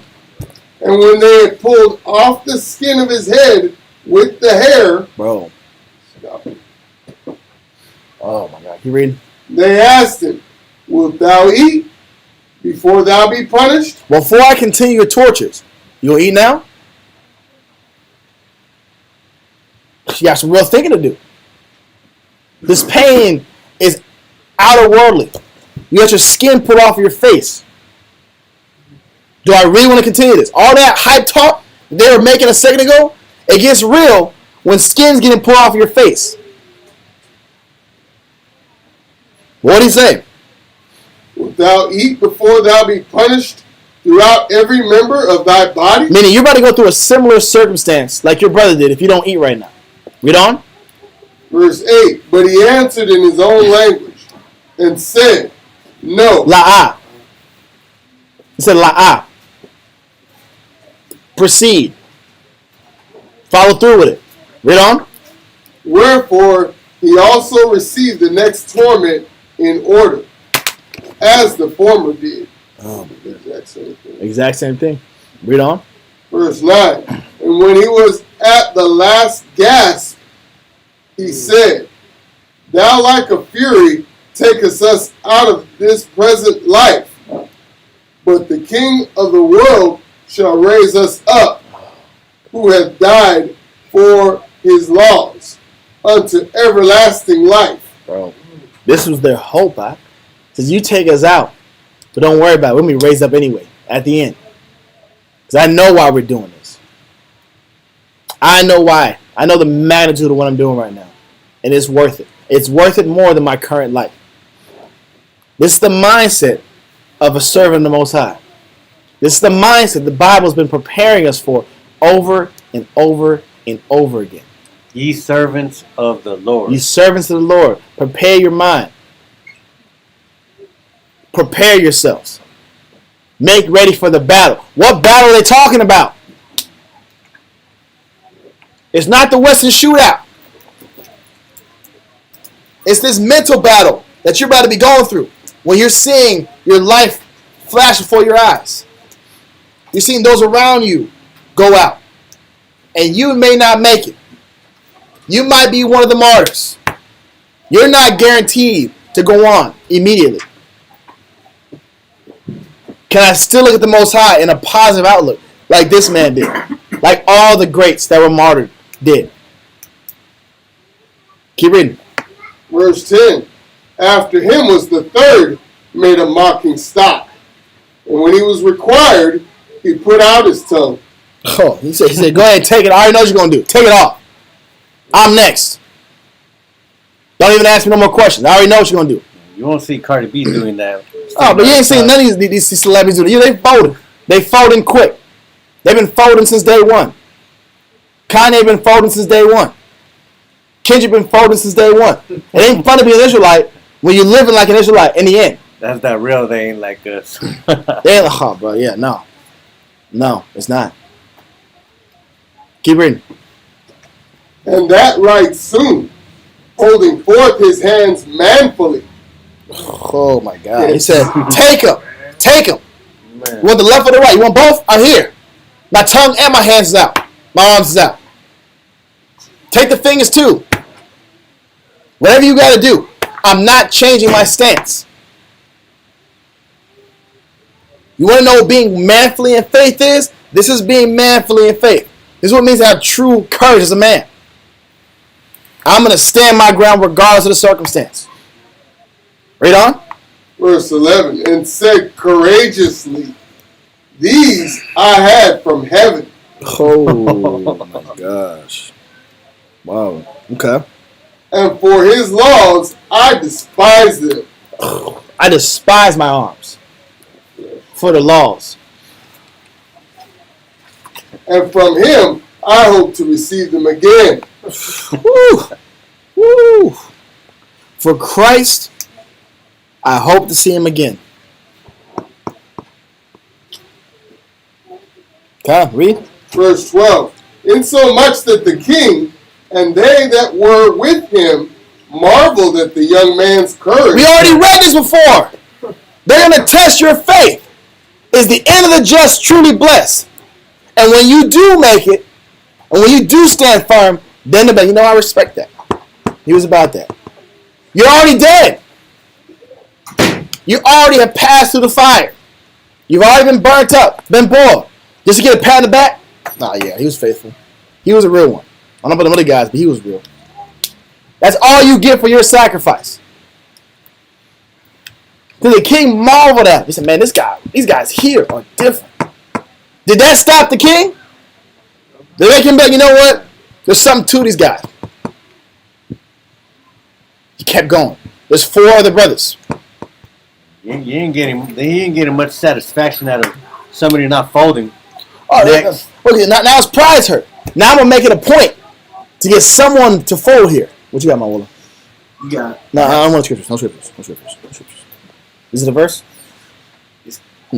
And when they had pulled off the skin of his head with the hair, Bro. Oh my God. Keep reading. they asked him, wilt thou eat before thou be punished? Before I continue your tortures, you gonna eat now? You got some real thinking to do. This pain is outer worldly. You got your skin put off your face. Do I really want to continue this? All that hype talk they were making a second ago, it gets real when skin's getting pulled off your face. What did he say? Wilt thou eat before thou be punished throughout every member of thy body? Meaning you're about to go through a similar circumstance like your brother did if you don't eat right now. Read on. Verse 8, but he answered in his own language and said, No. La'ah. He said la'ah. Proceed. Follow through with it. Read on. Wherefore he also received the next torment in order, as the former did. Oh, Exact same thing. exact same thing. Read on. Verse 9. And when he was at the last gasp, he said, Thou like a fury takest us out of this present life, but the King of the world shall raise us up, who hath died for his laws, unto everlasting life. Bro, this was their hope, huh? Says you take us out, but don't worry about it. We'll be raised up anyway at the end. Because I know why we're doing this. I know why. I know the magnitude of what I'm doing right now. And it's worth it. It's worth it more than my current life. This is the mindset of a servant of the Most High. This is the mindset the Bible's been preparing us for over and over and over again. Ye servants of the Lord. You servants of the Lord, prepare your mind. Prepare yourselves. Make ready for the battle. What battle are they talking about? It's not the Western shootout. It's this mental battle that you're about to be going through when you're seeing your life flash before your eyes. You're seeing those around you go out. And you may not make it. You might be one of the martyrs. You're not guaranteed to go on immediately. Can I still look at the Most High in a positive outlook like this man did? Like all the greats that were martyred did. Keep reading. Verse 10. After him was the third made a mocking stock. And when he was required, he put out his tongue. Oh, he said, go ahead, take it. I already know what you're going to do. Take it off. I'm next. Don't even ask me no more questions. I already know what you're going to do. You won't see Cardi B doing that. Oh, but you ain't seen none of these celebrities do it. They folded. They folding quick. They've been folding since day one. Kanye been folding since day one. Kendrick been folding since day one. It ain't fun to be an Israelite when you're living like an Israelite in the end. That's that real. They ain't like us. They ain't, oh, bro, yeah, no. No, it's not. Keep reading. And that right soon, holding forth his hands manfully. Oh, my God. He said, take him. Take him. You want the left or the right? You want both? I'm here. My tongue and my hands is out. My arms is out. Take the fingers too. Whatever you got to do. I'm not changing my stance. You want to know what being manfully in faith is? This is being manfully in faith. This is what it means to have true courage as a man. I'm going to stand my ground regardless of the circumstance. Read on. Verse 11. And said courageously, These I had from heaven. Oh, my gosh. Wow. Okay. And for his laws I despise them. I despise my arms for the laws. And from him I hope to receive them again. Woo! Woo! For Christ, I hope to see him again. Okay, read. Verse 12. Insomuch that the king and they that were with him marveled at the young man's courage. We already read this before. They're going to test your faith. Is the end of the just truly blessed? And when you do make it, and when you do stand firm, then the, you know, I respect that. He was about that. You're already dead. You already have passed through the fire. You've already been burnt up, been boiled. Just to get a pat on the back? Nah, yeah, he was faithful. He was a real one. I don't know about them other guys, but he was real. That's all you get for your sacrifice. So the king marveled at him. He said, man, these guys here are different. Did that stop the king? Did they come back, you know what? There's something to these guys. He kept going. There's 4 other brothers. He ain't getting much satisfaction out of somebody not folding. Oh, Next. Okay, now his pride's hurt. Now I'm going to make it a point to get someone to fold here. What you got, my Willa? You got No, I don't want scriptures. No scriptures. No scriptures. No scriptures. Is it a verse?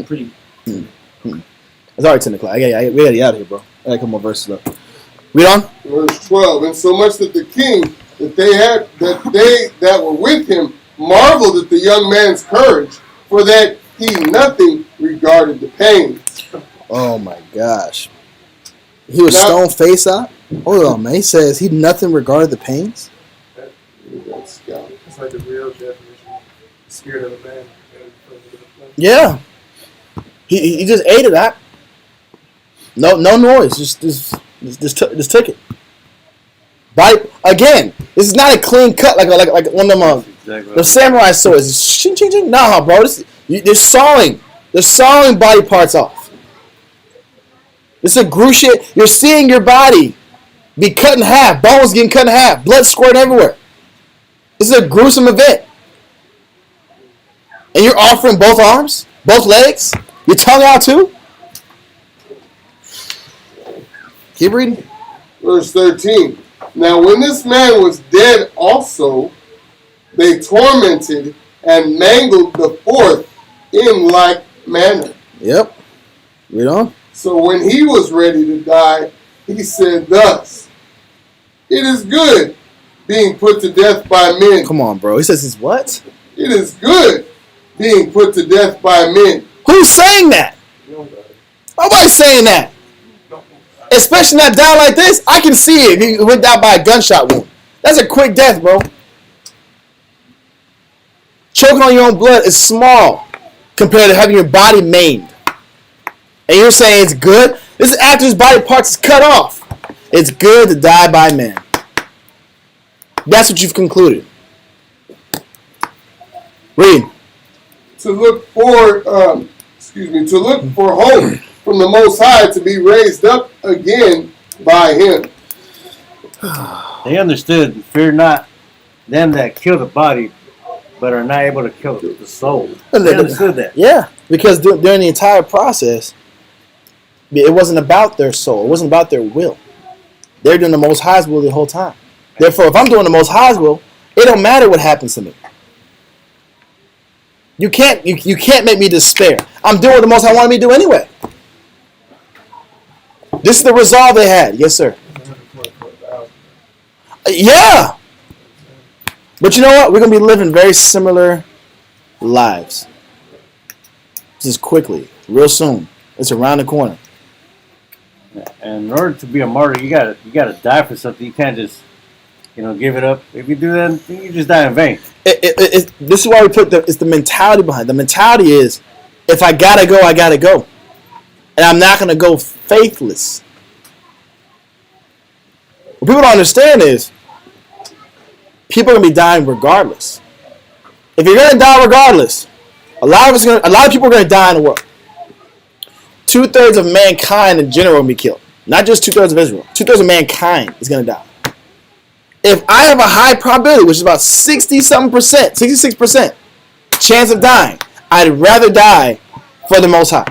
Pretty. It's already 10 o'clock. We gotta get out of here, bro. I got a couple more verses up. Read on. Verse 12. And so much that the king that were with him marveled at the young man's courage, for that he nothing regarded the pains. Oh my gosh. He was stone face out? Hold on, man. He says he nothing regarded the pains? It's like the real definition of the spirit of a man. Yeah. He just ate it out. No noise. Just took it. Bite again. This is not a clean cut like one of them the samurai swords. Ching ching ching. Nah, bro. They're sawing. They're sawing body parts off. This is a gruesome shit. You're seeing your body be cut in half, bones getting cut in half, blood squirting everywhere. This is a gruesome event. And you're offering both arms, both legs, your tongue out too? Keep reading. Verse 13. Now when this man was dead also, they tormented and mangled the fourth in like manner. Yep. Read on. So when he was ready to die, he said thus, it is good being put to death by men. Come on, bro. He says it's what? It is good being put to death by men. Who's saying that? Nobody's saying that. Especially not down like this. I can see it. He went down by a gunshot wound. That's a quick death, bro. Choking on your own blood is small compared to having your body maimed. And you're saying it's good? This is after his body parts is cut off. It's good to die by man. That's what you've concluded. Read. To look for hope from the Most High to be raised up again by him. They understood, fear not them that kill the body, but are not able to kill the soul. They understood that. Yeah, because during the entire process, it wasn't about their soul. It wasn't about their will. They're doing the Most High's will the whole time. Therefore, if I'm doing the Most High's will, it don't matter what happens to me. You can't make me despair. I'm doing what the Most High wanted me to do anyway. This is the resolve they had. Yes, sir. Yeah. But you know what? We're going to be living very similar lives. Just quickly. Real soon. It's around the corner. And in order to be a martyr, you gotta die for something. You can't just, give it up. If you do that, you just die in vain. This is why we put it's the mentality behind it. The mentality is, if I gotta go, I gotta go. And I'm not gonna go faithless. What people don't understand is, people are gonna be dying regardless. If you're gonna die regardless, a lot of people are gonna die in the world. 2/3 of mankind in general will be killed. Not just 2/3 of Israel. 2/3 of mankind is going to die. If I have a high probability, which is about 60-something%, 66% chance of dying, I'd rather die for the Most High.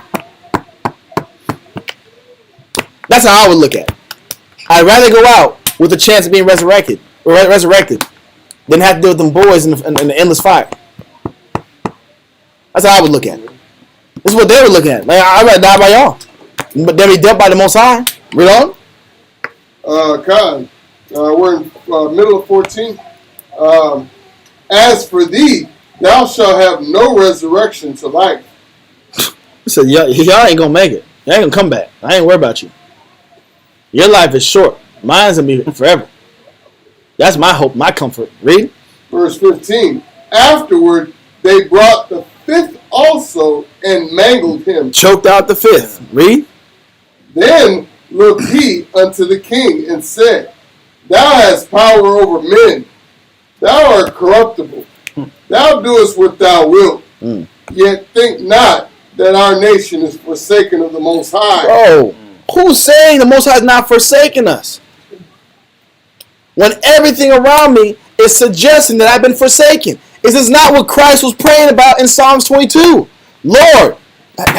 That's how I would look at it. I'd rather go out with a chance of being resurrected than have to deal with them boys in the endless fire. That's how I would look at it. This is what they were looking at. Like, I'd rather die by y'all. But they'll be dealt by the Most High. Read on. We're in middle of 14. As for thee, thou shalt have no resurrection to life. He said, y'all ain't going to make it. Y'all ain't going to come back. I ain't worried about you. Your life is short. Mine's going to be forever. That's my hope, my comfort. Read. Verse 15. Afterward, they brought the fifth also and mangled him. Choked out the fifth. Read. Then looked he unto the king and said, Thou hast power over men. Thou art corruptible. Thou doest what thou wilt. Yet think not that our nation is forsaken of the Most High. Bro, who's saying the Most High is not forsaking us? When everything around me is suggesting that I've been forsaken. Is this not what Christ was praying about in Psalms 22? Lord,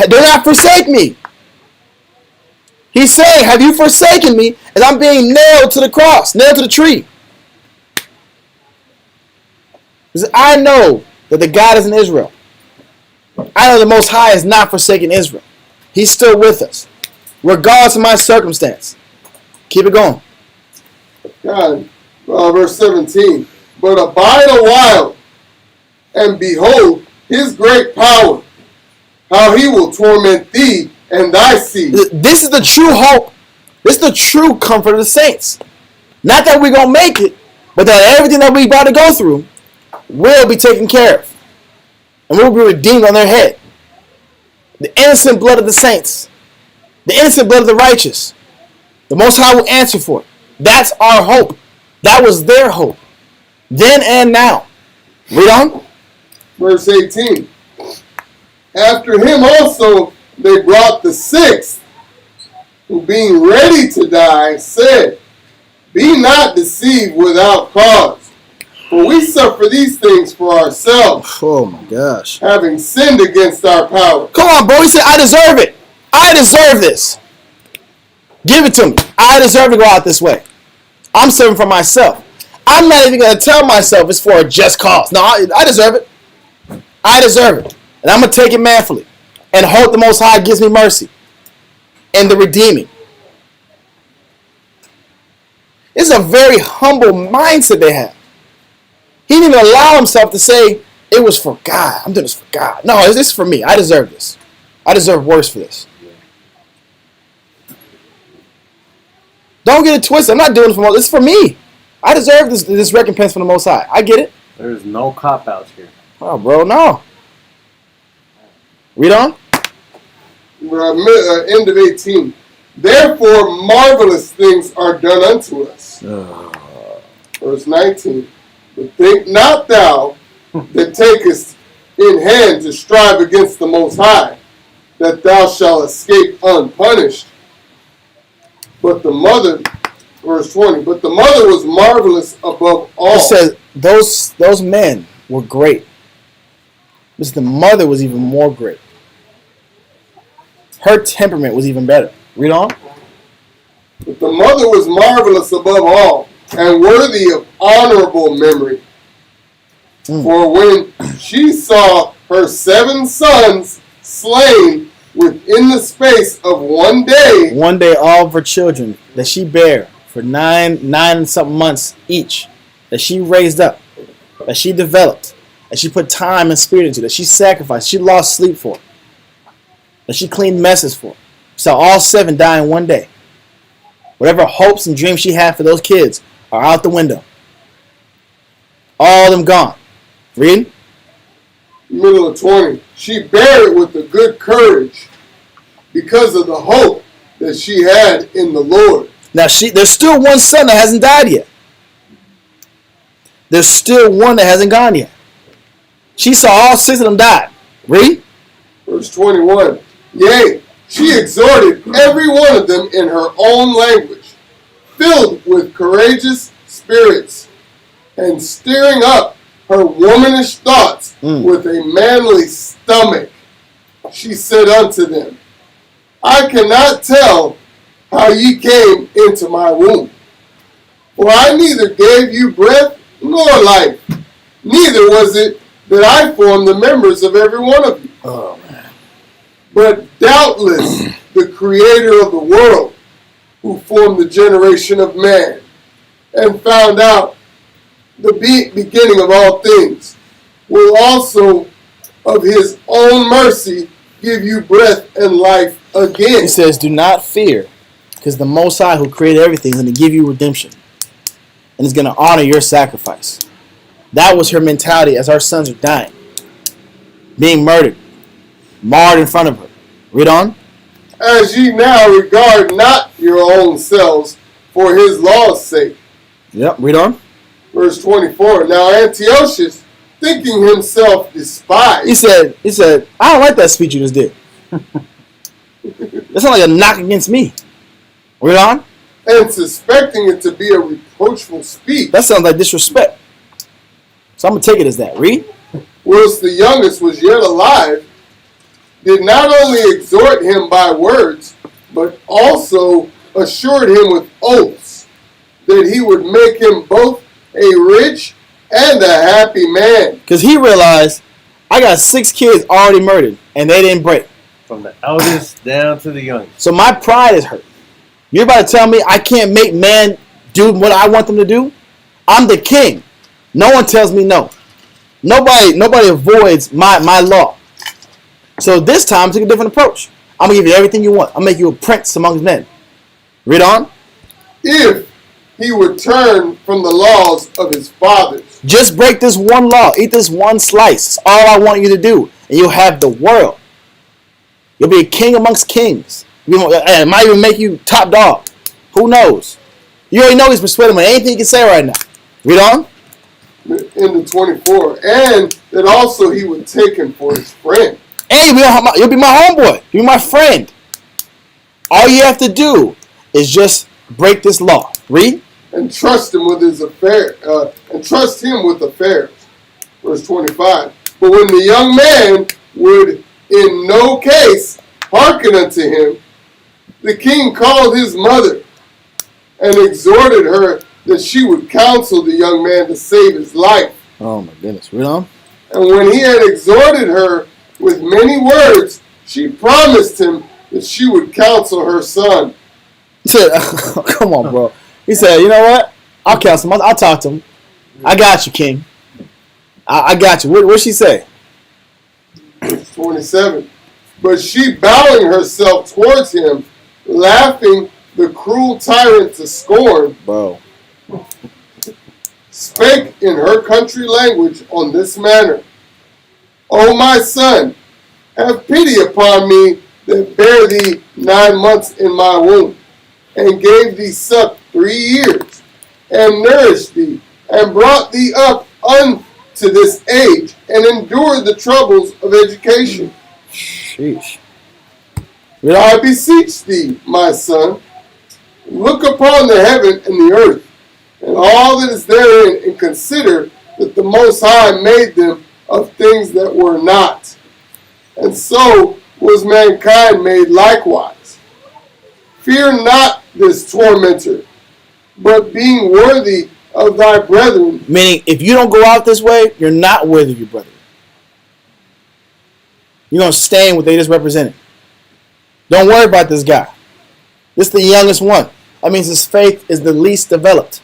do not forsake me. He's saying, have you forsaken me as I'm being nailed to the cross, nailed to the tree? He said, I know that the God is in Israel. I know the Most High has not forsaken Israel. He's still with us, regardless of my circumstance. Keep it going. God, verse 17. But abide a while, and behold his great power, how he will torment thee and thy seed. This is the true hope. This is the true comfort of the saints. Not that we're going to make it, but that everything that we're about to go through will be taken care of. And we'll be redeemed on their head. The innocent blood of the saints. The innocent blood of the righteous. The Most High will answer for it. That's our hope. That was their hope. Then and now. Read on. Verse 18. After him also they brought the sixth, who being ready to die said, Be not deceived without cause, for we suffer these things for ourselves, Oh my gosh. having sinned against our power. Come on, bro. He said, I deserve it. I deserve this. Give it to me. I deserve to go out this way. I'm serving for myself. I'm not even going to tell myself it's for a just cause. No, I deserve it. I deserve it. And I'm going to take it manfully and hope the Most High gives me mercy and the redeeming. This is a very humble mindset they have. He didn't even allow himself to say it was for God. I'm doing this for God. No, this is for me. I deserve this. I deserve worse for this. Don't get it twisted. I'm not doing it for this. It's for me. I deserve this recompense from the Most High. I get it. There's no cop-outs here. Oh, bro, no. Read on. End of 18. Therefore marvelous things are done unto us. Verse 19. But think not thou that takest in hand to strive against the Most High, that thou shalt escape unpunished. But the mother, verse 20, but the mother was marvelous above all. It says those men were great. But the mother was even more great. Her temperament was even better. Read on. But the mother was marvelous above all, and worthy of honorable memory. For when she saw her 7 sons slain within the space of one day, all of her children that she bare for nine and something months each, that she raised up, that she developed, that she put time and spirit into, that she sacrificed, she lost sleep for, that she cleaned messes for. So all 7 die in one day. Whatever hopes and dreams she had for those kids are out the window. All of them gone. Read. Middle of 20. She bare it with a good courage because of the hope that she had in the Lord. Now there's still one son that hasn't died yet. There's still one that hasn't gone yet. She saw all 6 of them die. Read. Verse 21. Yea, she exhorted every one of them in her own language, filled with courageous spirits, and stirring up her womanish thoughts with a manly stomach. She said unto them, I cannot tell how ye came into my womb. For I neither gave you breath nor life, neither was it that I formed the members of every one of you. Oh, man. But doubtless the Creator of the world, who formed the generation of man, and found out the beginning of all things, will also of his own mercy give you breath and life again. He says, do not fear, because the Most High who created everything is going to give you redemption. And is going to honor your sacrifice. That was her mentality as our sons are dying. Being murdered. Marred in front of her. Read on. As ye now regard not your own selves for his law's sake. Yep, read on. Verse 24. Now Antiochus, thinking himself despised. He said, I don't like that speech you just did. That sounds like a knock against me. Read on. And suspecting it to be a reproachful speech. That sounds like disrespect. So I'm going to take it as that. Read. Whilst the youngest was yet alive, did not only exhort him by words, but also assured him with oaths that he would make him both a rich and a happy man. Because he realized, I got 6 kids already murdered, and they didn't break. From the eldest down to the youngest. So my pride is hurt. You're about to tell me I can't make man do what I want them to do? I'm the king. No one tells me no. Nobody avoids my law. So this time, I took a different approach. I'm going to give you everything you want. I'll make you a prince amongst men. Read on. If he would turn from the laws of his fathers. Just break this one law. Eat this one slice. That's all I want you to do. And you'll have the world. You'll be a king amongst kings. It might even make you top dog. Who knows? You already know he's persuaded with anything he can say right now. Read on. In the 24. And that also he would take him for his friend. And you'll be my homeboy. You'll be my friend. All you have to do is just break this law. Read. And trust him with his affairs. Verse 25. But when the young man would in no case hearken unto him, the king called his mother and exhorted her that she would counsel the young man to save his life. Oh my goodness. Read on. And when he had exhorted her with many words, she promised him that she would counsel her son. He said, come on, bro. He said, you know what? I'll counsel him. I'll talk to him. I got you, king. I got you. What'd she say? 27. But she, bowing herself towards him, laughing the cruel tyrant to scorn, Bro. spake in her country language on this manner. O my son, have pity upon me that bare thee 9 months in my womb, and gave thee suck 3 years, and nourished thee, and brought thee up unto this age, and endured the troubles of education. Sheesh. I beseech thee, my son, look upon the heaven and the earth, and all that is therein, and consider that the Most High made them of things that were not. And so was mankind made likewise. Fear not this tormentor, but being worthy of thy brethren. Meaning, if you don't go out this way, you're not worthy of your brother. You're going to stay in what they just represented. Don't worry about this guy. This is the youngest one. That means his faith is the least developed.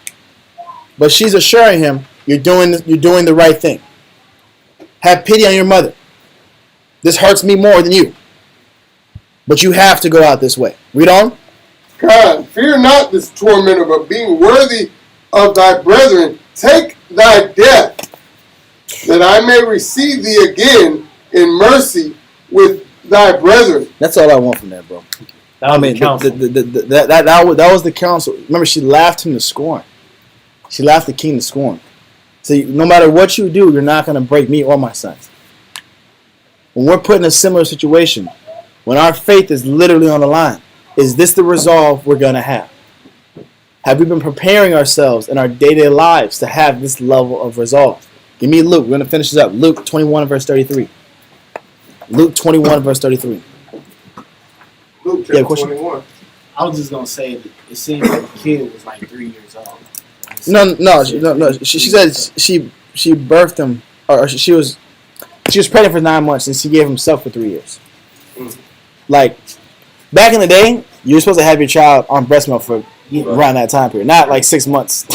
But she's assuring him, you're doing the right thing. Have pity on your mother. This hurts me more than you. But you have to go out this way. Read on. God, fear not this tormentor, but being worthy of thy brethren, take thy death, that I may receive thee again in mercy with thy brethren. That's all I want from that, bro. That was the counsel. That was the counsel. Remember, she laughed him to scorn. She laughed the king to scorn. So no matter what you do, you're not going to break me or my sons. When we're put in a similar situation, when our faith is literally on the line, is this the resolve we're going to have? Have we been preparing ourselves in our day-to-day lives to have this level of resolve? Give me Luke. We're going to finish this up. Luke 21, verse 33. Luke 21, verse 33. Luke Yeah, chapter question? 21. I was just gonna say that it seemed like the kid was like 3 years old. No. She said she birthed him, or she was pregnant for 9 months, and she gave him milk for 3 years. Like back in the day, you were supposed to have your child on breast milk for around that time period, not like 6 months.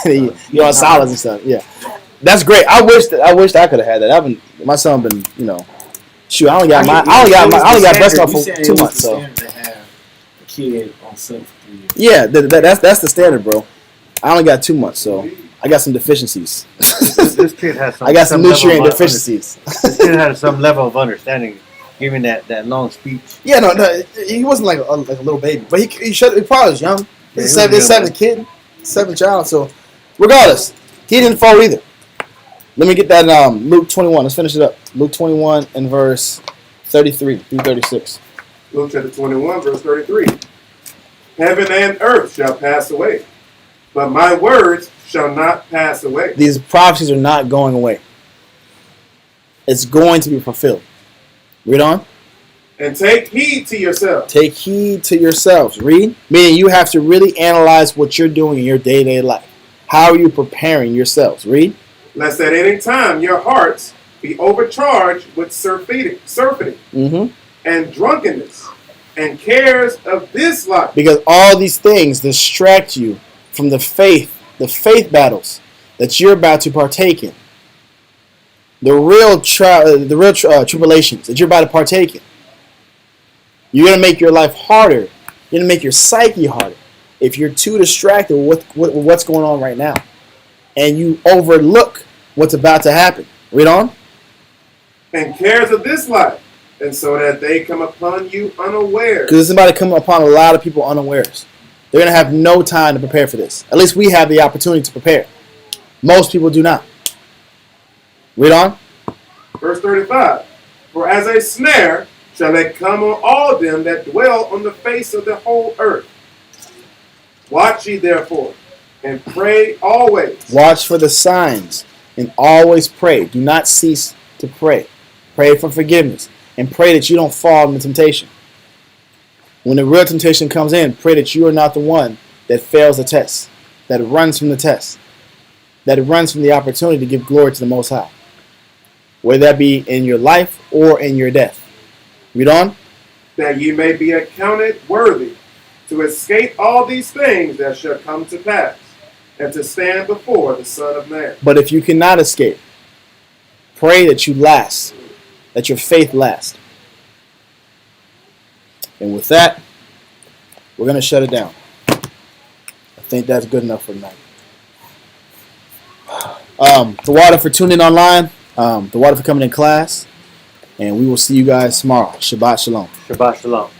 You're on solids and stuff. Yeah, that's great. I wished I could have had that. My son been shoot. I only got breast milk for 2 months. So To have a kid on milk for 3 years. yeah, that's the standard, bro. I only got 2 months, so I got some deficiencies. This kid has some. I got some level nutrient of deficiencies. This kid had some level of understanding, giving that long speech. Yeah, no, he wasn't like a little baby, but he probably was young. He's Yeah, a seventh kid, seventh child. So, regardless, he didn't fall either. Let me get that Luke 21. Let's finish it up. Luke 21 and verse 33 through 36. Luke chapter 21, verse 33. Heaven and earth shall pass away, but my words shall not pass away. These prophecies are not going away. It's going to be fulfilled. Read on. And take heed to yourself. Take heed to yourselves. Read. Meaning you have to really analyze what you're doing in your day-to-day life. How are you preparing yourselves? Read. Lest at any time your hearts be overcharged with surfeiting Mm-hmm. and drunkenness and cares of this life. Because all these things distract you from the faith battles that you're about to partake in. The real tribulations that you're about to partake in. You're going to make your life harder. You're going to make your psyche harder if you're too distracted with what's going on right now. And you overlook what's about to happen. Read on. And cares of this life, and so that they come upon you unawares. Because it's about to come upon a lot of people unawares. They're going to have no time to prepare for this. At least we have the opportunity to prepare. Most people do not. Read on. Verse 35. For as a snare shall it come on all them that dwell on the face of the whole earth. Watch ye therefore, and pray always. Watch for the signs, and always pray. Do not cease to pray. Pray for forgiveness, and pray that you don't fall into temptation. When the real temptation comes in, pray that you are not the one that fails the test, that runs from the test, that runs from the opportunity to give glory to the Most High, whether that be in your life or in your death. Read on. That ye may be accounted worthy to escape all these things that shall come to pass, and to stand before the Son of Man. But if you cannot escape, pray that you last, that your faith lasts. And with that, we're going to shut it down. I think that's good enough for tonight. The water for tuning in online, the water for coming in class, and we will see you guys tomorrow. Shabbat Shalom. Shabbat Shalom.